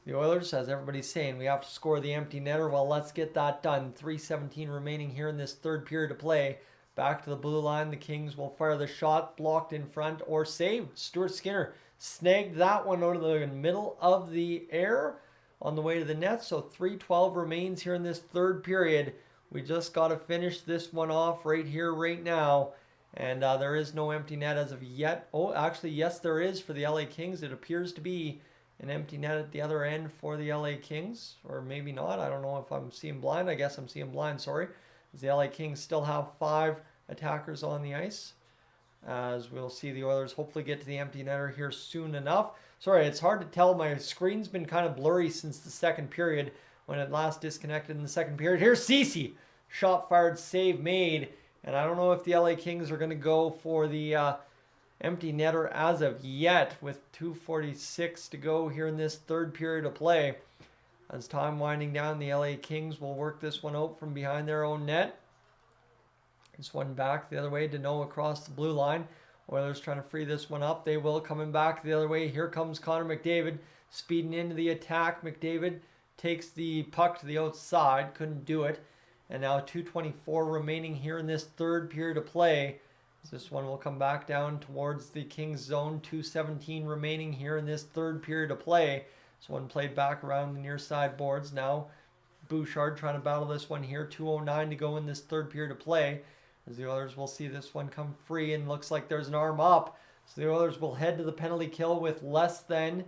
the Oilers, as everybody's saying, we have to score the empty netter. Well, let's get that done. 3:17 remaining here in this third period of play. Back to the blue line. The Kings will fire the shot, blocked in front or saved. Stuart Skinner snagged that one out of the middle of the air on the way to the net. So 3:12 remains here in this third period. We just got to finish this one off right here, right now. And there is no empty net as of yet. Oh, actually, yes, there is for the LA Kings. It appears to be an empty net at the other end for the LA Kings, or maybe not. I don't know if I'm seeing blind. I guess I'm seeing blind, sorry. As the LA Kings still have 5 attackers on the ice. As we'll see the Oilers hopefully get to the empty netter here soon enough. Sorry, it's hard to tell. My screen's been kind of blurry since the second period, when it last disconnected in the second period. Here's Ceci. Shot fired, save made. And I don't know if the LA Kings are going to go for the empty netter as of yet, with 2:46 to go here in this third period of play. As time winding down, the LA Kings will work this one out from behind their own net. This one back the other way. Deneau across the blue line. Oilers trying to free this one up. They will, coming back the other way. Here comes Connor McDavid speeding into the attack. McDavid takes the puck to the outside. Couldn't do it. And now 2:24 remaining here in this third period of play. This one will come back down towards the Kings zone. 2:17 remaining here in this third period of play. This one played back around the near side boards. Now Bouchard trying to battle this one here. 2:09 to go in this third period of play. As the Oilers will see this one come free, and looks like there's an arm up. So the Oilers will head to the penalty kill with less than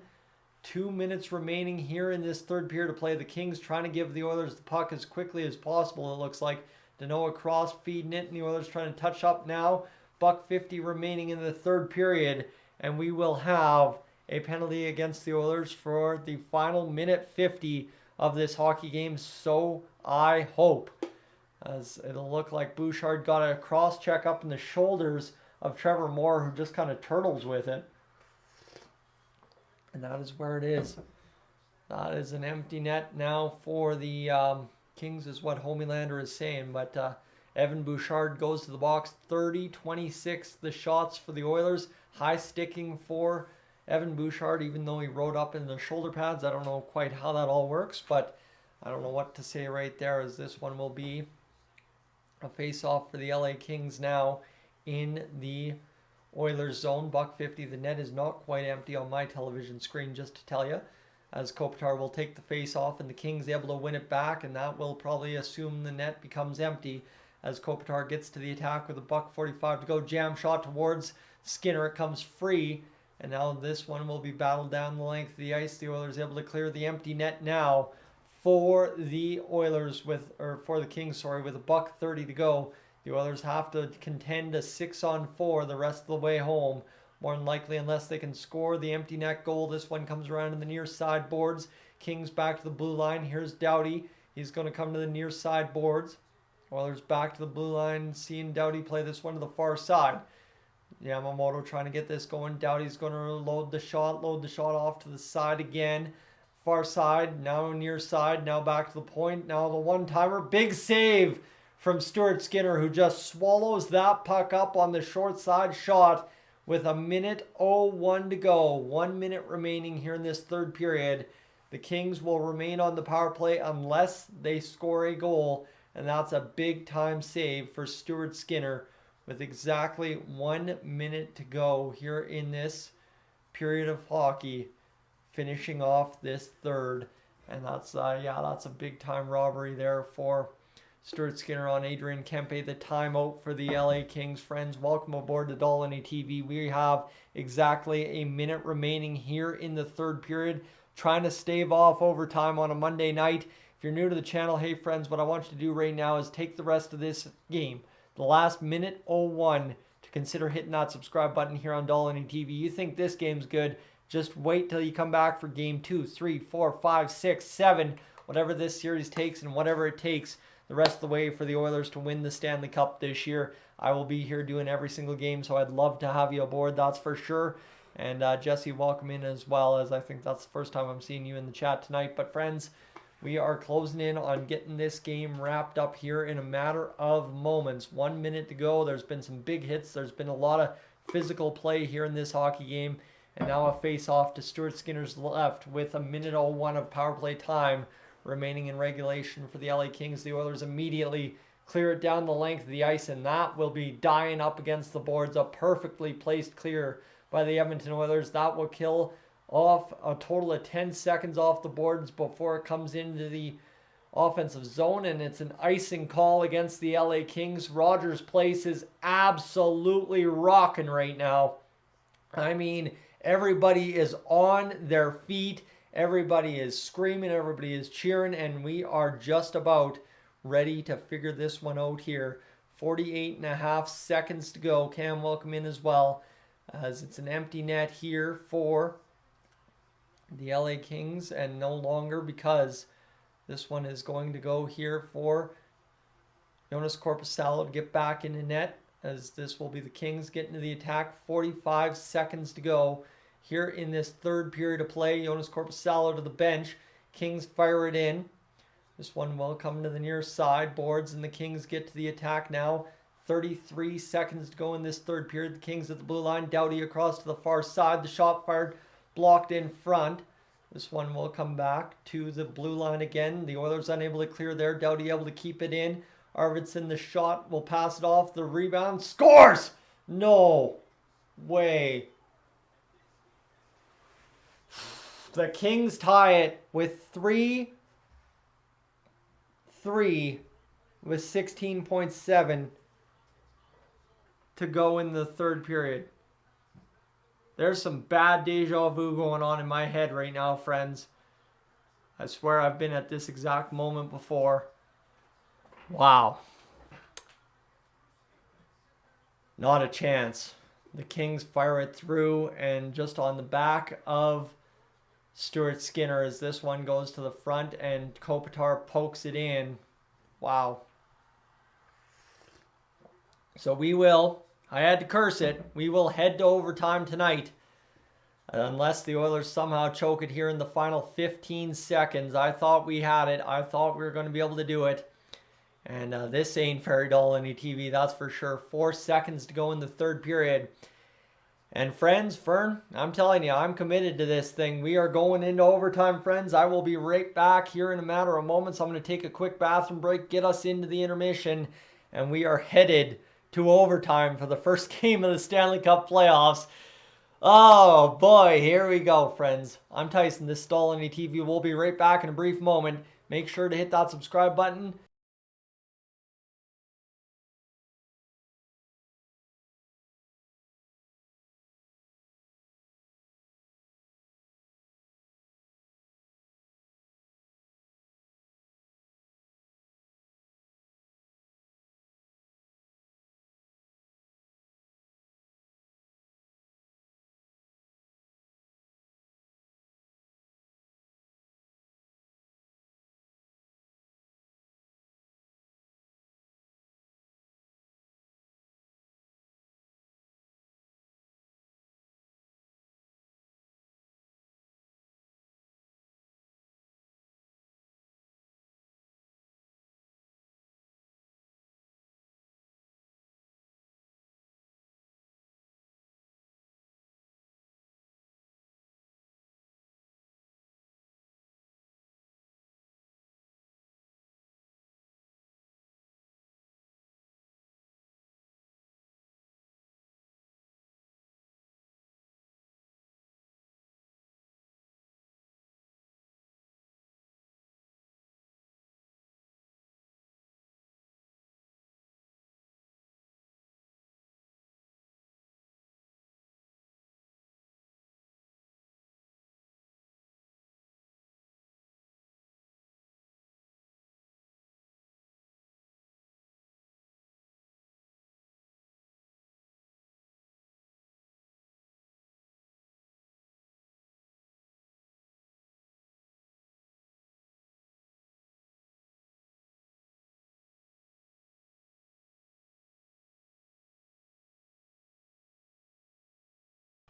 2 minutes remaining here in this third period of play. The Kings trying to give the Oilers the puck as quickly as possible, it looks like. Deneau across, feeding it, and the Oilers trying to touch up now. $1:50 remaining in the third period, and we will have a penalty against the Oilers for the final minute 50 of this hockey game, so I hope. As it'll look like Bouchard got a cross check up in the shoulders of Trevor Moore, who just kind of turtles with it. And that is where it is. That is an empty net now for the Kings, is what Homelander is saying. But Evan Bouchard goes to the box. 30-26 the shots for the Oilers. High sticking for Evan Bouchard, even though he rode up in the shoulder pads. I don't know quite how that all works, but I don't know what to say right there, as this one will be a face-off for the LA Kings now in the Oilers zone. $1.50. The net is not quite empty on my television screen, just to tell you, as Kopitar will take the face-off and the Kings able to win it back, and that will probably assume the net becomes empty as Kopitar gets to the attack with $1.45 to go. Jam shot towards Skinner. It comes free, and now this one will be battled down the length of the ice. The Oilers able to clear the empty net now for the Oilers for the Kings, with $1.30 to go. The Oilers have to contend a 6-on-4 the rest of the way home, more than likely, unless they can score the empty net goal. This one comes around in the near side boards. Kings back to the blue line. Here's Doughty. He's going to come to the near side boards. Oilers back to the blue line, seeing Doughty play this one to the far side. Yamamoto trying to get this going. Doughty's going to load the shot off to the side again. Far side, now near side, now back to the point. Now the one-timer. Big save from Stuart Skinner, who just swallows that puck up on the short side shot with 1:01 to go. 1 minute remaining here in this third period. The Kings will remain on the power play unless they score a goal, and that's a big-time save for Stuart Skinner with exactly 1 minute to go here in this period of hockey, finishing off this third. And that's a big-time robbery there for Stuart Skinner on Adrian Kempe. The timeout for the LA Kings. Friends, welcome aboard to Dolynny TV. We have exactly a minute remaining here in the third period, trying to stave off overtime on a Monday night. If you're new to the channel, hey friends, what I want you to do right now is take the rest of this game, the last minute 01, to consider hitting that subscribe button here on Dolynny TV. You think this game's good, just wait till you come back for game 2, 3, 4, 5, 6, 7, whatever this series takes, and whatever it takes the rest of the way for the Oilers to win the Stanley Cup this year. I will be here doing every single game, so I'd love to have you aboard, that's for sure. And Jesse, welcome in as well, as I think that's the first time I'm seeing you in the chat tonight. But friends, we are closing in on getting this game wrapped up here in a matter of moments. 1 minute to go. There's been some big hits. There's been a lot of physical play here in this hockey game. And now a face-off to Stuart Skinner's left with 1:01 of power play time remaining in regulation for the LA Kings. The Oilers immediately clear it down the length of the ice, and that will be dying up against the boards. A perfectly placed clear by the Edmonton Oilers. That will kill off a total of 10 seconds off the boards before it comes into the offensive zone, and it's an icing call against the LA Kings. Rogers Place is absolutely rocking right now. I mean, everybody is on their feet. Everybody is screaming. Everybody is cheering, and we are just about ready to figure this one out here. 48.5 seconds to go. Cam, welcome in as well, as it's an empty net here for the LA Kings, and no longer, because this one is going to go here for Jonas Korpisalo to get back in the net, as this will be the Kings getting to the attack. 45 seconds to go here in this third period of play. Jonas Korpisalo to the bench. Kings fire it in. This one will come to the near side boards, and the Kings get to the attack now. 33 seconds to go in this third period. The Kings at the blue line. Doughty across to the far side. The shot fired, blocked in front. This one will come back to the blue line again. The Oilers unable to clear there. Doughty able to keep it in. Arvidsson, the shot, will pass it off. The rebound. Scores! No way. The Kings tie it with 3-3 with 16.7 to go in the third period. There's some bad deja vu going on in my head right now, friends. I swear I've been at this exact moment before. Wow. Not a chance. The Kings fire it through, and just on the back of Stuart Skinner, as this one goes to the front and Kopitar pokes it in. Wow. So we will, I had to curse it, we will head to overtime tonight. Unless the Oilers somehow choke it here in the final 15 seconds. I thought we had it. I thought we were going to be able to do it. And this ain't Ferry Dolynny TV, that's for sure. 4 seconds to go in the third period. And friends, Fern, I'm telling you, I'm committed to this thing. We are going into overtime, friends. I will be right back here in a matter of moments. I'm going to take a quick bathroom break, get us into the intermission, and we are headed to overtime for the first game of the Stanley Cup Playoffs. Oh boy, here we go, friends. I'm Tyson, this is Dolynny TV. We'll be right back in a brief moment. Make sure to hit that subscribe button.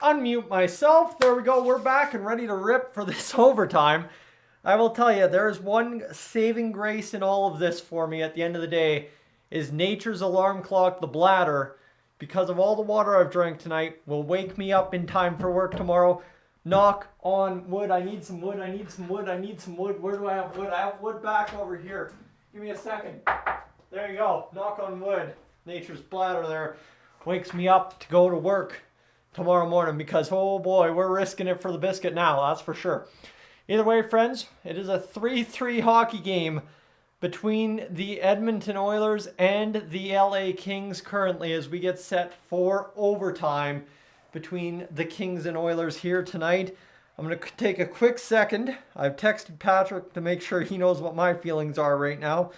Unmute myself. There we go. We're back and ready to rip for this overtime. I will tell you, there's one saving grace in all of this for me at the end of the day is nature's alarm clock, the bladder, because of all the water I've drank tonight, will wake me up in time for work tomorrow. Knock on wood. I need some wood. I need some wood. I need some wood. Where do I have wood? I have wood back over here. Give me a second. There you go. Knock on wood. Nature's bladder there wakes me up to go to work tomorrow morning because, oh boy, we're risking it for the biscuit now, that's for sure. Either way, friends, it is a 3-3 hockey game between the Edmonton Oilers and the LA Kings currently as we get set for overtime between the Kings and Oilers here tonight. I'm going to take a quick second. I've texted Patrick to make sure he knows what my feelings are right now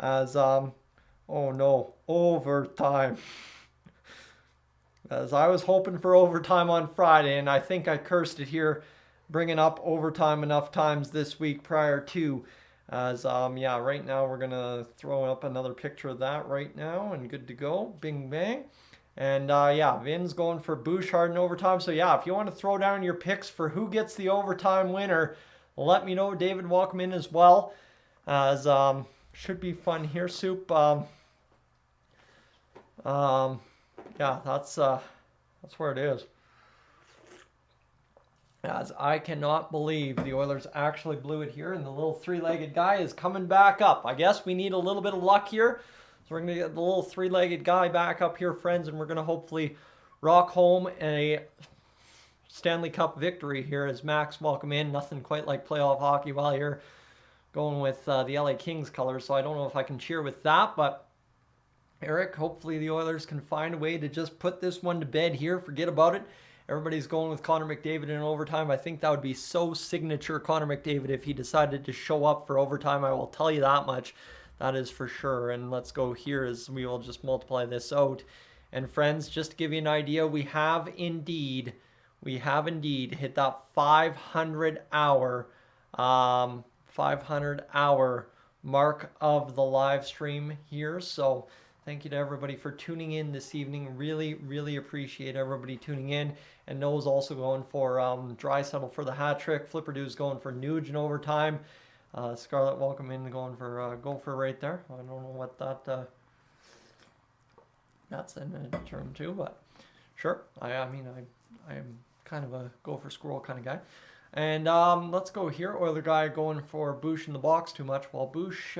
as, oh no, overtime. As I was hoping for overtime on Friday, and I think I cursed it here, bringing up overtime enough times this week prior to. As, yeah, right now we're going to throw up another picture of that right now, and good to go. Bing, bang. And, yeah, Vin's going for Bouchard in overtime. So, yeah, if you want to throw down your picks for who gets the overtime winner, let me know. David, welcome in as well. As, should be fun here, Soup. Yeah, that's where it is. As I cannot believe the Oilers actually blew it here, and the little three-legged guy is coming back up. I guess we need a little bit of luck here. So we're going to get the little three-legged guy back up here, friends, and we're going to hopefully rock home a Stanley Cup victory here as Max welcome in. Nothing quite like playoff hockey while you're going with the LA Kings colors, so I don't know if I can cheer with that, but Eric, hopefully the Oilers can find a way to just put this one to bed here. Forget about it. Everybody's going with Connor McDavid in overtime. I think that would be so signature Connor McDavid if he decided to show up for overtime. I will tell you that much. That is for sure. And let's go here as we will just multiply this out. And friends, just to give you an idea, we have indeed hit that 500 hour mark of the live stream here. So thank you to everybody for tuning in this evening. Really, really appreciate everybody tuning in. And Noah's also going for Draisaitl for the hat trick. Flipperdu's going for Nuge in overtime. Scarlett, welcome in, going for Gopher right there. I don't know what that's in a term too, but sure. I am kind of a Gopher Squirrel kind of guy. And let's go here. Oiler guy going for Bush in the box too much. Well, Bush,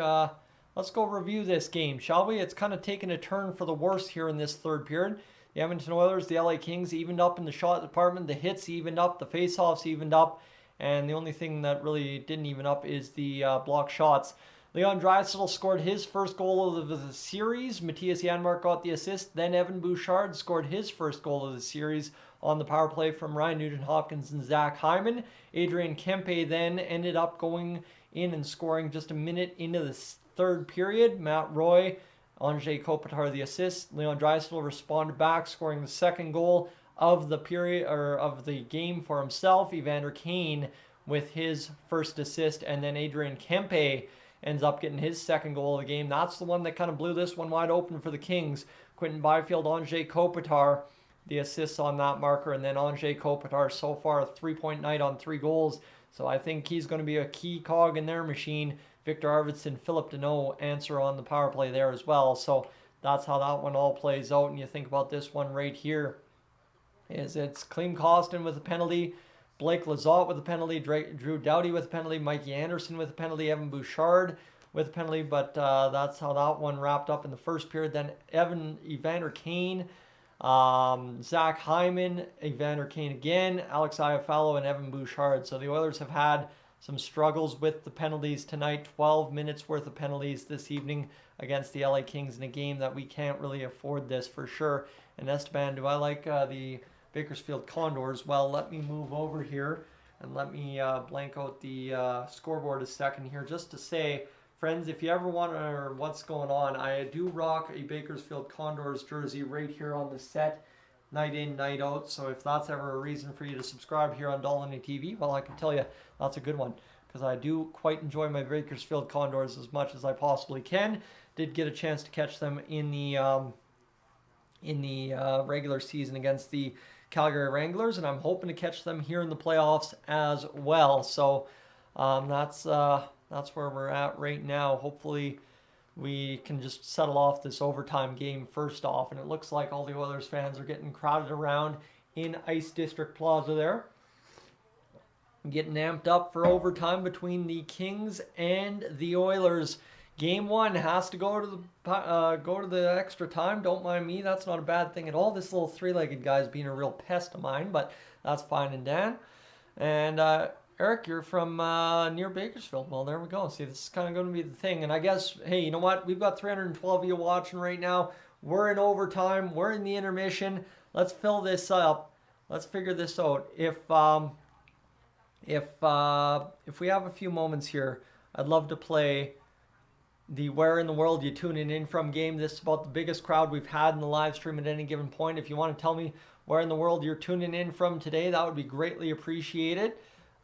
let's go review this game, shall we? It's kind of taken a turn for the worse here in this third period. The Edmonton Oilers, the LA Kings evened up in the shot department. The hits evened up. The faceoffs evened up. And the only thing that really didn't even up is the block shots. Leon Draisaitl scored his first goal of the series. Matthias Janmark got the assist. Then Evan Bouchard scored his first goal of the series on the power play from Ryan Nugent-Hopkins and Zach Hyman. Adrian Kempe then ended up going in and scoring just a minute into the third period. Matt Roy, Anze Kopitar the assist. Leon Draisaitl responded back, scoring the second goal of the period or of the game for himself. Evander Kane with his first assist, and then Adrian Kempe ends up getting his second goal of the game. That's the one that kind of blew this one wide open for the Kings. Quentin Byfield, Anze Kopitar, the assists on that marker, and then Anze Kopitar so far a 3-point night on 3 goals. So I think he's going to be a key cog in their machine. Victor Arvidsson, Philip Deneau answer on the power play there as well. So that's how that one all plays out. And you think about this one right here, is it's Klim Kostin with a penalty, Blake Lizotte with a penalty, Drew Doughty with a penalty, Mikey Anderson with a penalty, Evan Bouchard with a penalty, but that's how that one wrapped up in the first period. Then Evander Kane, Zach Hyman, Evander Kane again, Alex Iafallo, and Evan Bouchard. So the Oilers have had some struggles with the penalties tonight. 12 minutes worth of penalties this evening against the LA Kings in a game that we can't really afford this for sure. And Esteban, do I like the Bakersfield Condors? Well, let me move over here and let me blank out the scoreboard a second here just to say, friends, if you ever wonder what's going on, I do rock a Bakersfield Condors jersey right here on the set, night in, night out. So if that's ever a reason for you to subscribe here on Dolynny TV, well, I can tell you that's a good one, because I do quite enjoy my Bakersfield Condors as much as I possibly can. Did get a chance to catch them in the regular season against the Calgary Wranglers, and I'm hoping to catch them here in the playoffs as well. So that's where we're at right now. Hopefully we can just settle off this overtime game first off, and it looks like all the Oilers fans are getting crowded around in Ice District Plaza there, getting amped up for overtime between the Kings and the Oilers. Game 1 has to go to the extra time. Don't mind me. That's not a bad thing at all. This little three-legged guy's being a real pest of mine, but that's fine and Dan. And Eric, you're from near Bakersfield. Well, there we go. See, this is kind of going to be the thing. And I guess, hey, you know what? We've got 312 of you watching right now. We're in overtime. We're in the intermission. Let's fill this up. Let's figure this out. If we have a few moments here, I'd love to play the Where in the World You Tuning In From game. This is about the biggest crowd we've had in the live stream at any given point. If you want to tell me where in the world you're tuning in from today, that would be greatly appreciated.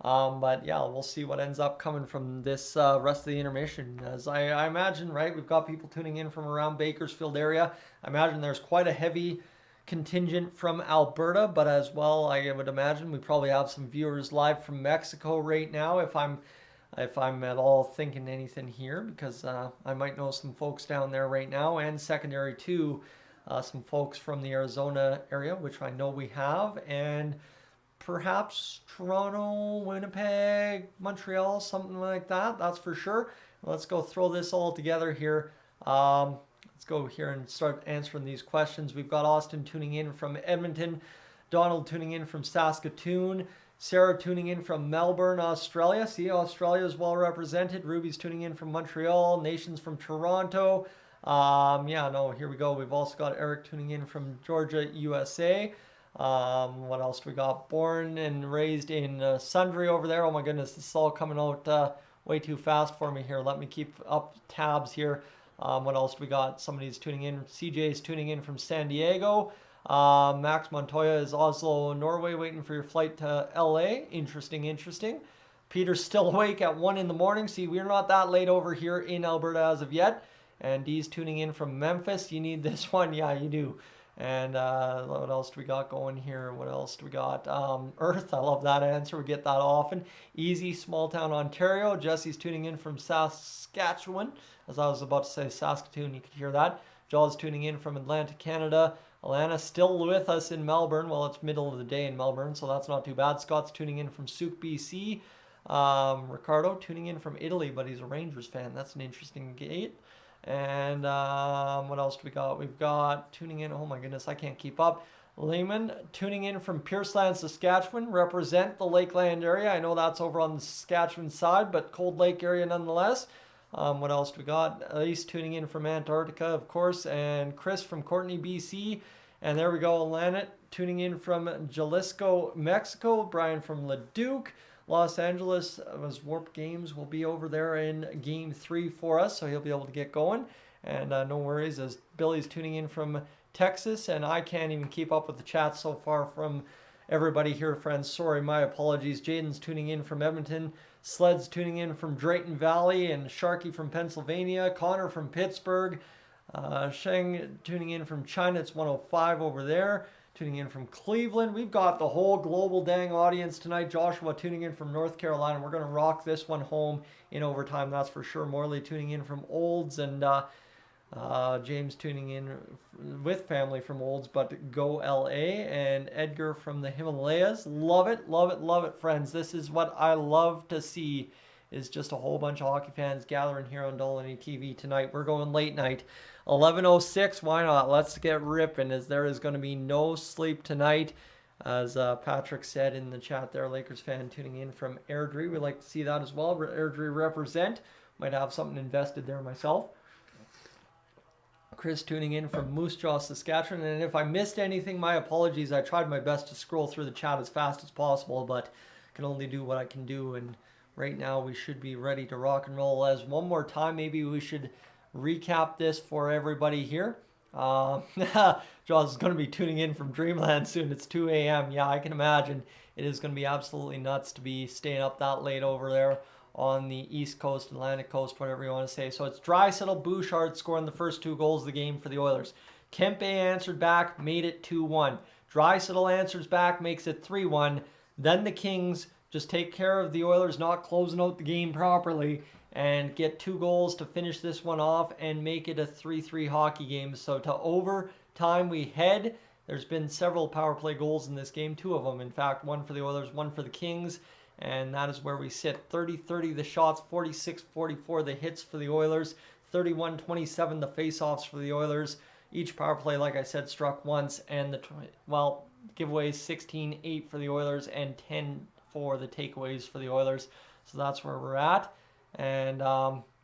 But yeah, we'll see what ends up coming from this rest of the intermission. As I imagine, right, we've got people tuning in from around Bakersfield area. I imagine there's quite a heavy contingent from Alberta, but as well, I would imagine we probably have some viewers live from Mexico right now, if I'm at all thinking anything here, because I might know some folks down there right now, and secondary to some folks from the Arizona area, which I know we have, and perhaps Toronto, Winnipeg, Montreal, something like that. That's for sure. Let's go throw this all together here. Let's go here and start answering these questions. We've got Austin tuning in from Edmonton, Donald tuning in from Saskatoon, Sarah tuning in from Melbourne, Australia. See, Australia is well represented. Ruby's tuning in from Montreal. Nation's from Toronto. Here we go. We've also got Eric tuning in from Georgia, USA. What else do we got? Born and raised in Sundre over there. Oh my goodness, this is all coming out way too fast for me here. Let me keep up tabs here. What else do we got? Somebody's tuning in. CJ's tuning in from San Diego. Max Montoya is Oslo, Norway, waiting for your flight to LA. Interesting. Peter's still awake at 1 in the morning. See, we're not that late over here in Alberta as of yet. And Dee's tuning in from Memphis. You need this one? Yeah, you do. And what else do we got going here? What else do we got? Earth, I love that answer. We get that often. Easy, small town Ontario. Jesse's tuning in from Saskatchewan. As I was about to say Saskatoon, you could hear that. Jaw's tuning in from Atlantic, Canada. Alana still with us in Melbourne. Well, it's middle of the day in Melbourne, so that's not too bad. Scott's tuning in from Souk, BC. Ricardo tuning in from Italy, but he's a Rangers fan. That's an interesting gate. And what else do we got? We've got tuning in. Oh my goodness, I can't keep up. Lehman tuning in from Pierceland, Saskatchewan. Represent the Lakeland area. I know that's over on the Saskatchewan side, but Cold Lake area nonetheless. What else do we got? Elise tuning in from Antarctica, of course. And Chris from Courtney, BC. And there we go. Lanet tuning in from Jalisco, Mexico. Brian from Leduc. Los Angeles was Warp Games will be over there in Game 3 for us, so he'll be able to get going. And no worries, as Billy's tuning in from Texas, and I can't even keep up with the chat so far from everybody here, friends. Sorry, my apologies. Jaden's tuning in from Edmonton. Sled's tuning in from Drayton Valley, and Sharky from Pennsylvania. Connor from Pittsburgh. Sheng tuning in from China. It's 105 over there. Tuning in from Cleveland. We've got the whole global dang audience tonight. Joshua tuning in from North Carolina. We're going to rock this one home in overtime, that's for sure. Morley tuning in from Olds, and James tuning in with family from Olds, but go LA. And Edgar from the Himalayas. Love it, love it, love it, friends. This is what I love to see, is just a whole bunch of hockey fans gathering here on Dolynny TV tonight. We're going late night. 11:06, why not? Let's get ripping, as there is going to be no sleep tonight. As Patrick said in the chat there, Lakers fan tuning in from Airdrie. We like to see that as well. Airdrie represent. Might have something invested there myself. Chris tuning in from Moose Jaw, Saskatchewan. And if I missed anything, my apologies. I tried my best to scroll through the chat as fast as possible, but can only do what I can do. And right now we should be ready to rock and roll. As one more time, maybe we should recap this for everybody here. Jaws is going to be tuning in from Dreamland soon. It's 2 a.m. Yeah, I can imagine. It is going to be absolutely nuts to be staying up that late over there on the East Coast, Atlantic Coast, whatever you want to say. So it's Draisaitl, Bouchard scoring the first 2 goals of the game for the Oilers. Kempe answered back, made it 2-1. Draisaitl answers back, makes it 3-1. Then the Kings just take care of the Oilers not closing out the game properly and get 2 goals to finish this one off and make it a 3-3 hockey game. So to overtime we head. There's been several power play goals in this game, 2 of them. In fact, 1 for the Oilers, 1 for the Kings. And that is where we sit. 30-30 the shots, 46-44 the hits for the Oilers, 31-27 the face-offs for the Oilers. Each power play, like I said, struck once. And the giveaways 16-8 for the Oilers and 10 for the takeaways for the Oilers. So that's where we're at. And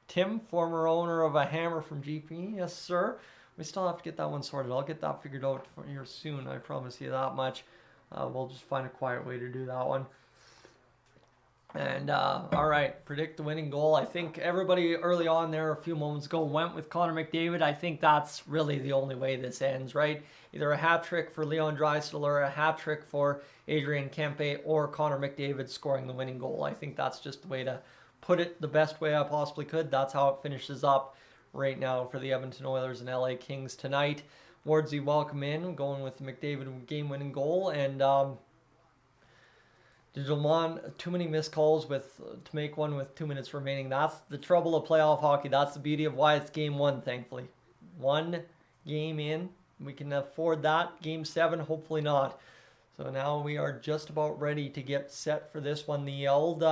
Tim, former owner of a hammer from GP, yes sir. We still have to get that one sorted. I'll get that figured out for here soon, I promise you that much. We'll just find a quiet way to do that one. And all right, predict the winning goal. I think everybody early on there a few moments ago went with Connor McDavid. I think that's really the only way this ends, right? Either a hat trick for Leon Draisaitl or a hat trick for Adrian Kempe or Connor McDavid scoring the winning goal. I think that's just the way to put it, the best way I possibly could. That's how it finishes up right now for the Edmonton Oilers and LA Kings tonight. Wardsy, welcome in. Going with the McDavid game-winning goal. And Delmont, too many missed calls to make one with 2 minutes remaining. That's the trouble of playoff hockey. That's the beauty of why it's game 1, thankfully. 1 game in. We can afford that. Game 7, hopefully not. So now we are just about ready to get set for this one. The old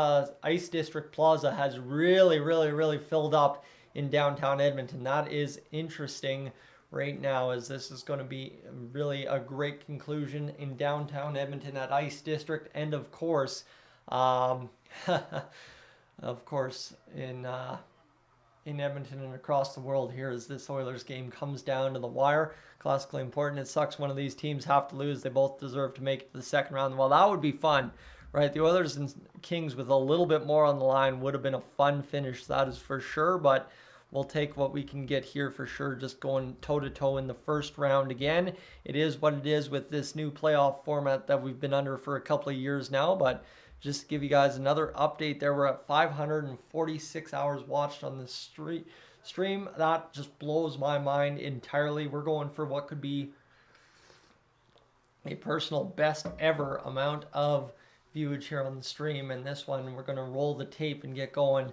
Ice District Plaza has really filled up in downtown Edmonton. That is interesting right now, as this is going to be really a great conclusion in downtown Edmonton at Ice District. And of course, in Edmonton and across the world here, as this Oilers game comes down to the wire. Classically important. It sucks one of these teams have to lose. They both deserve to make it to the second round. Well, that would be fun, right? The Oilers and Kings with a little bit more on the line would have been a fun finish, that is for sure. But we'll take what we can get here for sure, just going toe-to-toe in the first round again. It is what it is with this new playoff format that we've been under for a couple of years now. But just to give you guys another update there, we're at 546 hours watched on the stream. That just blows my mind entirely. We're going for what could be a personal best ever amount of viewage here on the stream. And this one, we're going to roll the tape and get going.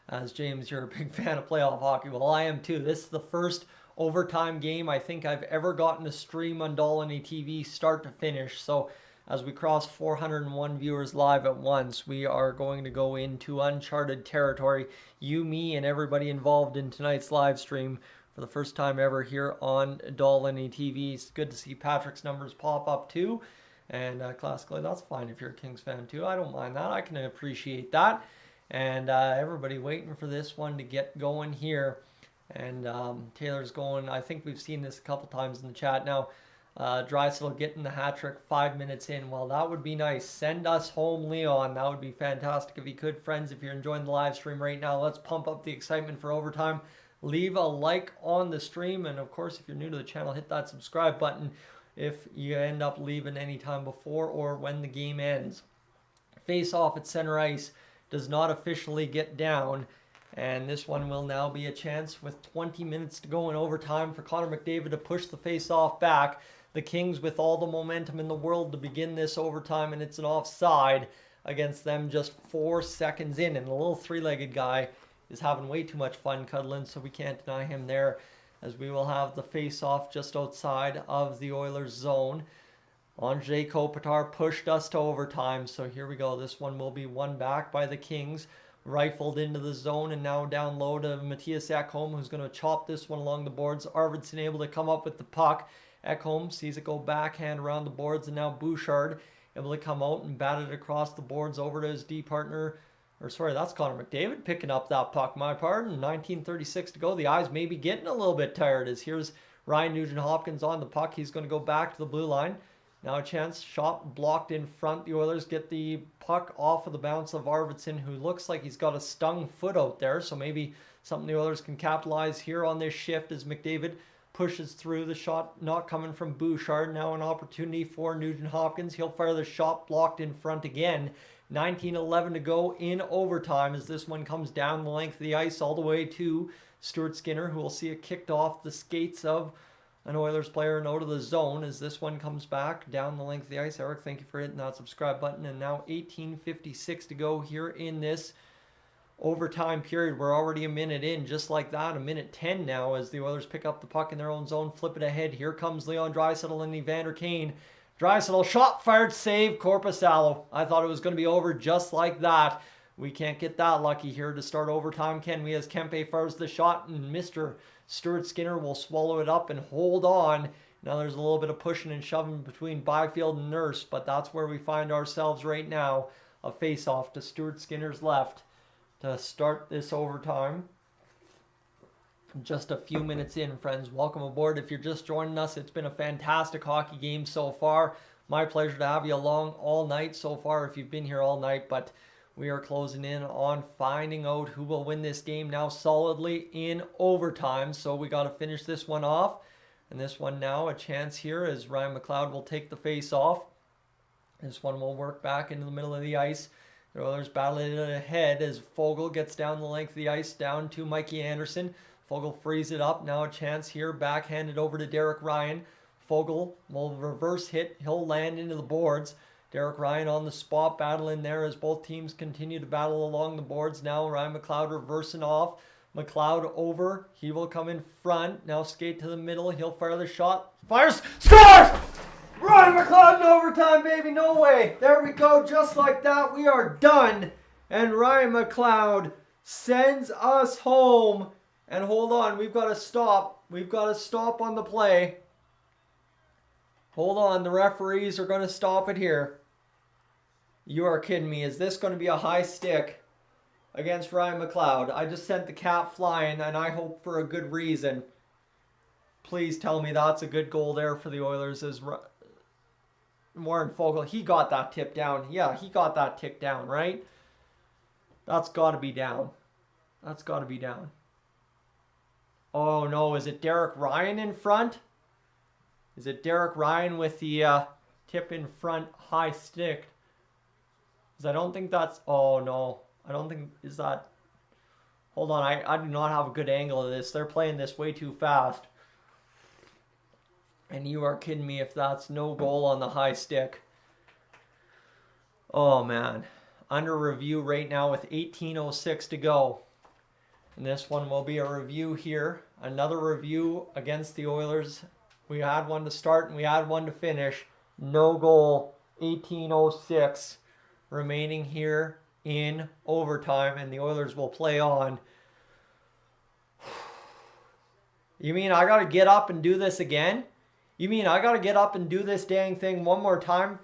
As James, you're a big fan of playoff hockey. Well, I am too. This is the first overtime game I think I've ever gotten to stream on Dolynny TV start to finish. So as we cross 401 viewers live at once, we are going to go into uncharted territory. You, me, and everybody involved in tonight's live stream for the first time ever here on Dolynny TV. It's good to see Patrick's numbers pop up too. And classically, that's fine if you're a Kings fan too. I don't mind that. I can appreciate that. And everybody waiting for this one to get going here. And Taylor's going. I think we've seen this a couple times in the chat now. Draisaitl getting the hat trick 5 minutes in. Well, that would be nice. Send us home, Leon. That would be fantastic if you could. Friends, if you're enjoying the live stream right now, let's pump up the excitement for overtime. Leave a like on the stream. And, of course, if you're new to the channel, hit that subscribe button if you end up leaving any time before or when the game ends. Face off at center ice does not officially get down. And this one will now be a chance with 20 minutes to go in overtime for Connor McDavid to push the face-off back. The Kings with all the momentum in the world to begin this overtime, and it's an offside against them just 4 seconds in. And the little three-legged guy is having way too much fun cuddling, so we can't deny him there, as we will have the face-off just outside of the Oilers' zone. Andrei Kopitar pushed us to overtime, so here we go. This one will be won back by the Kings. Rifled into the zone and now down low to Matthias Ekholm, who's going to chop this one along the boards. Arvidsson able to come up with the puck. Ekholm sees it go backhand around the boards, and now Bouchard able to come out and bat it across the boards over to his D partner. Or sorry, that's Connor McDavid picking up that puck. My pardon. 19:36 to go. The eyes may be getting a little bit tired as here's Ryan Nugent-Hopkins on the puck. He's going to go back to the blue line. Now a chance, shot blocked in front. The Oilers get the puck off of the bounce of Arvidsson, who looks like he's got a stung foot out there. So maybe something the Oilers can capitalize here on this shift as McDavid pushes through. The shot not coming from Bouchard. Now an opportunity for Nugent-Hopkins. He'll fire the shot blocked in front again. 19:11 to go in overtime as this one comes down the length of the ice all the way to Stuart Skinner, who will see it kicked off the skates of an Oilers player and out of the zone as this one comes back down the length of the ice. Eric, thank you for hitting that subscribe button. And now 18:56 to go here in this overtime period. We're already a minute in, just like that. A minute 10 now as the Oilers pick up the puck in their own zone, flip it ahead. Here comes Leon Draisaitl and Evander Kane. Draisaitl, shot fired, save, Korpisalo. I thought it was going to be over just like that. We can't get that lucky here to start overtime, can we? As Kempe fires the shot, and Mr. Stuart Skinner will swallow it up and hold on. Now there's a little bit of pushing and shoving between Byfield and Nurse, but that's where we find ourselves right now. A face-off to Stuart Skinner's left to start this overtime. Just a few minutes in, friends. Welcome aboard. If you're just joining us, it's been a fantastic hockey game so far. My pleasure to have you along all night so far if you've been here all night, but we are closing in on finding out who will win this game now solidly in overtime. So we got to finish this one off. And this one now, a chance here as Ryan McLeod will take the face off. This one will work back into the middle of the ice. The Oilers battling it ahead as Fogel gets down the length of the ice down to Mikey Anderson. Fogel frees it up. Now a chance here, backhanded over to Derek Ryan. Fogel will reverse hit. He'll land into the boards. Derek Ryan on the spot, battling there as both teams continue to battle along the boards. Now Ryan McLeod reversing off. McLeod over. He will come in front. Now skate to the middle. He'll fire the shot. Fires. Scores! Ryan McLeod in overtime, baby. No way. There we go. Just like that, we are done. And Ryan McLeod sends us home. And hold on. We've got to stop. We've got to stop on the play. Hold on. The referees are going to stop it here. You are kidding me. Is this going to be a high stick against Ryan McLeod? I just sent the cat flying, and I hope for a good reason. Please tell me that's a good goal there for the Oilers. As Warren Fogle, he got that tip down. Yeah, he got that tick down, right? That's got to be down. That's got to be down. Oh, no. Is it Derek Ryan in front? Is it Derek Ryan with the tip in front, high stick? Because I don't think that's... Oh, no. I don't think... Is that... Hold on. I do not have a good angle of this. They're playing this way too fast. And you are kidding me if that's no goal on the high stick. Oh, man. Under review right now with 18:06 to go. And this one will be a review here. Another review against the Oilers. We had one to start and we had one to finish. No goal. 18:06 remaining here in overtime, and the Oilers will play on. You mean I got to get up and do this again? You mean I got to get up and do this dang thing one more time?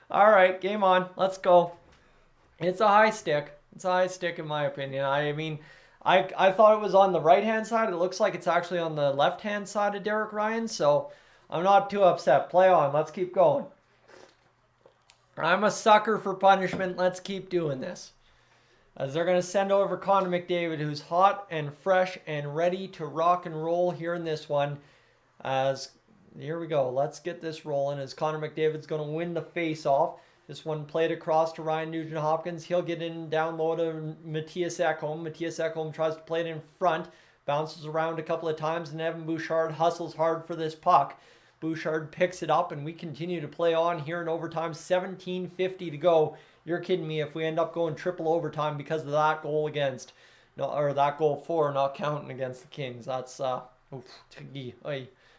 All right, game on. Let's go. It's a high stick. It's a high stick in my opinion. I thought it was on the right-hand side. It looks like it's actually on the left-hand side of Derek Ryan, so I'm not too upset. Play on. Let's keep going. I'm a sucker for punishment. Let's keep doing this. As they're going to send over Connor McDavid, who's hot and fresh and ready to rock and roll here in this one. As here we go. Let's get this rolling as Connor McDavid's going to win the face-off. This one played across to Ryan Nugent-Hopkins. He'll get in down low to Matthias Ekholm. Matthias Ekholm tries to play it in front. Bounces around a couple of times, and Evan Bouchard hustles hard for this puck. Bouchard picks it up, and we continue to play on here in overtime. 17:50 to go. You're kidding me if we end up going triple overtime because of that goal against. No, or that goal for not counting against the Kings. That's, that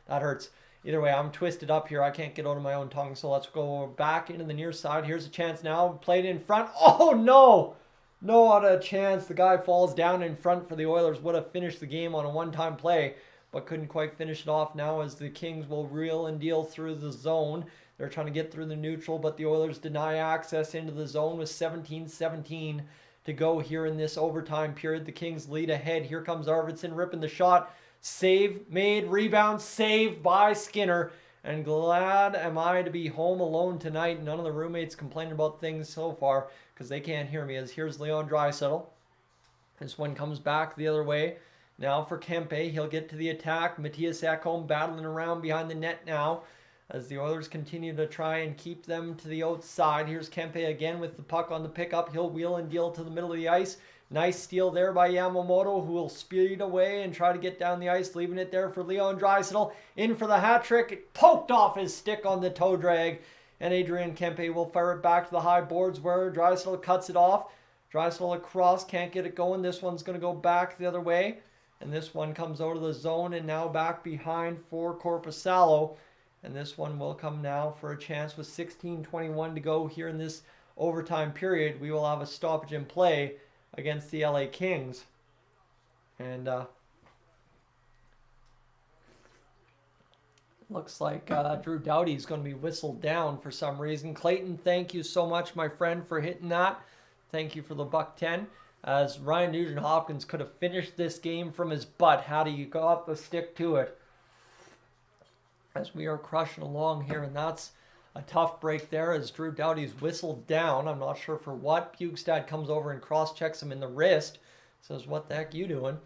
hurts. Either way, I'm twisted up here. I can't get out of my own tongue, so let's go back into the near side. Here's a chance now. Played in front. Oh, no! Not a chance. The guy falls down in front for the Oilers. Would have finished the game on a one-time play, but couldn't quite finish it off now as the Kings will reel and deal through the zone. They're trying to get through the neutral, but the Oilers deny access into the zone with 17:17 to go here in this overtime period. The Kings lead ahead. Here comes Arvidsson ripping the shot. Save made, rebound, save by Skinner. And glad am I to be home alone tonight. None of the roommates complaining about things so far because they can't hear me. As here's Leon Draisaitl. This one comes back the other way. Now for Kempe. He'll get to the attack. Matthias Ekholm battling around behind the net now as the Oilers continue to try and keep them to the outside. Here's Kempe again with the puck on the pickup. He'll wheel and deal to the middle of the ice. Nice steal there by Yamamoto, who will speed away and try to get down the ice, leaving it there for Leon Draisaitl. In for the hat trick. It poked off his stick on the toe drag. And Adrian Kempe will fire it back to the high boards where Draisaitl cuts it off. Draisaitl across, can't get it going. This one's going to go back the other way. And this one comes out of the zone and now back behind for Korpisalo. And this one will come now for a chance with 16:21 to go here in this overtime period. We will have a stoppage in play against the LA Kings. And looks like Drew Doughty is going to be whistled down for some reason. Clayton, thank you so much, my friend, for hitting that. Thank you for the $1.10. As Ryan Nugent-Hopkins could have finished this game from his butt had he got the stick to it. As we are crushing along here, and that's a tough break there as Drew Doughty's whistled down. I'm not sure for what. Pugstad comes over and cross-checks him in the wrist. Says, what the heck you doing?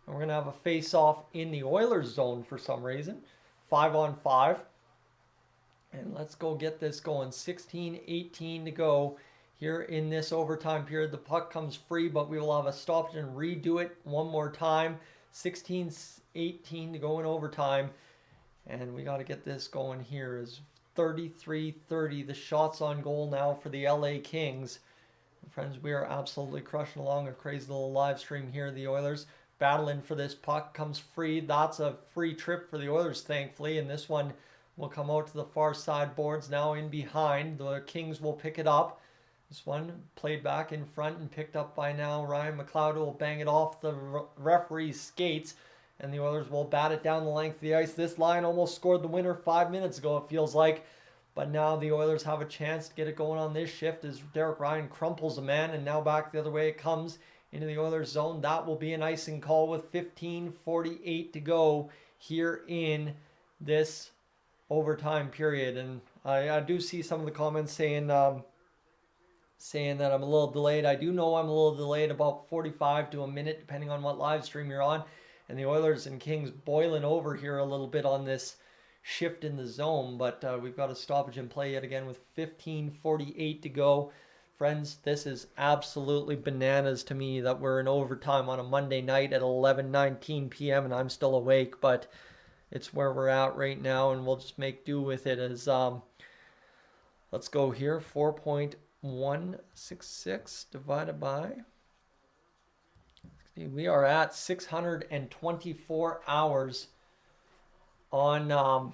And we're going to have a face-off in the Oilers zone for some reason. 5-on-5. And let's go get this going. 16:18 to go here in this overtime period. The puck comes free, but we will have a stoppage and redo it one more time. 16:18 to go in overtime. And we got to get this going here. Is 33-30. The shots on goal now for the LA Kings. Friends, we are absolutely crushing along a crazy little live stream here. The Oilers battling for this puck. Comes free. That's a free trip for the Oilers, thankfully. And this one will come out to the far side boards. Now in behind. The Kings will pick it up. This one played back in front and picked up by now. Ryan McLeod will bang it off the referee's skates. And the Oilers will bat it down the length of the ice. This line almost scored the winner 5 minutes ago, it feels like. But now the Oilers have a chance to get it going on this shift as Derek Ryan crumples a man. And now back the other way it comes into the Oilers zone. That will be an icing call with 15:48 to go here in this overtime period. And I do see some of the comments saying that I'm a little delayed. I do know I'm a little delayed, about 45 to a minute, depending on what live stream you're on. And the Oilers and Kings boiling over here a little bit on this shift in the zone. But we've got a stoppage in play yet again with 15:48 to go. Friends, this is absolutely bananas to me that we're in overtime on a Monday night at 11:19 p.m. and I'm still awake, but it's where we're at right now, and we'll just make do with it. As let's go here, 4.166 divided by, we are at 624 hours on the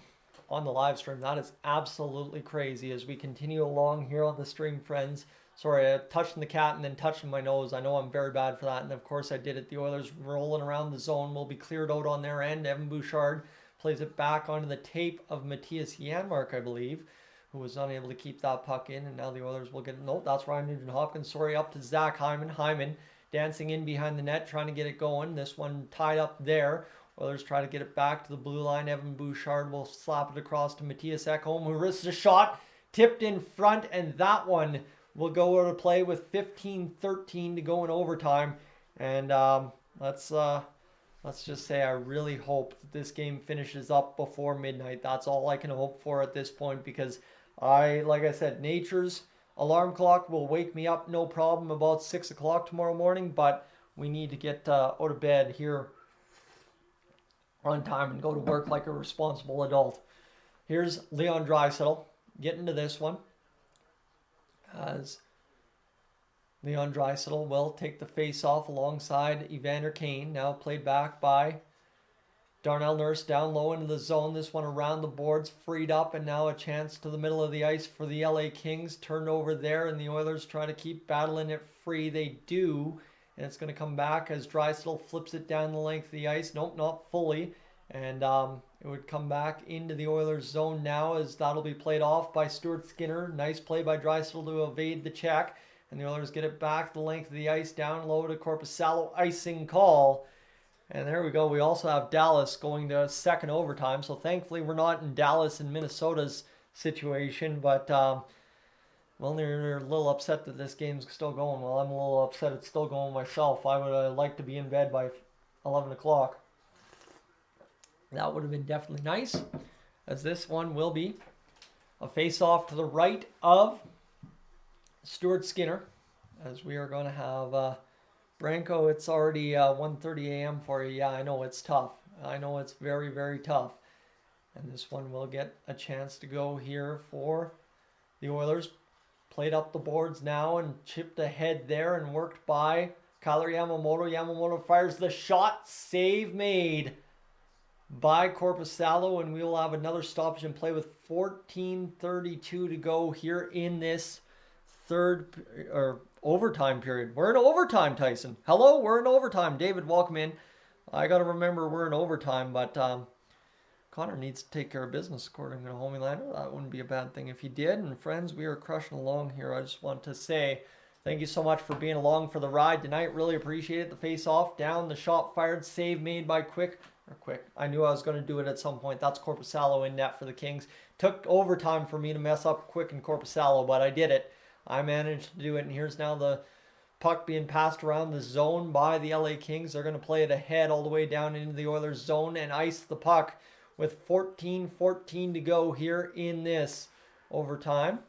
live stream. That is absolutely crazy. As we continue along here on the stream, friends. Sorry, touching the cat and then touching my nose. I know I'm very bad for that, and of course I did it. The Oilers rolling around the zone will be cleared out on their end. Evan Bouchard plays it back onto the tape of Matthias Janmark, I believe, who was unable to keep that puck in, and now the Oilers will get it. Nope, that's Ryan Nugent-Hopkins. Sorry, up to Zach Hyman. Hyman dancing in behind the net, trying to get it going. This one tied up there. Oilers try to get it back to the blue line. Evan Bouchard will slap it across to Matthias Ekholm, who risks a shot, tipped in front, and that one will go out of play with 15-13 to go in overtime. And let's just say I really hope that this game finishes up before midnight. That's all I can hope for at this point, because like I said, nature's alarm clock will wake me up no problem about 6 o'clock tomorrow morning, but we need to get out of bed here on time and go to work like a responsible adult. Here's Leon Draisaitl getting to this one, as Leon Draisaitl will take the face-off alongside Evander Kane. Now played back by Darnell Nurse down low into the zone. This one around the boards, freed up, and now a chance to the middle of the ice for the LA Kings. Turned over there, and the Oilers try to keep battling it free. They do, and it's going to come back as Draisaitl flips it down the length of the ice. Nope, not fully. And it would come back into the Oilers zone now, as that'll be played off by Stuart Skinner. Nice play by Draisaitl to evade the check. And the Oilers get it back the length of the ice, down low to Korpisalo, icing call. And there we go. We also have Dallas going to second overtime. So thankfully we're not in Dallas and Minnesota's situation. But, well, they're a little upset that this game's still going. Well, I'm a little upset it's still going myself. I would like to be in bed by 11 o'clock. That would have been definitely nice, as this one will be a face-off to the right of Stuart Skinner, as we are going to have Branko. It's already 1:30 a.m. for you. Yeah, I know it's tough. I know it's very, very tough. And this one will get a chance to go here for the Oilers. Played up the boards now and chipped ahead there and worked by Kyler Yamamoto. Yamamoto fires the shot. Save made by Korpisalo, and we will have another stoppage in play with 14:32 to go here in this overtime period. We're in overtime, Tyson. Hello, we're in overtime. David, welcome in. I got to remember we're in overtime, but Connor needs to take care of business according to Homelander. That wouldn't be a bad thing if he did. And friends, we are crushing along here. I just want to say thank you so much for being along for the ride tonight. Really appreciate it. The face-off down, the shot fired, save made by Quick. I knew I was going to do it at some point. That's Korpisalo in net for the Kings. Took overtime for me to mess up Quick and Korpisalo, but I did it. I managed to do it, and here's now the puck being passed around the zone by the LA Kings. They're going to play it ahead all the way down into the Oilers zone and ice the puck with 14:14 to go here in this overtime.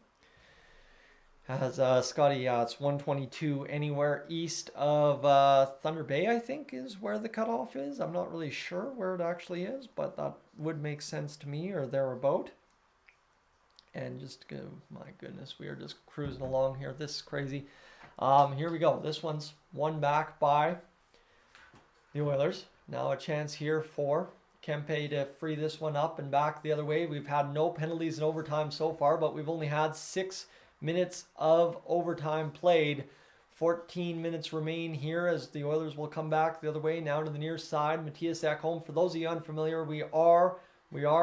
As Scotty, it's 122 anywhere east of Thunder Bay, I think, is where the cutoff is. I'm not really sure where it actually is, but that would make sense to me, or thereabout. And just, my goodness, we are just cruising along here. This is crazy. Here we go. This one's won back by the Oilers. Now a chance here for Kempe to free this one up and back the other way. We've had no penalties in overtime so far, but we've only had 6 minutes of overtime played. 14 minutes remain here as the Oilers will come back the other way now to the near side. Matthias Ekholm. For those of you unfamiliar, we are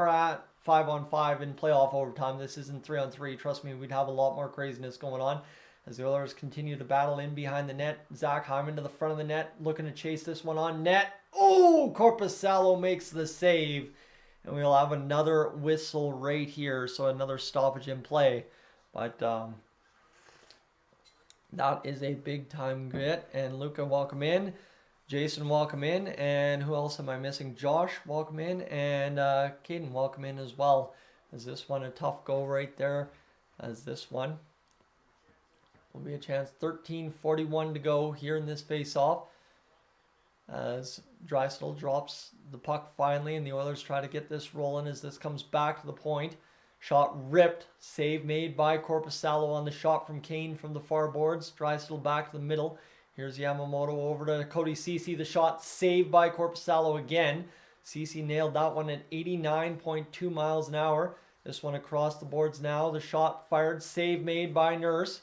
at 5-on-5 in playoff overtime. This isn't 3-on-3. Trust me, we'd have a lot more craziness going on as the Oilers continue to battle in behind the net. Zach Hyman to the front of the net, looking to chase this one on net. Oh, Korpisalo makes the save, and we'll have another whistle right here, so another stoppage in play. But that is a big time get. And Luca, welcome in. Jason, welcome in. And who else am I missing? Josh, welcome in. And Caden, welcome in as well. Is this one a tough go right there? As this one will be a chance. 13:41 to go here in this face-off. As Draisaitl drops the puck finally, and the Oilers try to get this rolling as this comes back to the point. Shot ripped. Save made by Korpisalo on the shot from Kane from the far boards. Draisaitl back to the middle. Here's Yamamoto over to Cody Ceci. The shot saved by Korpisalo again. Ceci nailed that one at 89.2 miles an hour. This one across the boards now. The shot fired. Save made by Nurse.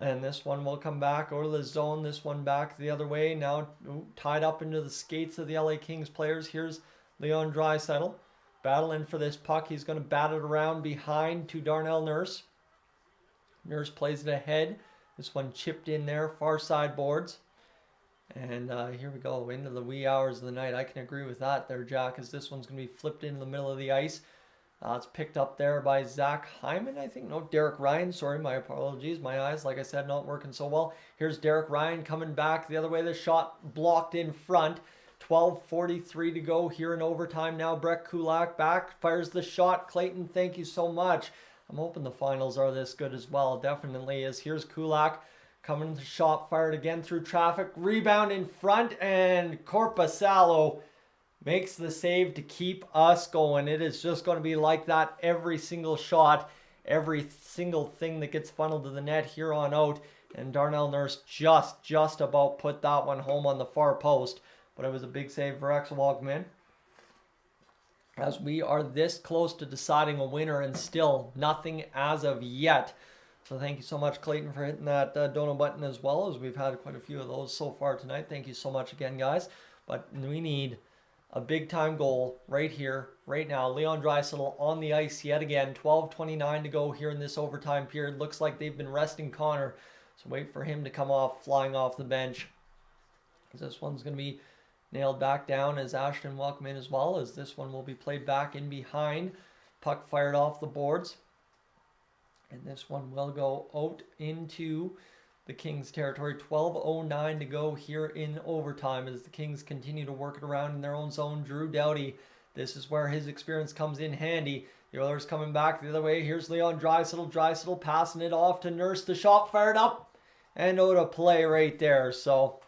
And this one will come back over the zone. This one back the other way. Now tied up into the skates of the LA Kings players. Here's Leon Draisaitl battling for this puck. He's going to bat it around behind to Darnell Nurse. Nurse plays it ahead. This one chipped in there, far side boards. And here we go, into the wee hours of the night. I can agree with that there, Jack, as this one's going to be flipped into the middle of the ice. It's picked up there by Zach Hyman, I think. No, Derek Ryan. Sorry, my apologies. My eyes, like I said, not working so well. Here's Derek Ryan coming back the other way. The shot blocked in front. 12:43 to go here in overtime now. Brett Kulak back, fires the shot. Clayton, thank you so much. I'm hoping the finals are this good as well. Definitely is. Here's Kulak coming to shot, fired again through traffic. Rebound in front, and Korpisalo makes the save to keep us going. It is just going to be like that every single shot, every single thing that gets funneled to the net here on out. And Darnell Nurse just about put that one home on the far post. But it was a big save for Axel Walkman. As we are this close to deciding a winner and still nothing as of yet. So thank you so much, Clayton, for hitting that donut button as well, as we've had quite a few of those so far tonight. Thank you so much again, guys. But we need a big-time goal right here, right now. Leon Draisaitl on the ice yet again. 12:29 to go here in this overtime period. Looks like they've been resting Connor. So wait for him to come off, flying off the bench. This one's going to be nailed back down as Ashton welcome in as well, as this one will be played back in behind. Puck fired off the boards. And this one will go out into the Kings territory. 12:09 to go here in overtime as the Kings continue to work it around in their own zone. Drew Doughty, this is where his experience comes in handy. The Oilers coming back the other way. Here's Leon Draisaitl. Draisaitl passing it off to Nurse. The shot fired up and out of play right there. So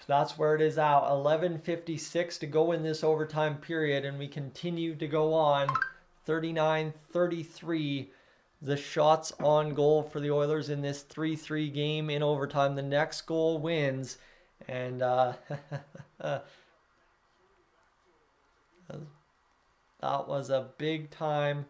that's where it is out. 11:56 to go in this overtime period, and we continue to go on. 39-33, the shots on goal for the Oilers in this 3-3 game in overtime. The next goal wins, and that was a big-time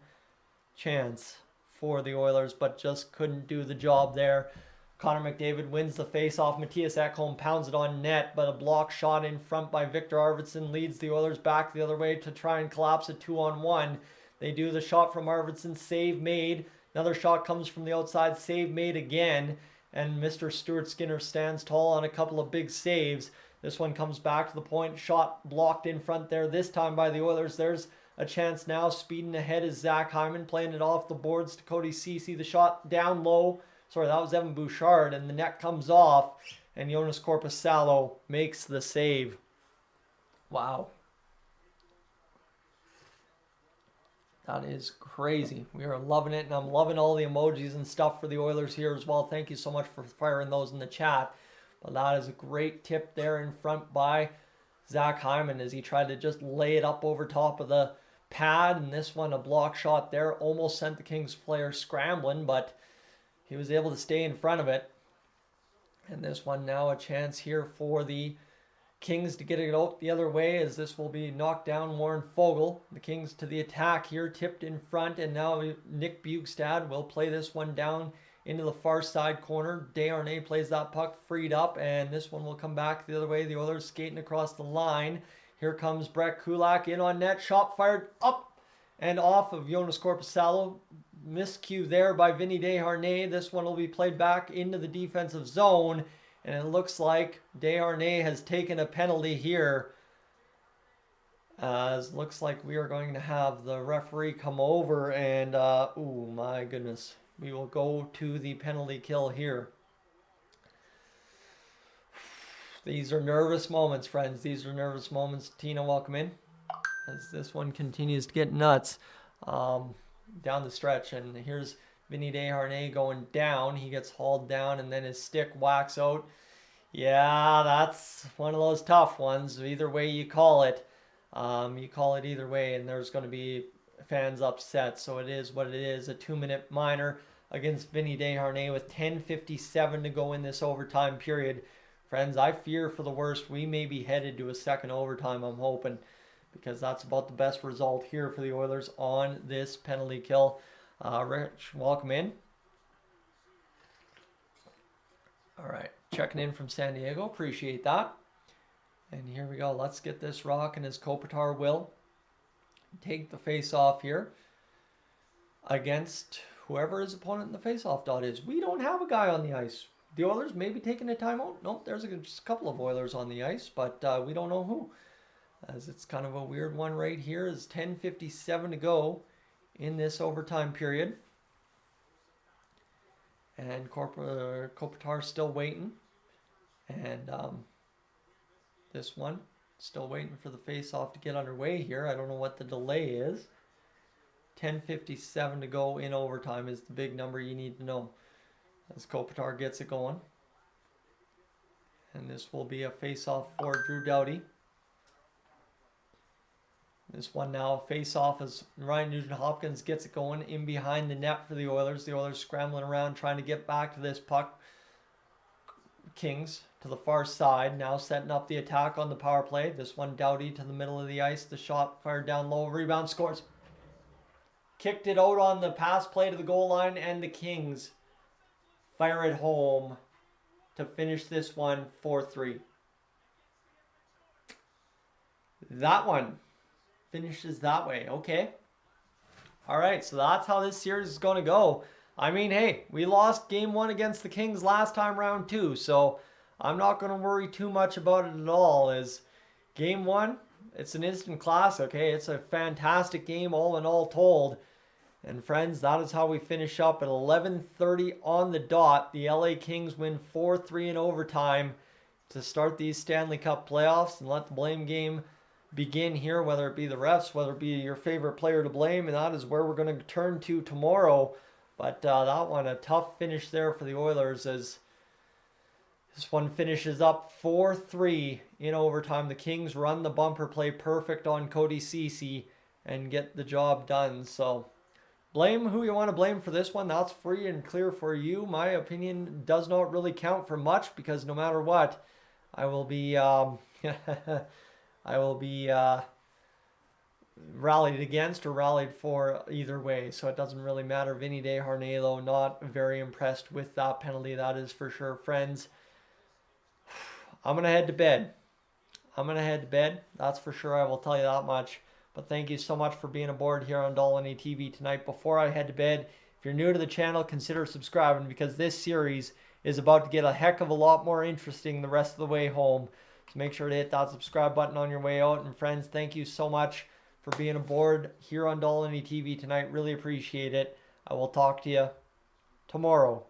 chance for the Oilers, but just couldn't do the job there. Connor McDavid wins the face-off. Matthias Ekholm pounds it on net, but a block shot in front by Victor Arvidsson leads the Oilers back the other way to try and collapse a 2-on-1. They do the shot from Arvidsson, save made. Another shot comes from the outside, save made again. And Mr. Stuart Skinner stands tall on a couple of big saves. This one comes back to the point. Shot blocked in front there, this time by the Oilers. There's a chance now. Speeding ahead is Zach Hyman, playing it off the boards to Cody Ceci. The shot down low. Sorry, that was Evan Bouchard, and the net comes off. And Jonas Korpisalo makes the save. Wow. That is crazy. We are loving it, and I'm loving all the emojis and stuff for the Oilers here as well. Thank you so much for firing those in the chat. But that is a great tip there in front by Zach Hyman as he tried to just lay it up over top of the pad. And this one, a block shot there, almost sent the Kings player scrambling, but he was able to stay in front of it. And this one now a chance here for the Kings to get it out the other way, as this will be knocked down. Warren Foegele. The Kings to the attack here, tipped in front, and now Nick Bjugstad will play this one down into the far side corner. Desharnais plays that puck freed up, and this one will come back the other way. The Oilers skating across the line. Here comes Brett Kulak in on net. Shot fired up and off of Jonas Korpisalo. Miscue there by Vinny Desharnais. This one will be played back into the defensive zone. And it looks like Desharnais has taken a penalty here. As looks like we are going to have the referee come over and, oh my goodness. We will go to the penalty kill here. These are nervous moments, friends. These are nervous moments. Tina, welcome in. As this one continues to get nuts down the stretch. And here's Vinny Desharnais going down. He gets hauled down and then his stick whacks out. Yeah, that's one of those tough ones. Either way you call it. You call it either way, and there's going to be fans upset. So it is what it is. A 2-minute minor against Vinny Desharnais with 10:57 to go in this overtime period. Friends, I fear for the worst. We may be headed to a second overtime, I'm hoping, because that's about the best result here for the Oilers on this penalty kill. Rich, welcome in. All right, checking in from San Diego. Appreciate that. And here we go. Let's get this rocking as Kopitar will take the face-off here against whoever his opponent in the face-off dot is. We don't have a guy on the ice. The Oilers may be taking a timeout. Nope, there's just a couple of Oilers on the ice, but we don't know who. As it's kind of a weird one right here. Is 10:57 to go in this overtime period. And Kopitar still waiting. And this one, still waiting for the face-off to get underway here. I don't know what the delay is. 10:57 to go in overtime is the big number you need to know. As Kopitar gets it going. And this will be a face-off for Drew Doughty. This one now, face-off as Ryan Nugent-Hopkins gets it going in behind the net for the Oilers. The Oilers scrambling around trying to get back to this puck. Kings to the far side, now setting up the attack on the power play. This one, Doughty to the middle of the ice. The shot fired down low, rebound, scores. Kicked it out on the pass play to the goal line, and the Kings fire it home to finish this one 4-3. That one finishes that way. Okay. All right, so that's how this series is going to go. I mean, hey, we lost game 1 against the Kings last time round too, so I'm not going to worry too much about it at all. As game 1, it's an instant classic. Okay, it's a fantastic game all in all told. And friends, that is how we finish up at 11:30 on the dot. The LA Kings win 4-3 in overtime to start these Stanley Cup playoffs and let the blame game begin here, whether it be the refs, whether it be your favorite player to blame, and that is where we're going to turn to tomorrow. But that one, a tough finish there for the Oilers as this one finishes up 4-3 in overtime. The Kings run the bumper play perfect on Cody Ceci and get the job done. So blame who you want to blame for this one. That's free and clear for you. My opinion does not really count for much because no matter what, I will be rallied against or rallied for either way. So it doesn't really matter. Vinny Desharnais, though, not very impressed with that penalty. That is for sure. Friends, I'm going to head to bed. That's for sure. I will tell you that much. But thank you so much for being aboard here on Dolynny TV tonight. Before I head to bed, if you're new to the channel, consider subscribing because this series is about to get a heck of a lot more interesting the rest of the way home. So make sure to hit that subscribe button on your way out. And friends, thank you so much for being aboard here on Dolynny TV tonight. Really appreciate it. I will talk to you tomorrow.